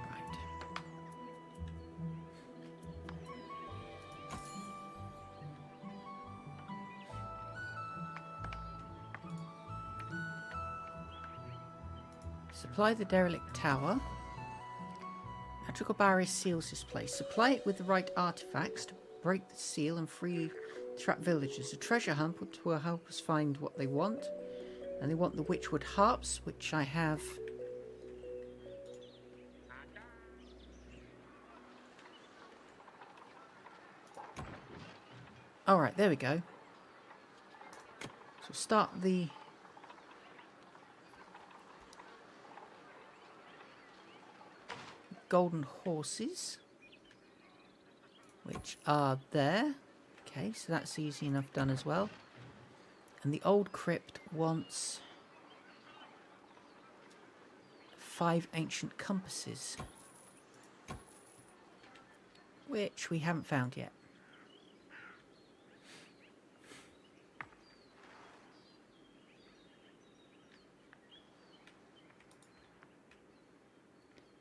Right. Supply the derelict tower. Magical barrier seals this place. Supply it with the right artifacts to break the seal and free trap villagers. A treasure hunt will help us find what they want. And they want the witchwood harps, which I have. Alright, there we go. So start the... golden horses, which are there. Okay, so that's easy enough done as well. And the old crypt wants 5 ancient compasses, which we haven't found yet.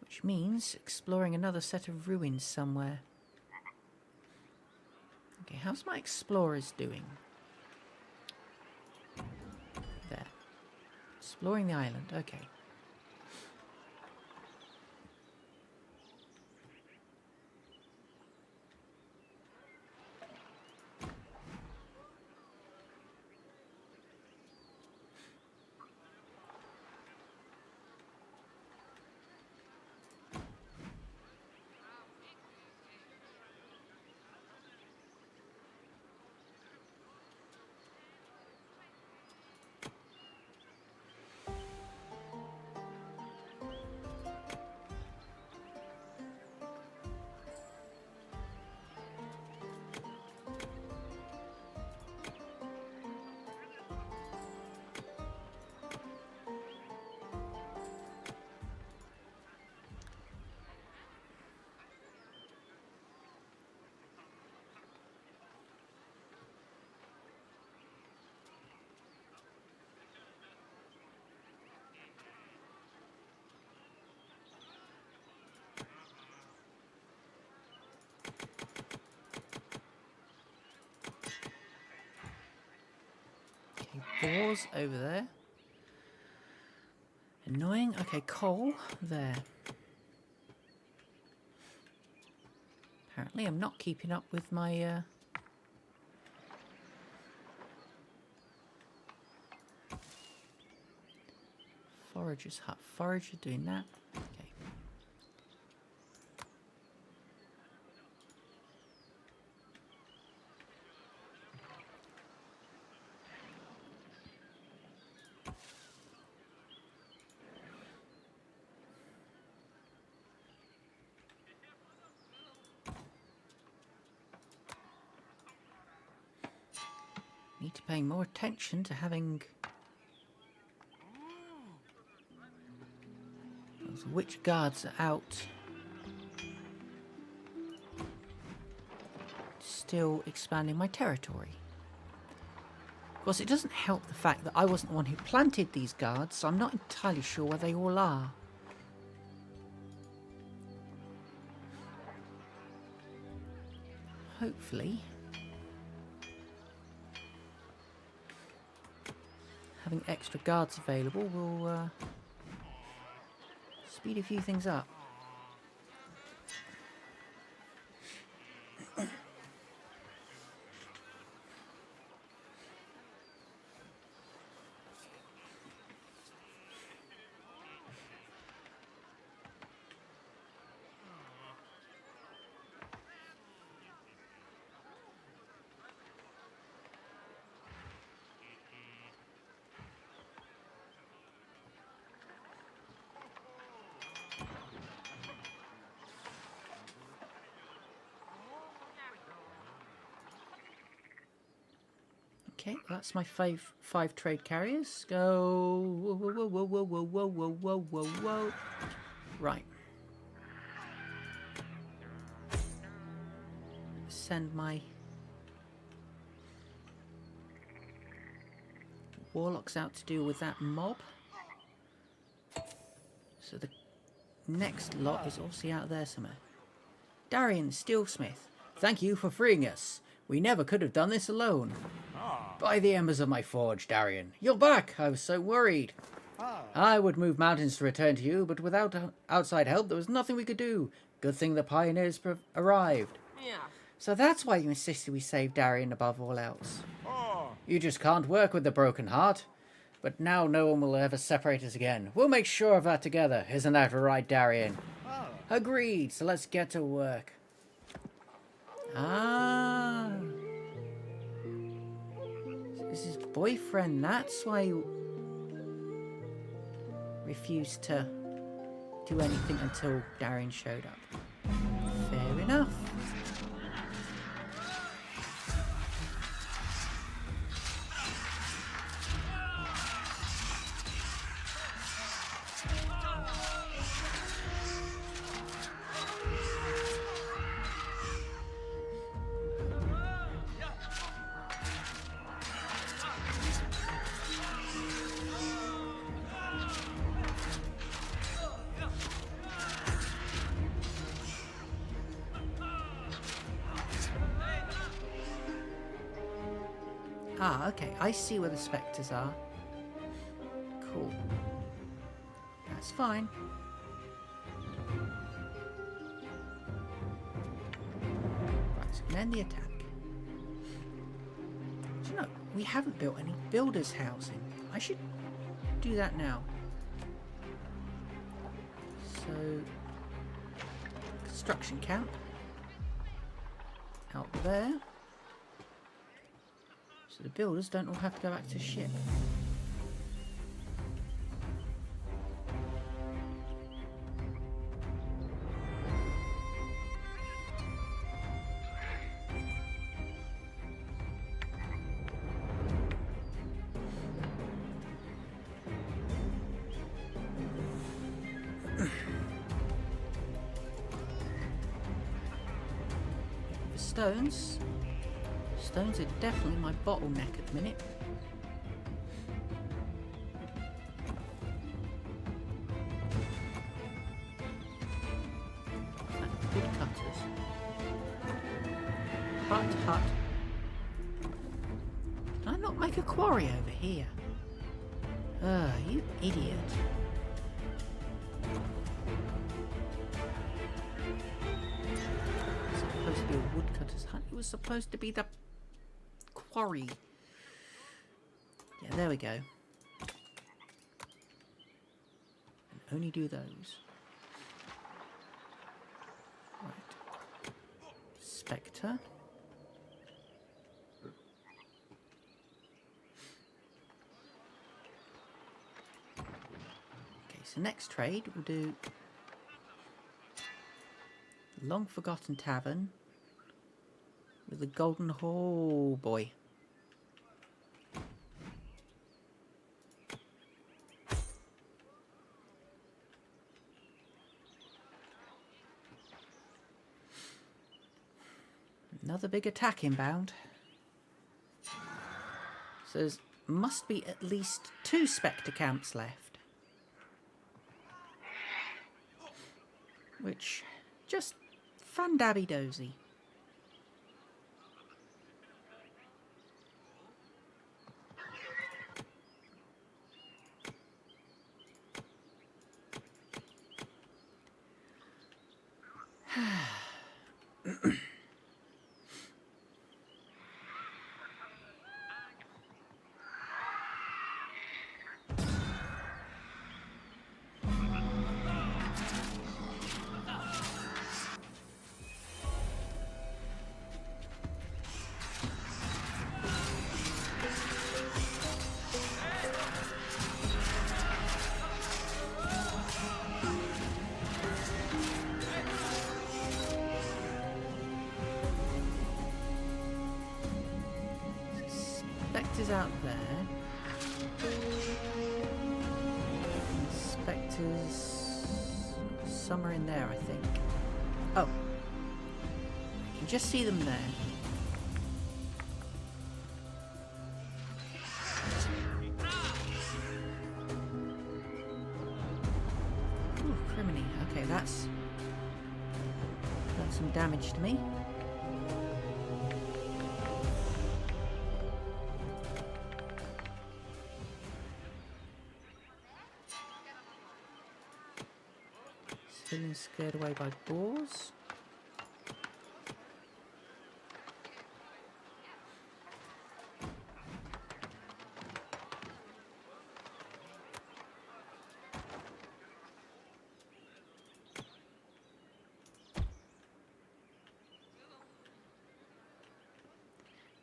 Which means exploring another set of ruins somewhere. Okay, how's my explorers doing? There. Exploring the island, okay. spores over there. Annoying. Okay, coal there. Apparently I'm not keeping up with my forager's hut. Forager doing that. Okay. Need to pay more attention to having those witch guards are out. Still expanding my territory. Of course, it doesn't help the fact that I wasn't the one who planted these guards, so I'm not entirely sure where they all are. Hopefully, having extra guards available will speed a few things up. Okay, that's my five trade carriers. Go. Whoa, whoa, whoa, whoa, whoa, whoa, whoa, whoa, whoa, whoa. Right. Send my warlocks out to deal with that mob. So the next lot is obviously out there somewhere. Darian Steelsmith, thank you for freeing us. We never could have done this alone. By the embers of my forge, Darian. You're back! I was so worried. I would move mountains to return to you, but without outside help, there was nothing we could do. Good thing the pioneers arrived. Yeah. So that's why you insisted we save Darian above all else. You just can't work with the broken heart. But now no one will ever separate us again. We'll make sure of that together. Isn't that right, Darian? Agreed, so let's get to work. Ah. This is his boyfriend. That's why he refused to do anything until Darian showed up. Fair enough. Ah, okay. I see where the spectres are. Cool. That's fine. Right, so we can end the attack. Do you know, we haven't built any builders' housing. I should do that now. So, construction camp. Out there. So the builders don't all have to go back to ship. The stones. Stones are definitely my bottleneck at the minute. Good cutters. Hut. Can I not Like a quarry over here. You idiot. It's supposed to be a woodcutter's hut. It was supposed to be the quarry. Yeah, there we go. And only do those. Right. Spectre. So next trade we'll do Long Forgotten Tavern with the Golden Hall boy. Another big attack inbound. So there must be at least 2 Spectre camps left. Which, just fun-dabby-dozy. Spectres out there. Spectres somewhere in there, I think. Oh, I can just see them there. Ooh, criminy. Okay, that's done some damage to me. Feeling scared away by boars.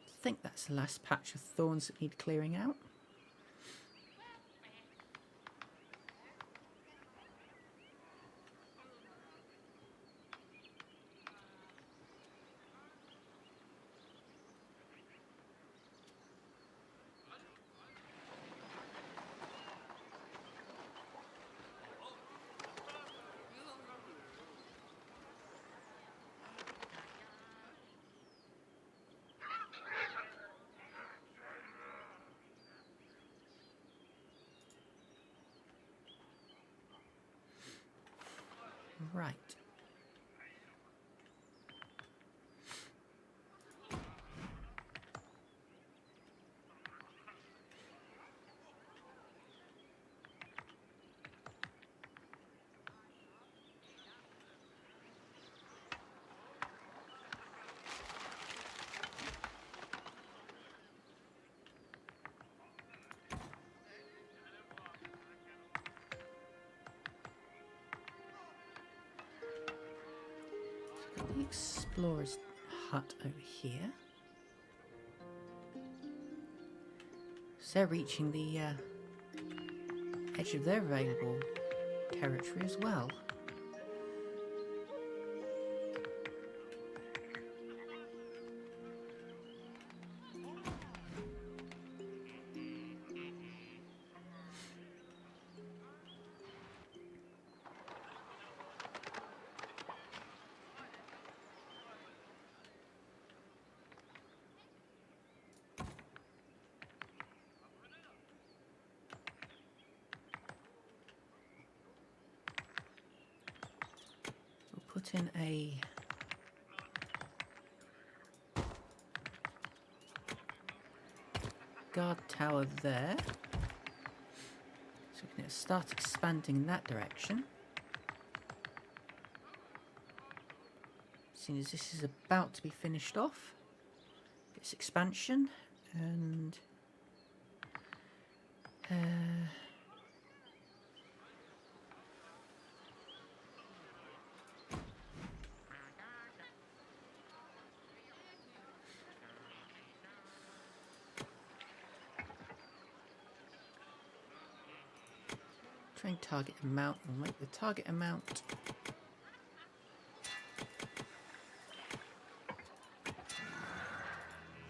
I think that's the last patch of thorns that need clearing out. Right. The explorer's hut over here. So they're reaching the edge of their available territory as well. Put in a guard tower there. So we can start expanding in that direction. Seeing as this is about to be finished off, this expansion, and try and target amount. We'll make the target amount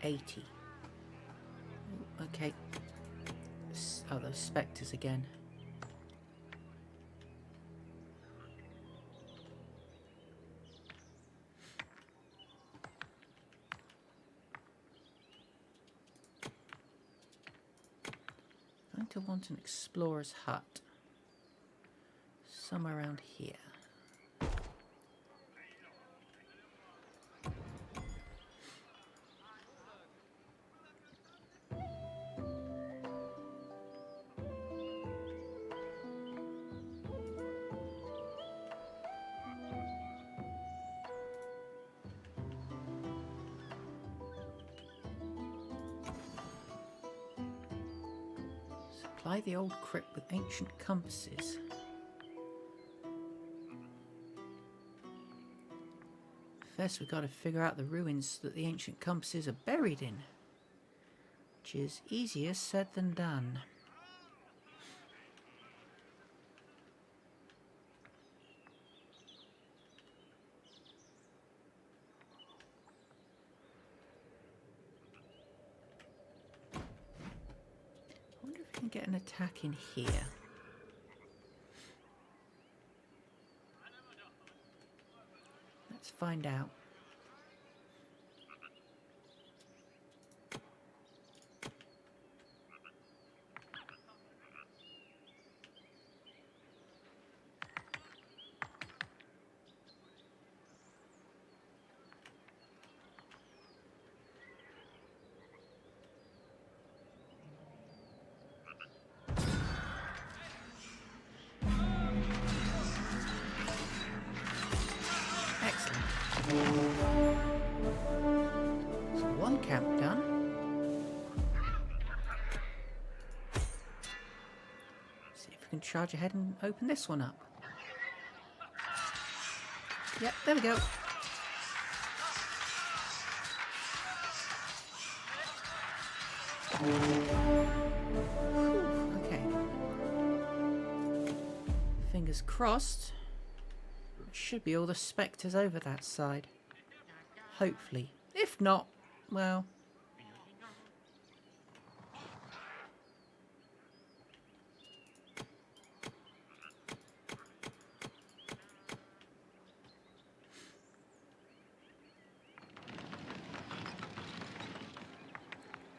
80. Okay. Oh, those spectres again. I'm going to want an explorer's hut somewhere around here. Supply the old crypt with ancient compasses. First we've got to figure out the ruins that the ancient compasses are buried in, which is easier said than done. I wonder if we can get an attack in here. Let's find out. So one camp done. See if we can charge ahead and open this one up. Yep, there we go. Whew, okay. Fingers crossed. Should be all the spectres over that side. Hopefully. If not, well...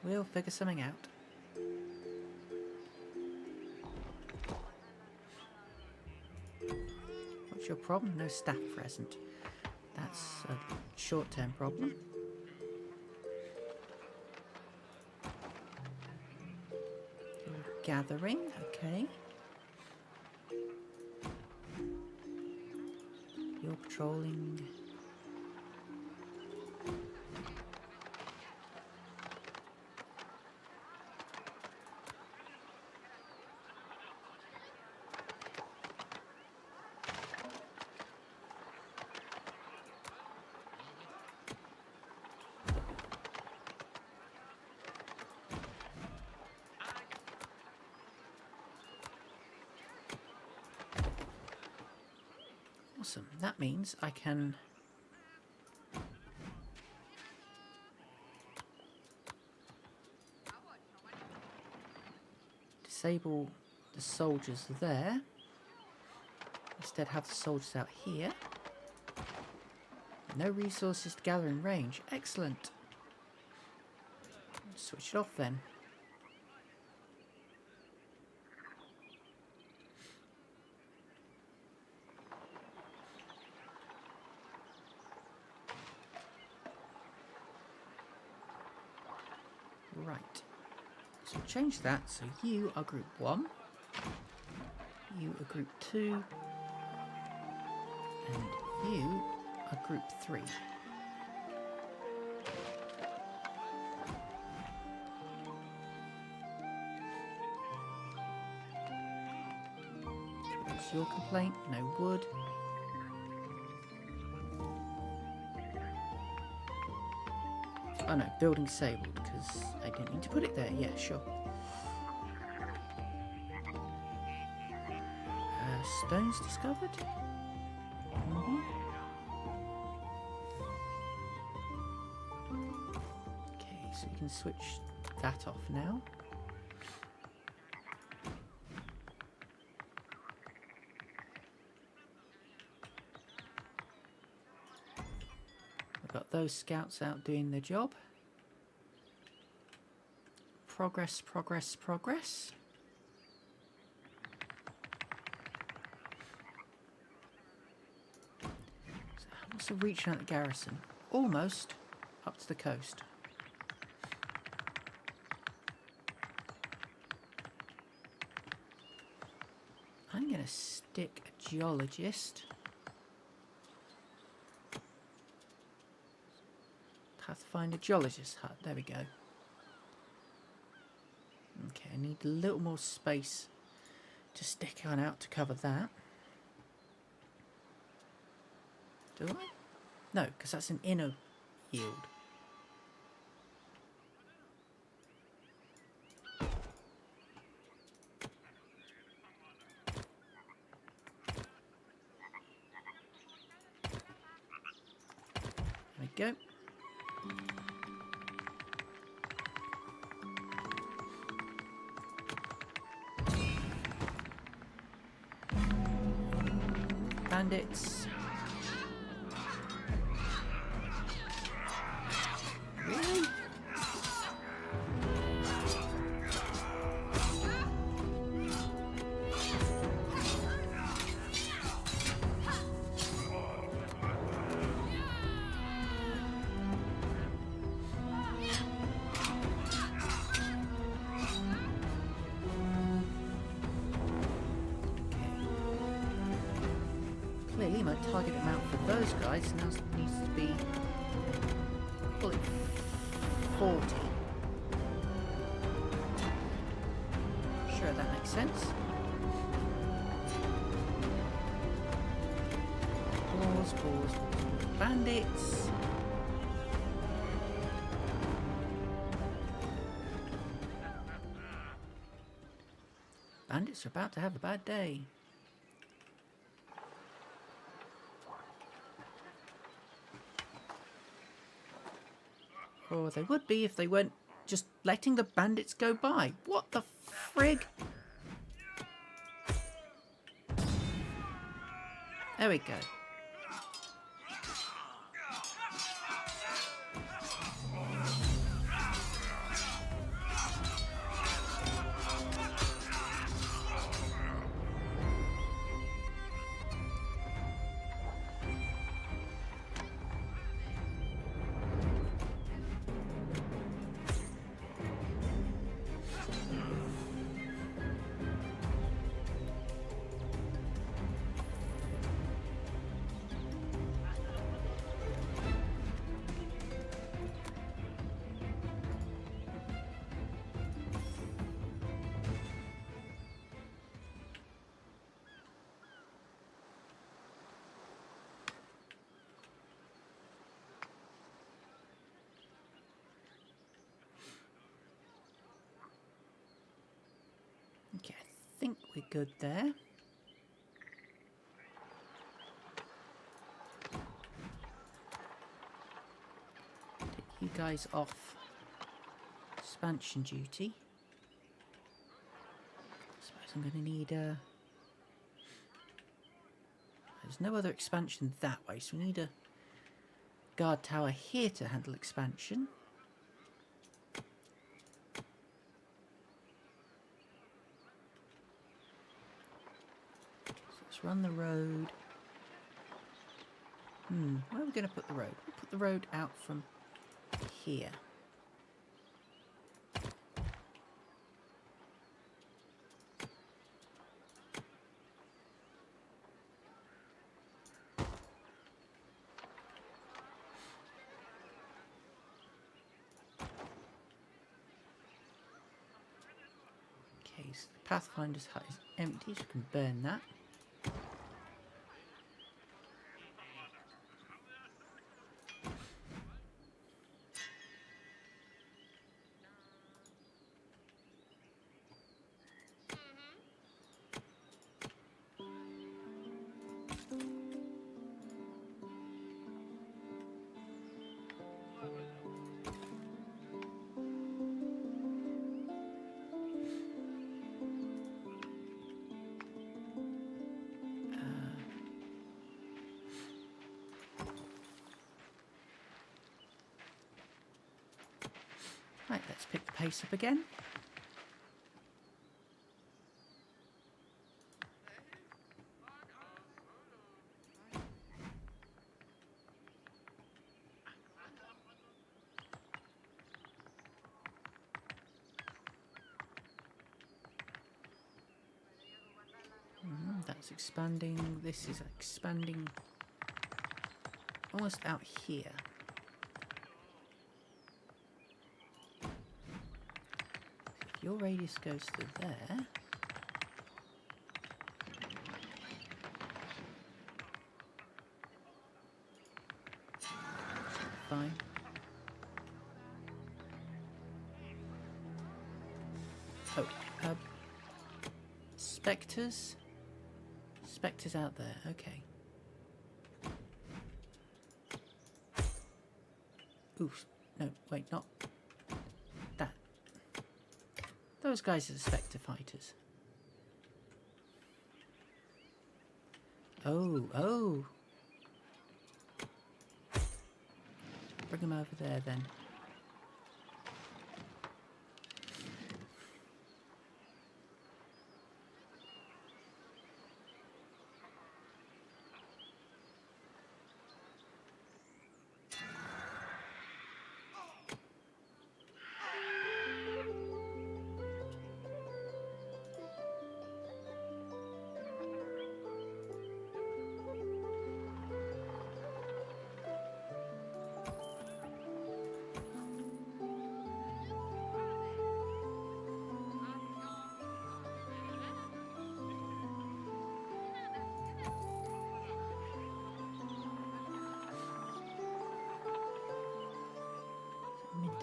we'll figure something out. What's your problem? No staff present. That's a short-term problem. You're gathering, okay. You're patrolling. Awesome. That means I can disable the soldiers there. Instead have the soldiers out here. No resources to gather in range. Excellent. Switch it off then. Right. So change that. So you are group 1. You are group 2. And you are group 3. What's your complaint? No wood. Oh no, building disabled, because I didn't need to put it there. Yeah, sure. Stones discovered? Okay, so we can switch that off now. We've got those scouts out doing their job. Progress, progress, progress. So what's the reach out the garrison? Almost up to the coast. I'm going to stick a geologist. Pathfinder geologist hut. There we go. Okay, I need a little more space to stick on out to cover that. Do I? No, because that's an inner yield. There we go. Bandits. Really? Clearly my target amount for those guys now needs to be, call it 40. Sure, that makes sense. Pause. Bandits. Bandits are about to have a bad day. Or they would be if they weren't just letting the bandits go by. What the frig? There we go. Okay, I think we're good there. Take you guys off expansion duty. I suppose I'm going to need a... There's no other expansion that way, so we need a guard tower here to handle expansion. Run the road. Where are we going to put the road? We'll put the road out from here. so the Pathfinder's hut is empty, so you can burn that. Right, let's pick the pace up again. That's expanding. This is expanding almost out here. If your radius goes to there, fine. Oh, spectres. Spectres out there. Okay. Oof. No, wait, not that. Those guys are the spectre fighters. Oh. Bring them over there then.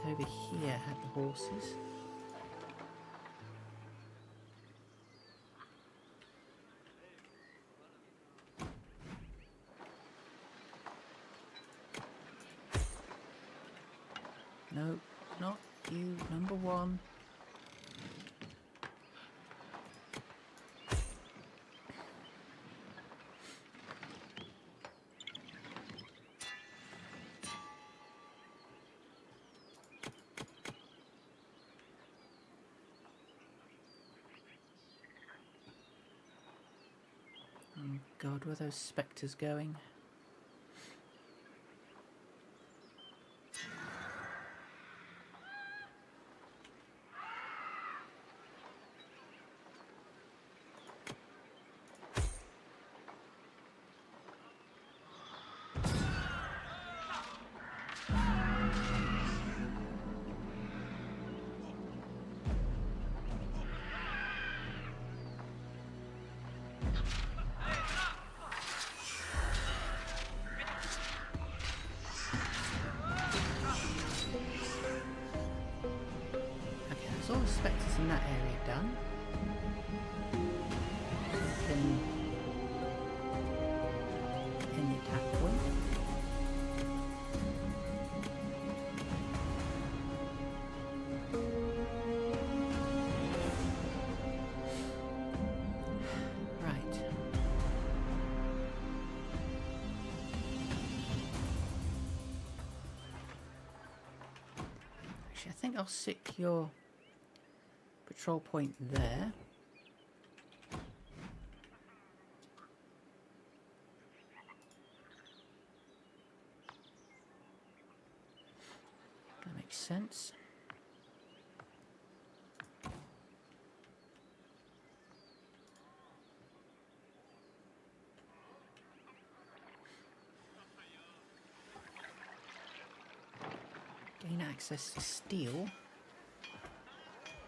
Over here had the horses. No, not you, number one. Oh God, where are those spectres going? All the spectres in that area done. Then in the attack point. Right. Actually, I think I'll sick your patrol point there. That makes sense. Gain access to steel,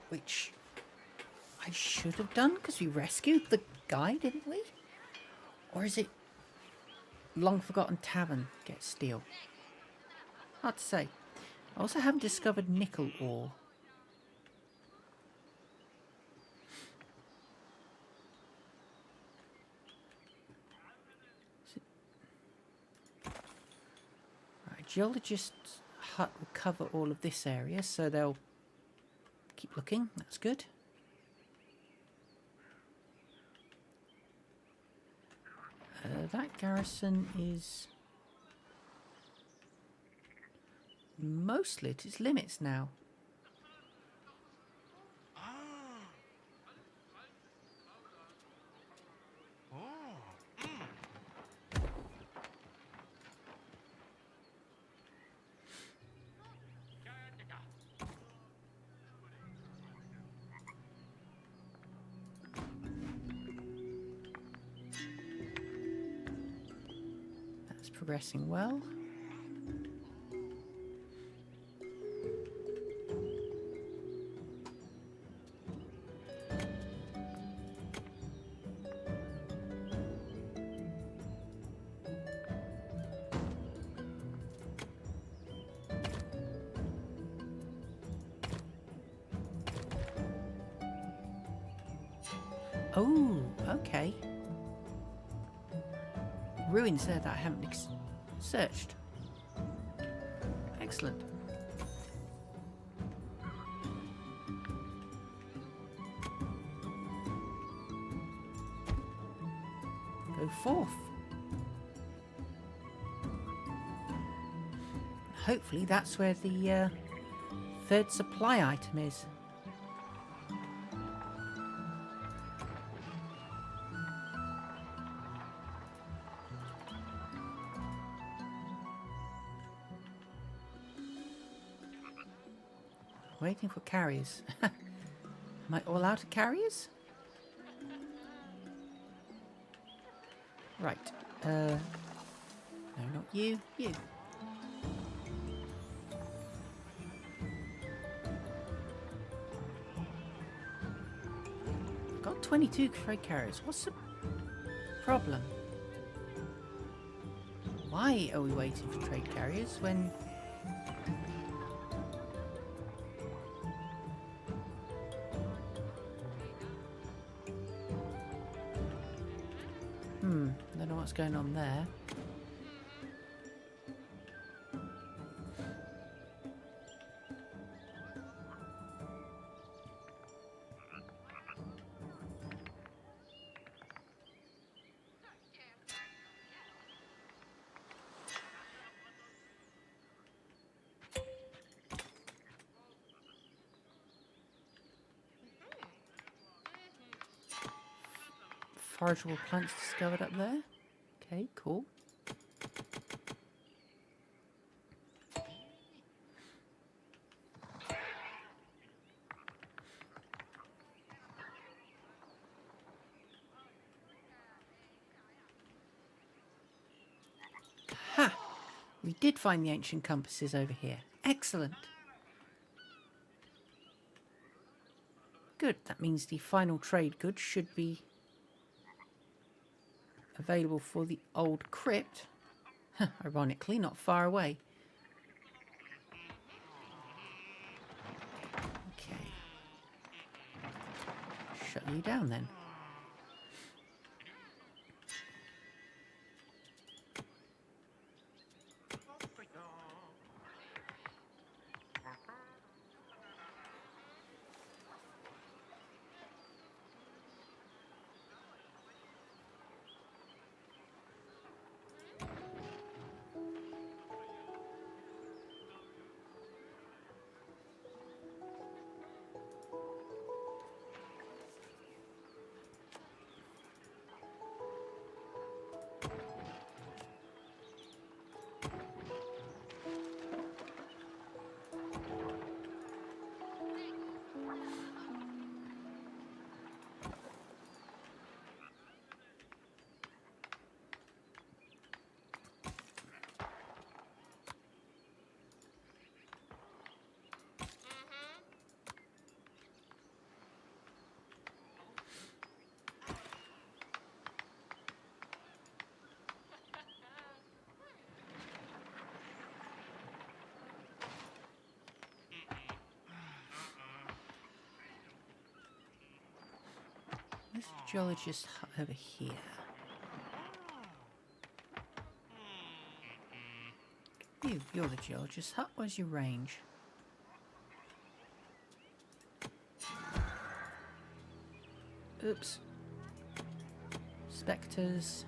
which I I should have done, because we rescued the guy, didn't we? Or is it long forgotten tavern get steel? Hard to say. I also haven't discovered nickel ore. Right, geologist's hut will cover all of this area, so they'll keep looking. That's good. That garrison is mostly at its limits now. That's progressing well. Oh, okay. Ruins there that I haven't searched. Excellent. Go forth. Hopefully that's where the third supply item is. Waiting for carriers. Am I all out of carriers? Right. No, not you. You. I've got 22 trade carriers. What's the problem? Why are we waiting for trade carriers when... Don't know what's going on there. Forageable plants discovered up there. Okay, cool. Ha! We did find the ancient compasses over here. Excellent. Good. That means the final trade goods should be available for the old crypt. Ironically, not far away. Okay. Shut you down then. There's a geologist hut over here. You're the geologist hut. Where's your range? Oops. Spectres.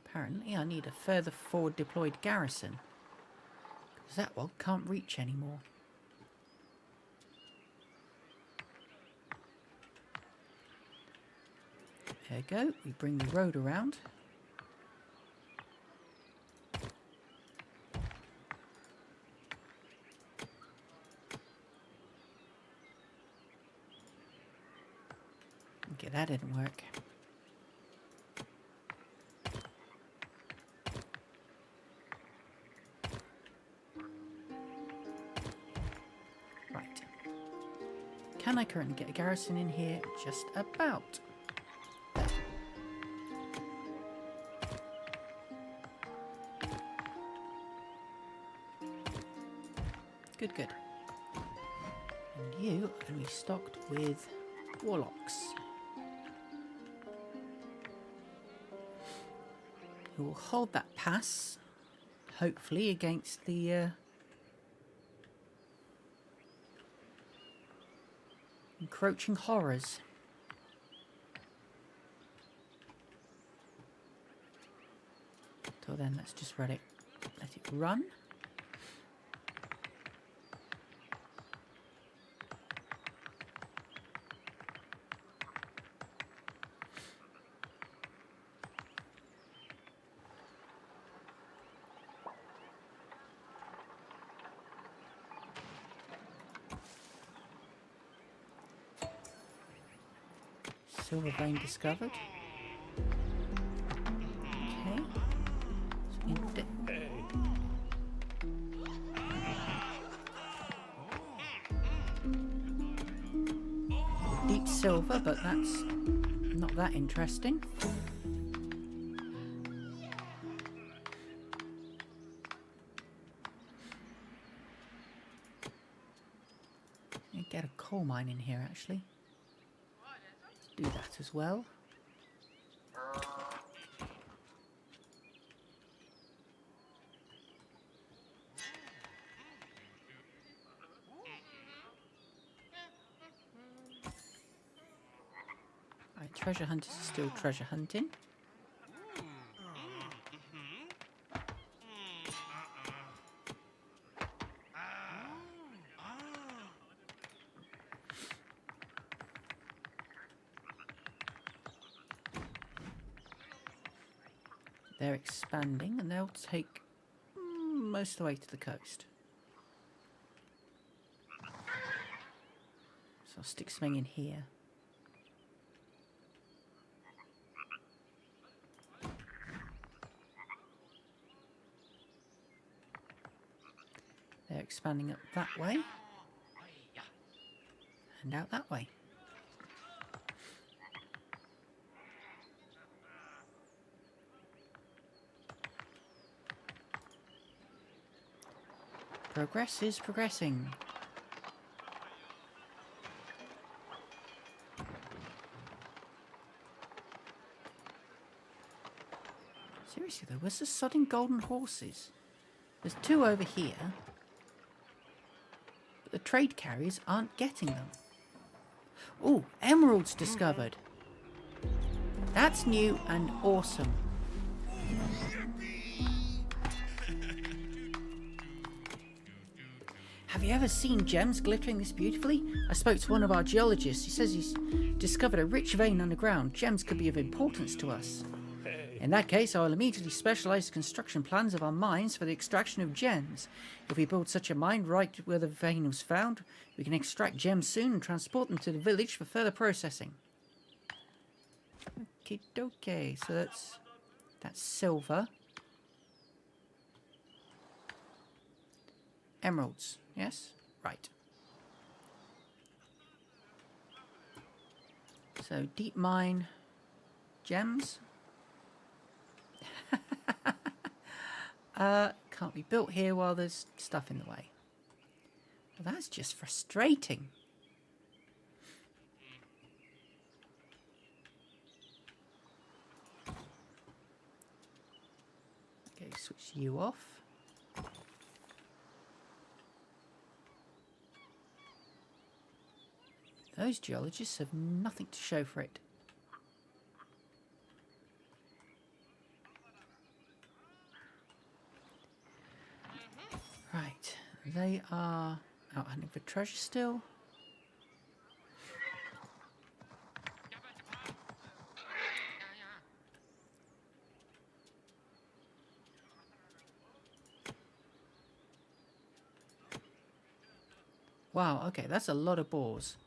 Apparently I need a further forward deployed garrison, because that one can't reach anymore. There we go, we bring the road around. Okay, that didn't work. Right. Can I currently get a garrison in here? Just about. There. Good, good. And you are going to be stocked with warlocks, who will hold that pass, hopefully against the encroaching horrors. Till then, let's just let it run. Silver vein discovered. Okay. So deep silver, but that's not that interesting. Get a coal mine in here, actually. Do that as well. Right, treasure hunters are still treasure hunting. They're expanding and they'll take most of the way to the coast. So I'll stick something in here. They're expanding up that way and out that way. Progress is progressing. Seriously though, where's the sodding golden horses? There's two over here, but the trade carriers aren't getting them. Oh, emeralds discovered. That's new and awesome. Have you ever seen gems glittering this beautifully? I spoke to one of our geologists. He says he's discovered a rich vein underground. Gems could be of importance to us. In that case, I will immediately specialise construction plans of our mines for the extraction of gems. If we build such a mine right where the vein was found, we can extract gems soon and transport them to the village for further processing. Okie dokie, so that's silver. Emeralds, yes? Right. So deep mine gems. Can't be built here while there's stuff in the way. Well, that's just frustrating. Okay, switch you off. Those geologists have nothing to show for it. Right, they are out hunting for treasure still. Wow, okay, that's a lot of boars.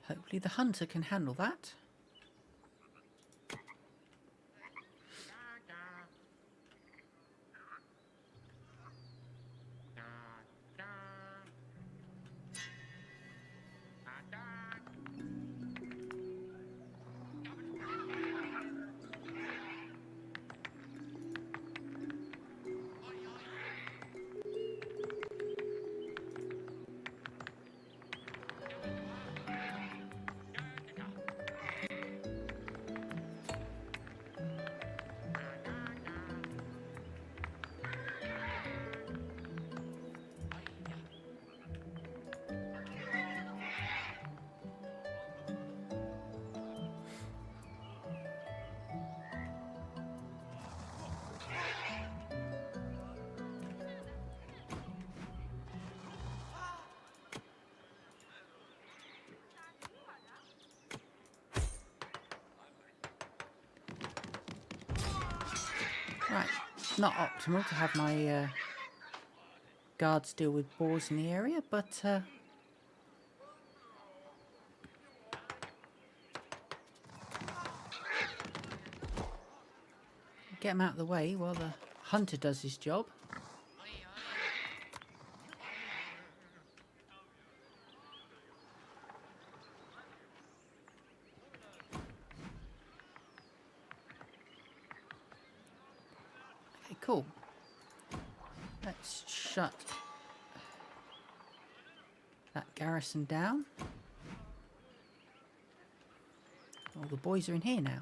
Hopefully the hunter can handle that. Right, not optimal to have my guards deal with boars in the area, but get them out of the way while the hunter does his job. Okay, cool. Let's shut that garrison down. All the boys are in here now.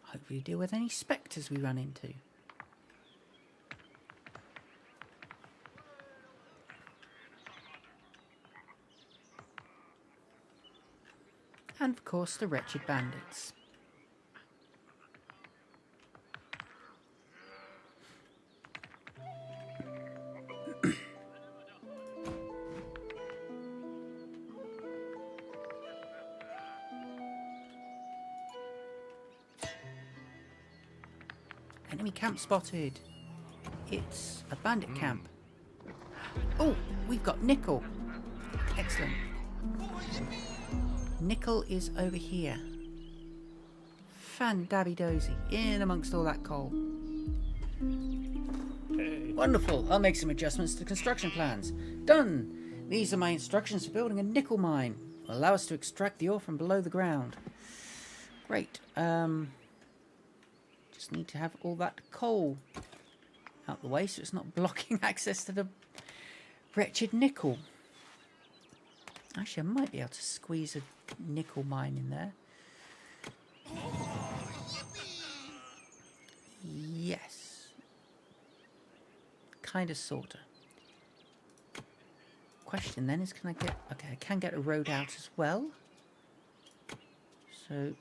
Hopefully deal with any spectres we run into. And of course the wretched bandits. Enemy camp spotted. It's a bandit camp. Oh, we've got nickel. Excellent. Nickel is over here. Fan-dabby-dozy. In amongst all that coal. Hey. Wonderful. I'll make some adjustments to construction plans. Done. These are my instructions for building a nickel mine. It will allow us to extract the ore from below the ground. Great. Just need to have all that coal out the way so it's not blocking access to the wretched nickel. Actually, I might be able to squeeze a nickel mine in there. Yes. Kind of, sort of. Question then is, can I get... Okay, I can get a road out as well. So...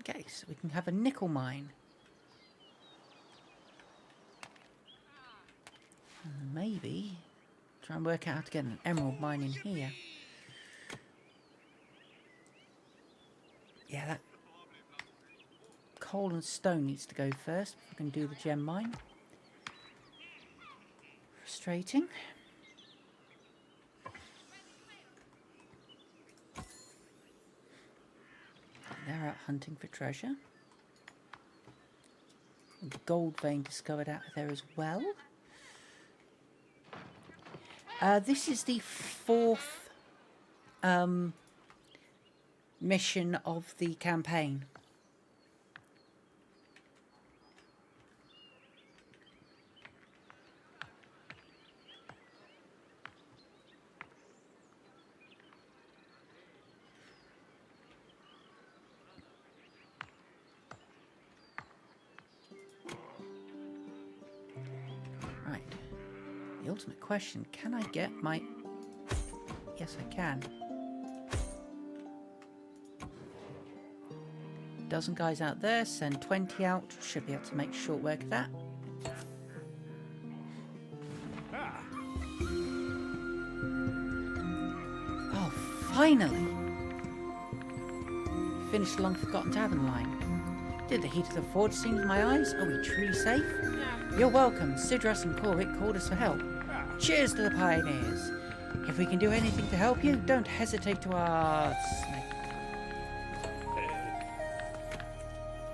Okay, so we can have a nickel mine. And be try and work out how to get an emerald mine in here. Yeah, that coal and stone needs to go first before I can do the gem mine. Frustrating. They're out hunting for treasure. A gold vein discovered out there as well. This is the fourth mission of the campaign. Right. The ultimate question, can I get my... Yes, I can. Dozen guys out there, send 20 out. Should be able to make short work of that. Oh, finally! Finished the long-forgotten tavern line. Did the heat of the forge seem to my eyes? Are we truly safe? Yeah. You're welcome. Sidrus and Corvick called us for help. Cheers to the pioneers. If we can do anything to help you, don't hesitate to ask.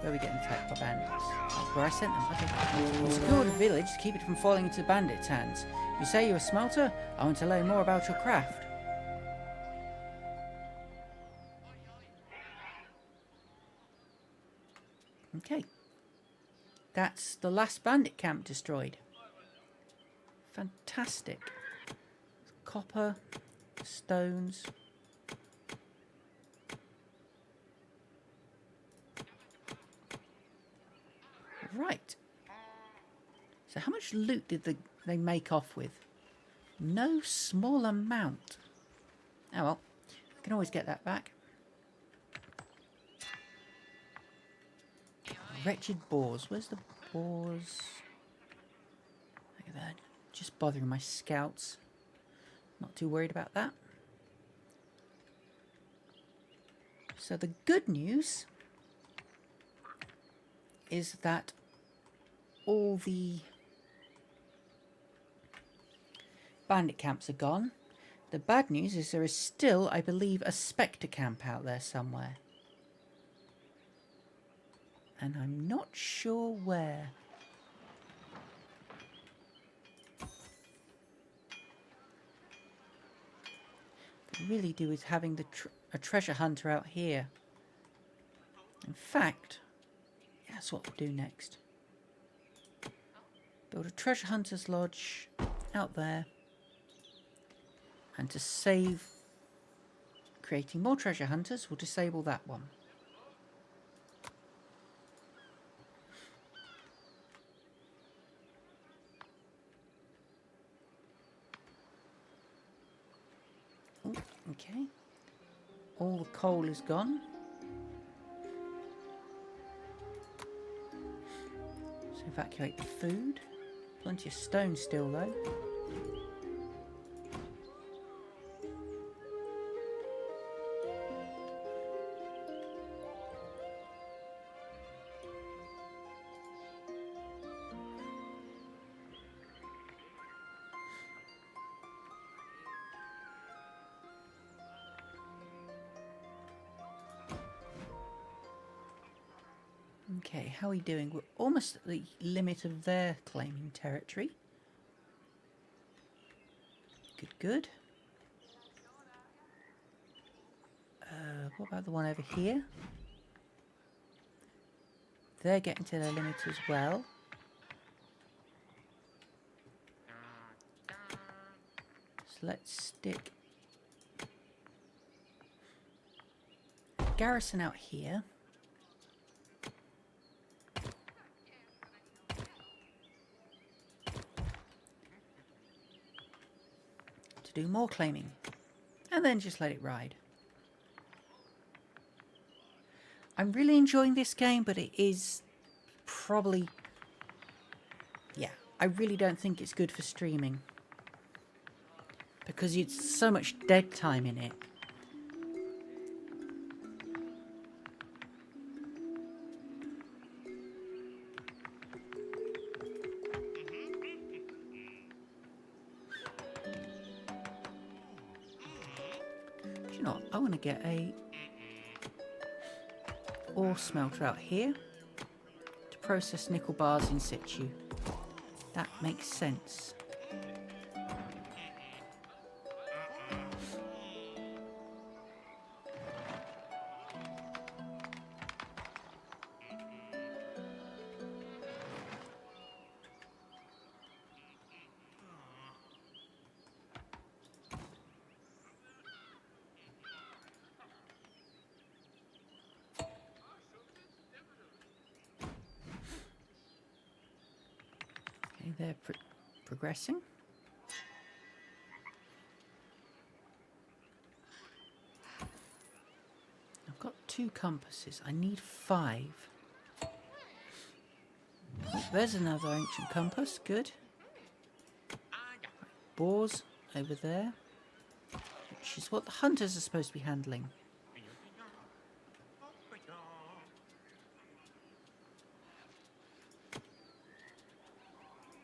Where are we getting attacked by bandits? That's where I sent them. Okay. You secured the village to keep it from falling into bandits' hands. You say you're a smelter? I want to learn more about your craft. Okay. That's the last bandit camp destroyed. Fantastic. Copper, stones. Right. So how much loot did they make off with? No small amount. Oh well, I can always get that back. Wretched boars. Where's the boars? Look at that. Just bothering my scouts. Not too worried about that. So the good news is that all the bandit camps are gone. The bad news is there is still, I believe, a spectre camp out there somewhere. And I'm not sure where. What I really do is having a treasure hunter out here. In fact, yeah, that's what we'll do next. Build a treasure hunter's lodge out there. And to save creating more treasure hunters, we'll disable that one. Oh, okay. All the coal is gone. So evacuate the food. Plenty of stone still though. Okay, how are we doing? We're almost at the limit of their claiming territory. Good, good. What about the one over here? They're getting to their limit as well. So let's stick garrison out here. Do more claiming and then just let it ride. I'm really enjoying this game, but it is probably, yeah, I really don't think it's good for streaming. because it's so much dead time in it. Do you know what? I want to get a ore smelter out here to process nickel bars in situ. That makes sense. Okay, they're progressing. I've got 2 compasses. I need 5. Oh, there's another ancient compass. Good. Boars over there, which is what the hunters are supposed to be handling.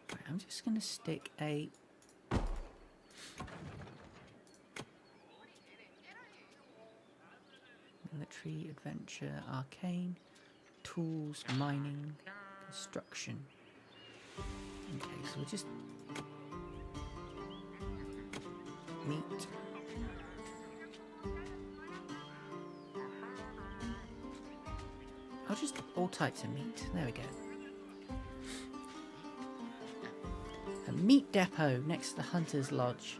Right, I'm just going to stick a military, adventure, arcane, tools, mining, construction. Okay, so we'll just meat. I'll just all types of meat. There we go. A meat depot next to the Hunter's Lodge.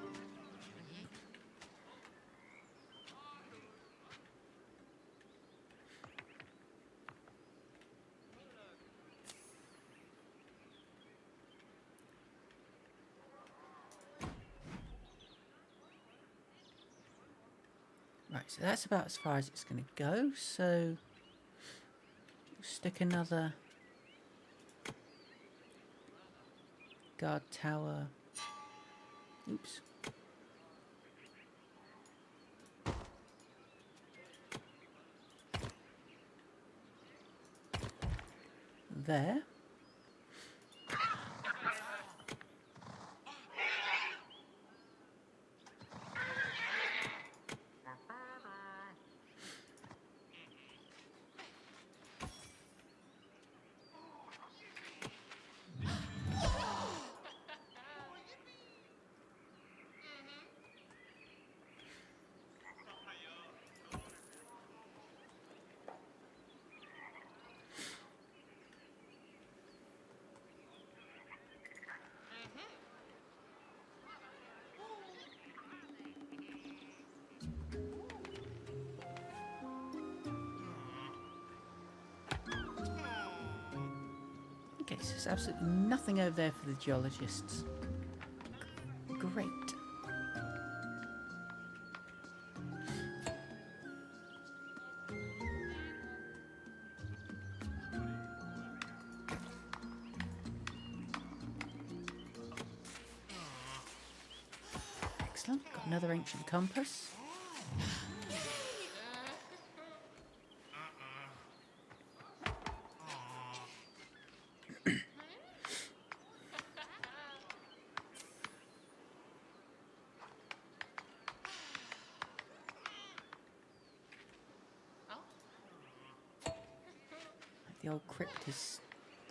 Right, so that's about as far as it's going to go. So stick another guard tower. Oops. There. Okay, so there's absolutely nothing over there for the geologists. Great. Excellent. Got another ancient compass. The old crypt is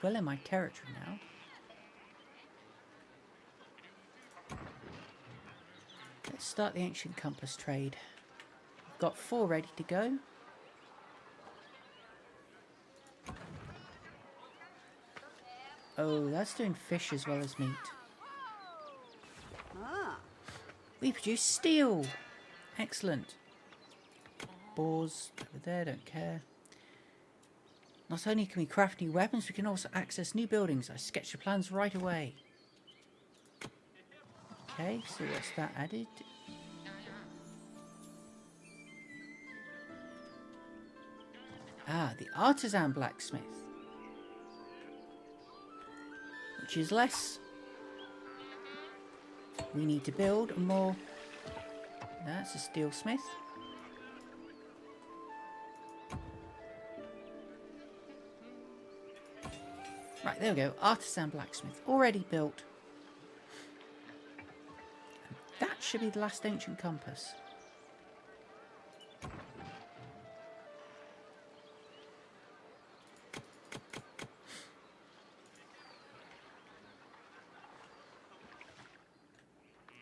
well in my territory now. Let's start the ancient compass trade. I've got 4 ready to go. Oh, that's doing fish as well as meat. We produce steel. Excellent. Boars over there, don't care. Not only can we craft new weapons, we can also access new buildings. I sketch the plans right away. Okay, so what's that added? Ah, the artisan blacksmith. Which is less we need to build and more That's a steelsmith. Right, there we go. Artisan blacksmith. Already built. That should be the last ancient compass.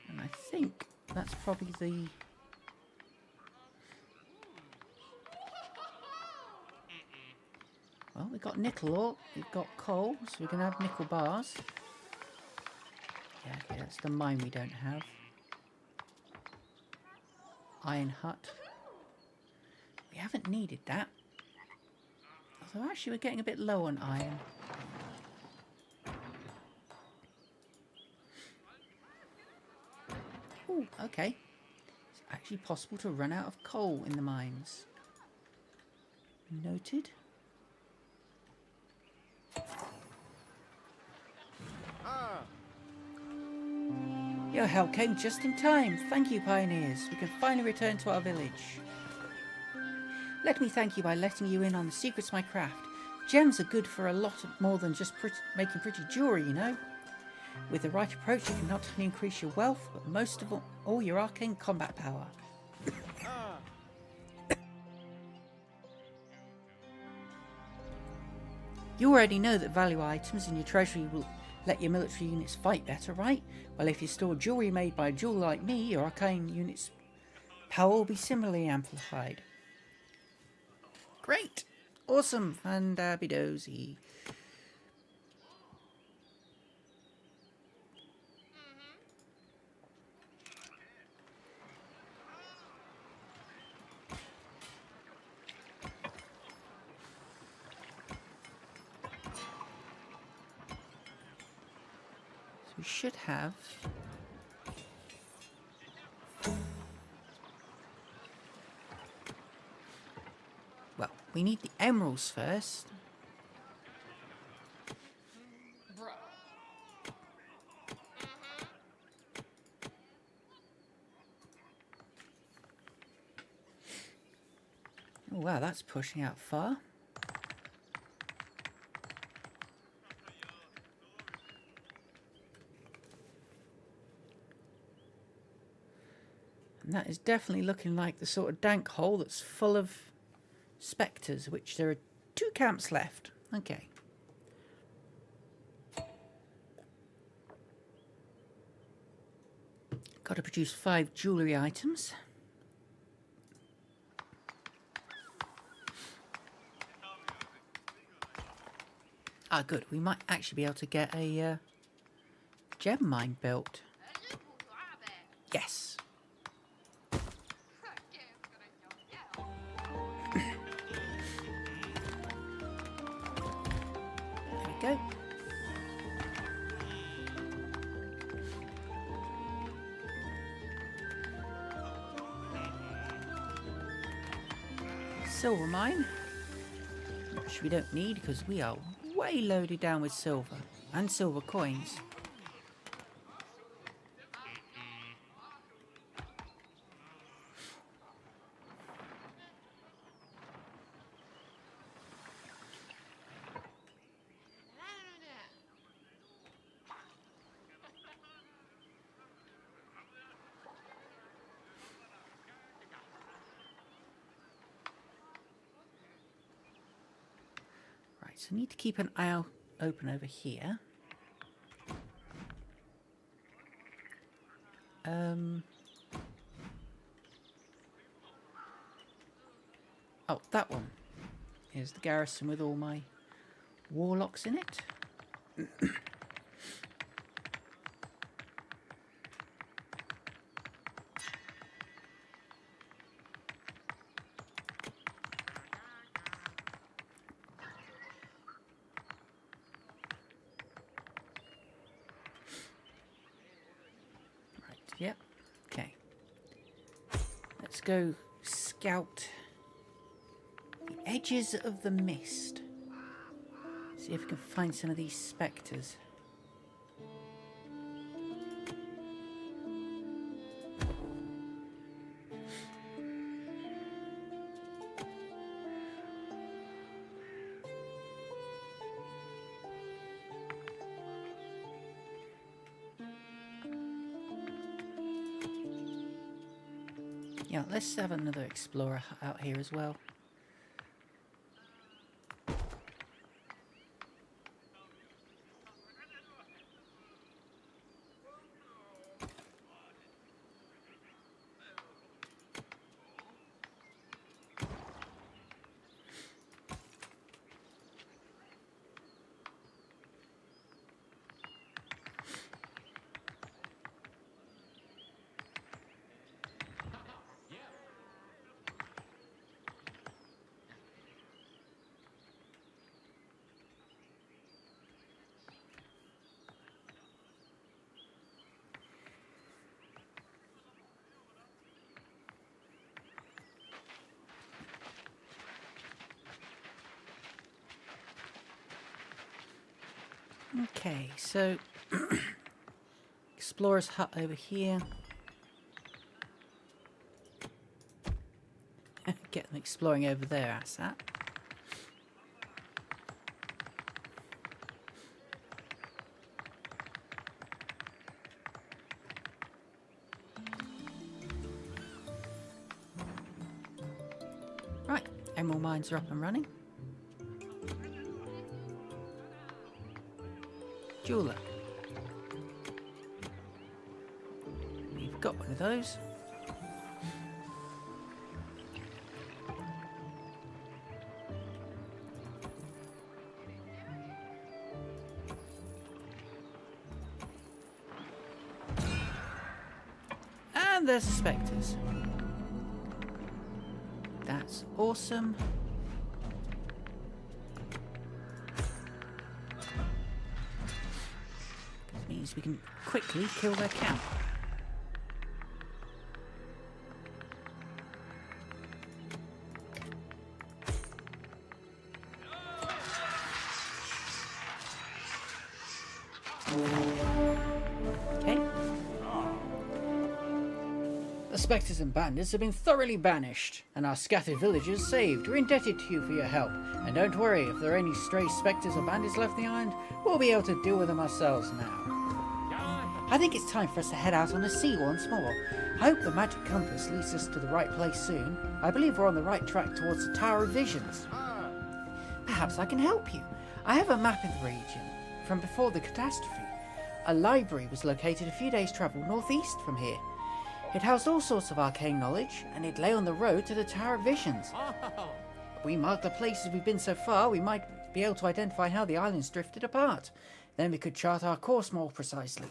And I think that's probably the... Well, we've got nickel ore, we've got coal, so we can have nickel bars. Yeah, okay, that's the mine we don't have. Iron hut. We haven't needed that. Although actually we're getting a bit low on iron. Oh, okay. It's actually possible to run out of coal in the mines. Noted. Your help came just in time. Thank you, pioneers. We can finally return to our village. Let me thank you by letting you in on the secrets of my craft. Gems are good for a lot more than just making pretty jewellery, you know. With the right approach, you can not only increase your wealth, but most of all your arcane combat power. You already know that value items in your treasury will let your military units fight better, right? Well, if you store jewellery made by a jeweler like me, your arcane units' power will be similarly amplified. Great! Awesome! Fandabidozy. So we should have... Well, we need the emeralds first. Oh wow, that's pushing out far. And that is definitely looking like the sort of dank hole that's full of spectres, which there are 2 camps left. Okay. Got to produce 5 jewellery items. Ah, good. We might actually be able to get a gem mine built. Yes. There we go. Silver mine, which we don't need because we are way loaded down with silver and silver coins. So I need to keep an eye open over here. Oh, that one is the garrison with all my warlocks in it. Yep. Okay. Let's go scout the edges of the mist. See if we can find some of these spectres. Yeah, let's have another explorer out here as well. Okay, so explorer's hut over here. Get them exploring over there, that's that. Right, emerald mines are up and running. Jeweler. We've got one of those. And there's the spectres. That's awesome. This means we can quickly kill their camp. Okay. The spectres and bandits have been thoroughly banished, and our scattered villagers saved. We're indebted to you for your help, and don't worry, if there are any stray spectres or bandits left on the island, we'll be able to deal with them ourselves now. I think it's time for us to head out on the sea once more. I hope the magic compass leads us to the right place soon. I believe we're on the right track towards the Tower of Visions. Perhaps I can help you. I have a map of the region from before the catastrophe. A library was located a few days' travel northeast from here. It housed all sorts of arcane knowledge, and it lay on the road to the Tower of Visions. If we mark the places we've been so far, we might be able to identify how the islands drifted apart. Then we could chart our course more precisely.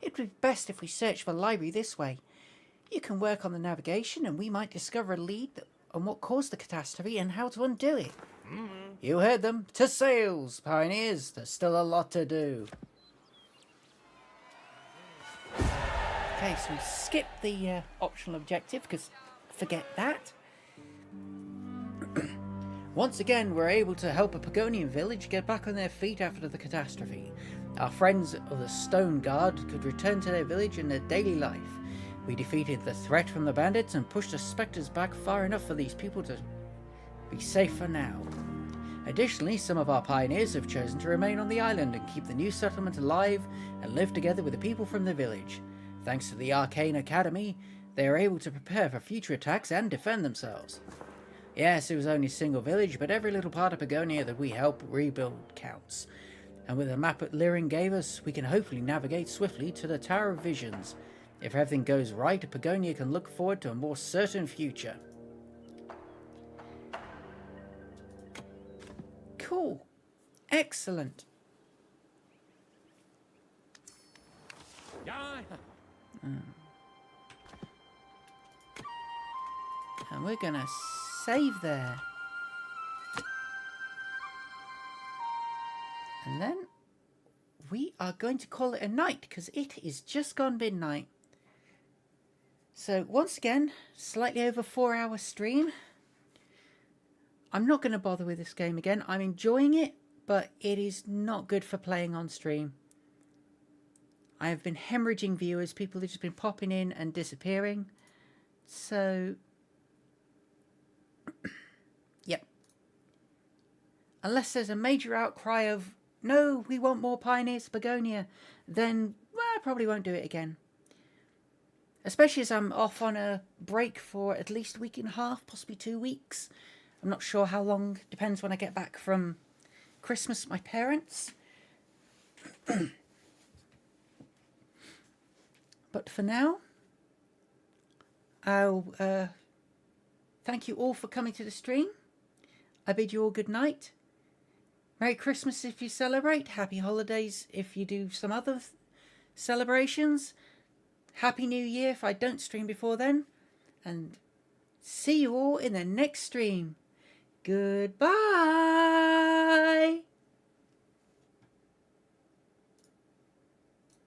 It would be best if we search for the library this way. You can work on the navigation, and we might discover a lead on what caused the catastrophe and how to undo it. You heard them. To sails, pioneers. There's still a lot to do. Okay, so we skip the optional objective, because forget that. Once again, we're able to help a Pagonian village get back on their feet after the catastrophe. Our friends of the Stone Guard could return to their village and their daily life. We defeated the threat from the bandits and pushed the spectres back far enough for these people to be safe for now. Additionally, some of our pioneers have chosen to remain on the island and keep the new settlement alive and live together with the people from the village. Thanks to the Arcane Academy, they are able to prepare for future attacks and defend themselves. Yes, it was only a single village, but every little part of Pagonia that we help rebuild counts. And with the map that Lyrin gave us, we can hopefully navigate swiftly to the Tower of Visions. If everything goes right, Pagonia can look forward to a more certain future. Cool. Excellent. And we're gonna save there. And then we are going to call it a night, because it is just gone midnight. So once again, slightly over 4-hour stream. I'm not going to bother with this game again. I'm enjoying it, but it is not good for playing on stream. I have been hemorrhaging viewers. People have just been popping in and disappearing. So, yep. Unless there's a major outcry of, no, we want more Pioneers of Pagonia, then, well, I probably won't do it again. especially as I'm off on a break for at least a week and a half, possibly 2 weeks. I'm not sure how long, depends when I get back from Christmas with my parents. But for now, I'll thank you all for coming to the stream. I bid you all good night. Merry Christmas if you celebrate. Happy holidays if you do some other celebrations. Happy New Year if I don't stream before then. And see you all in the next stream. Goodbye.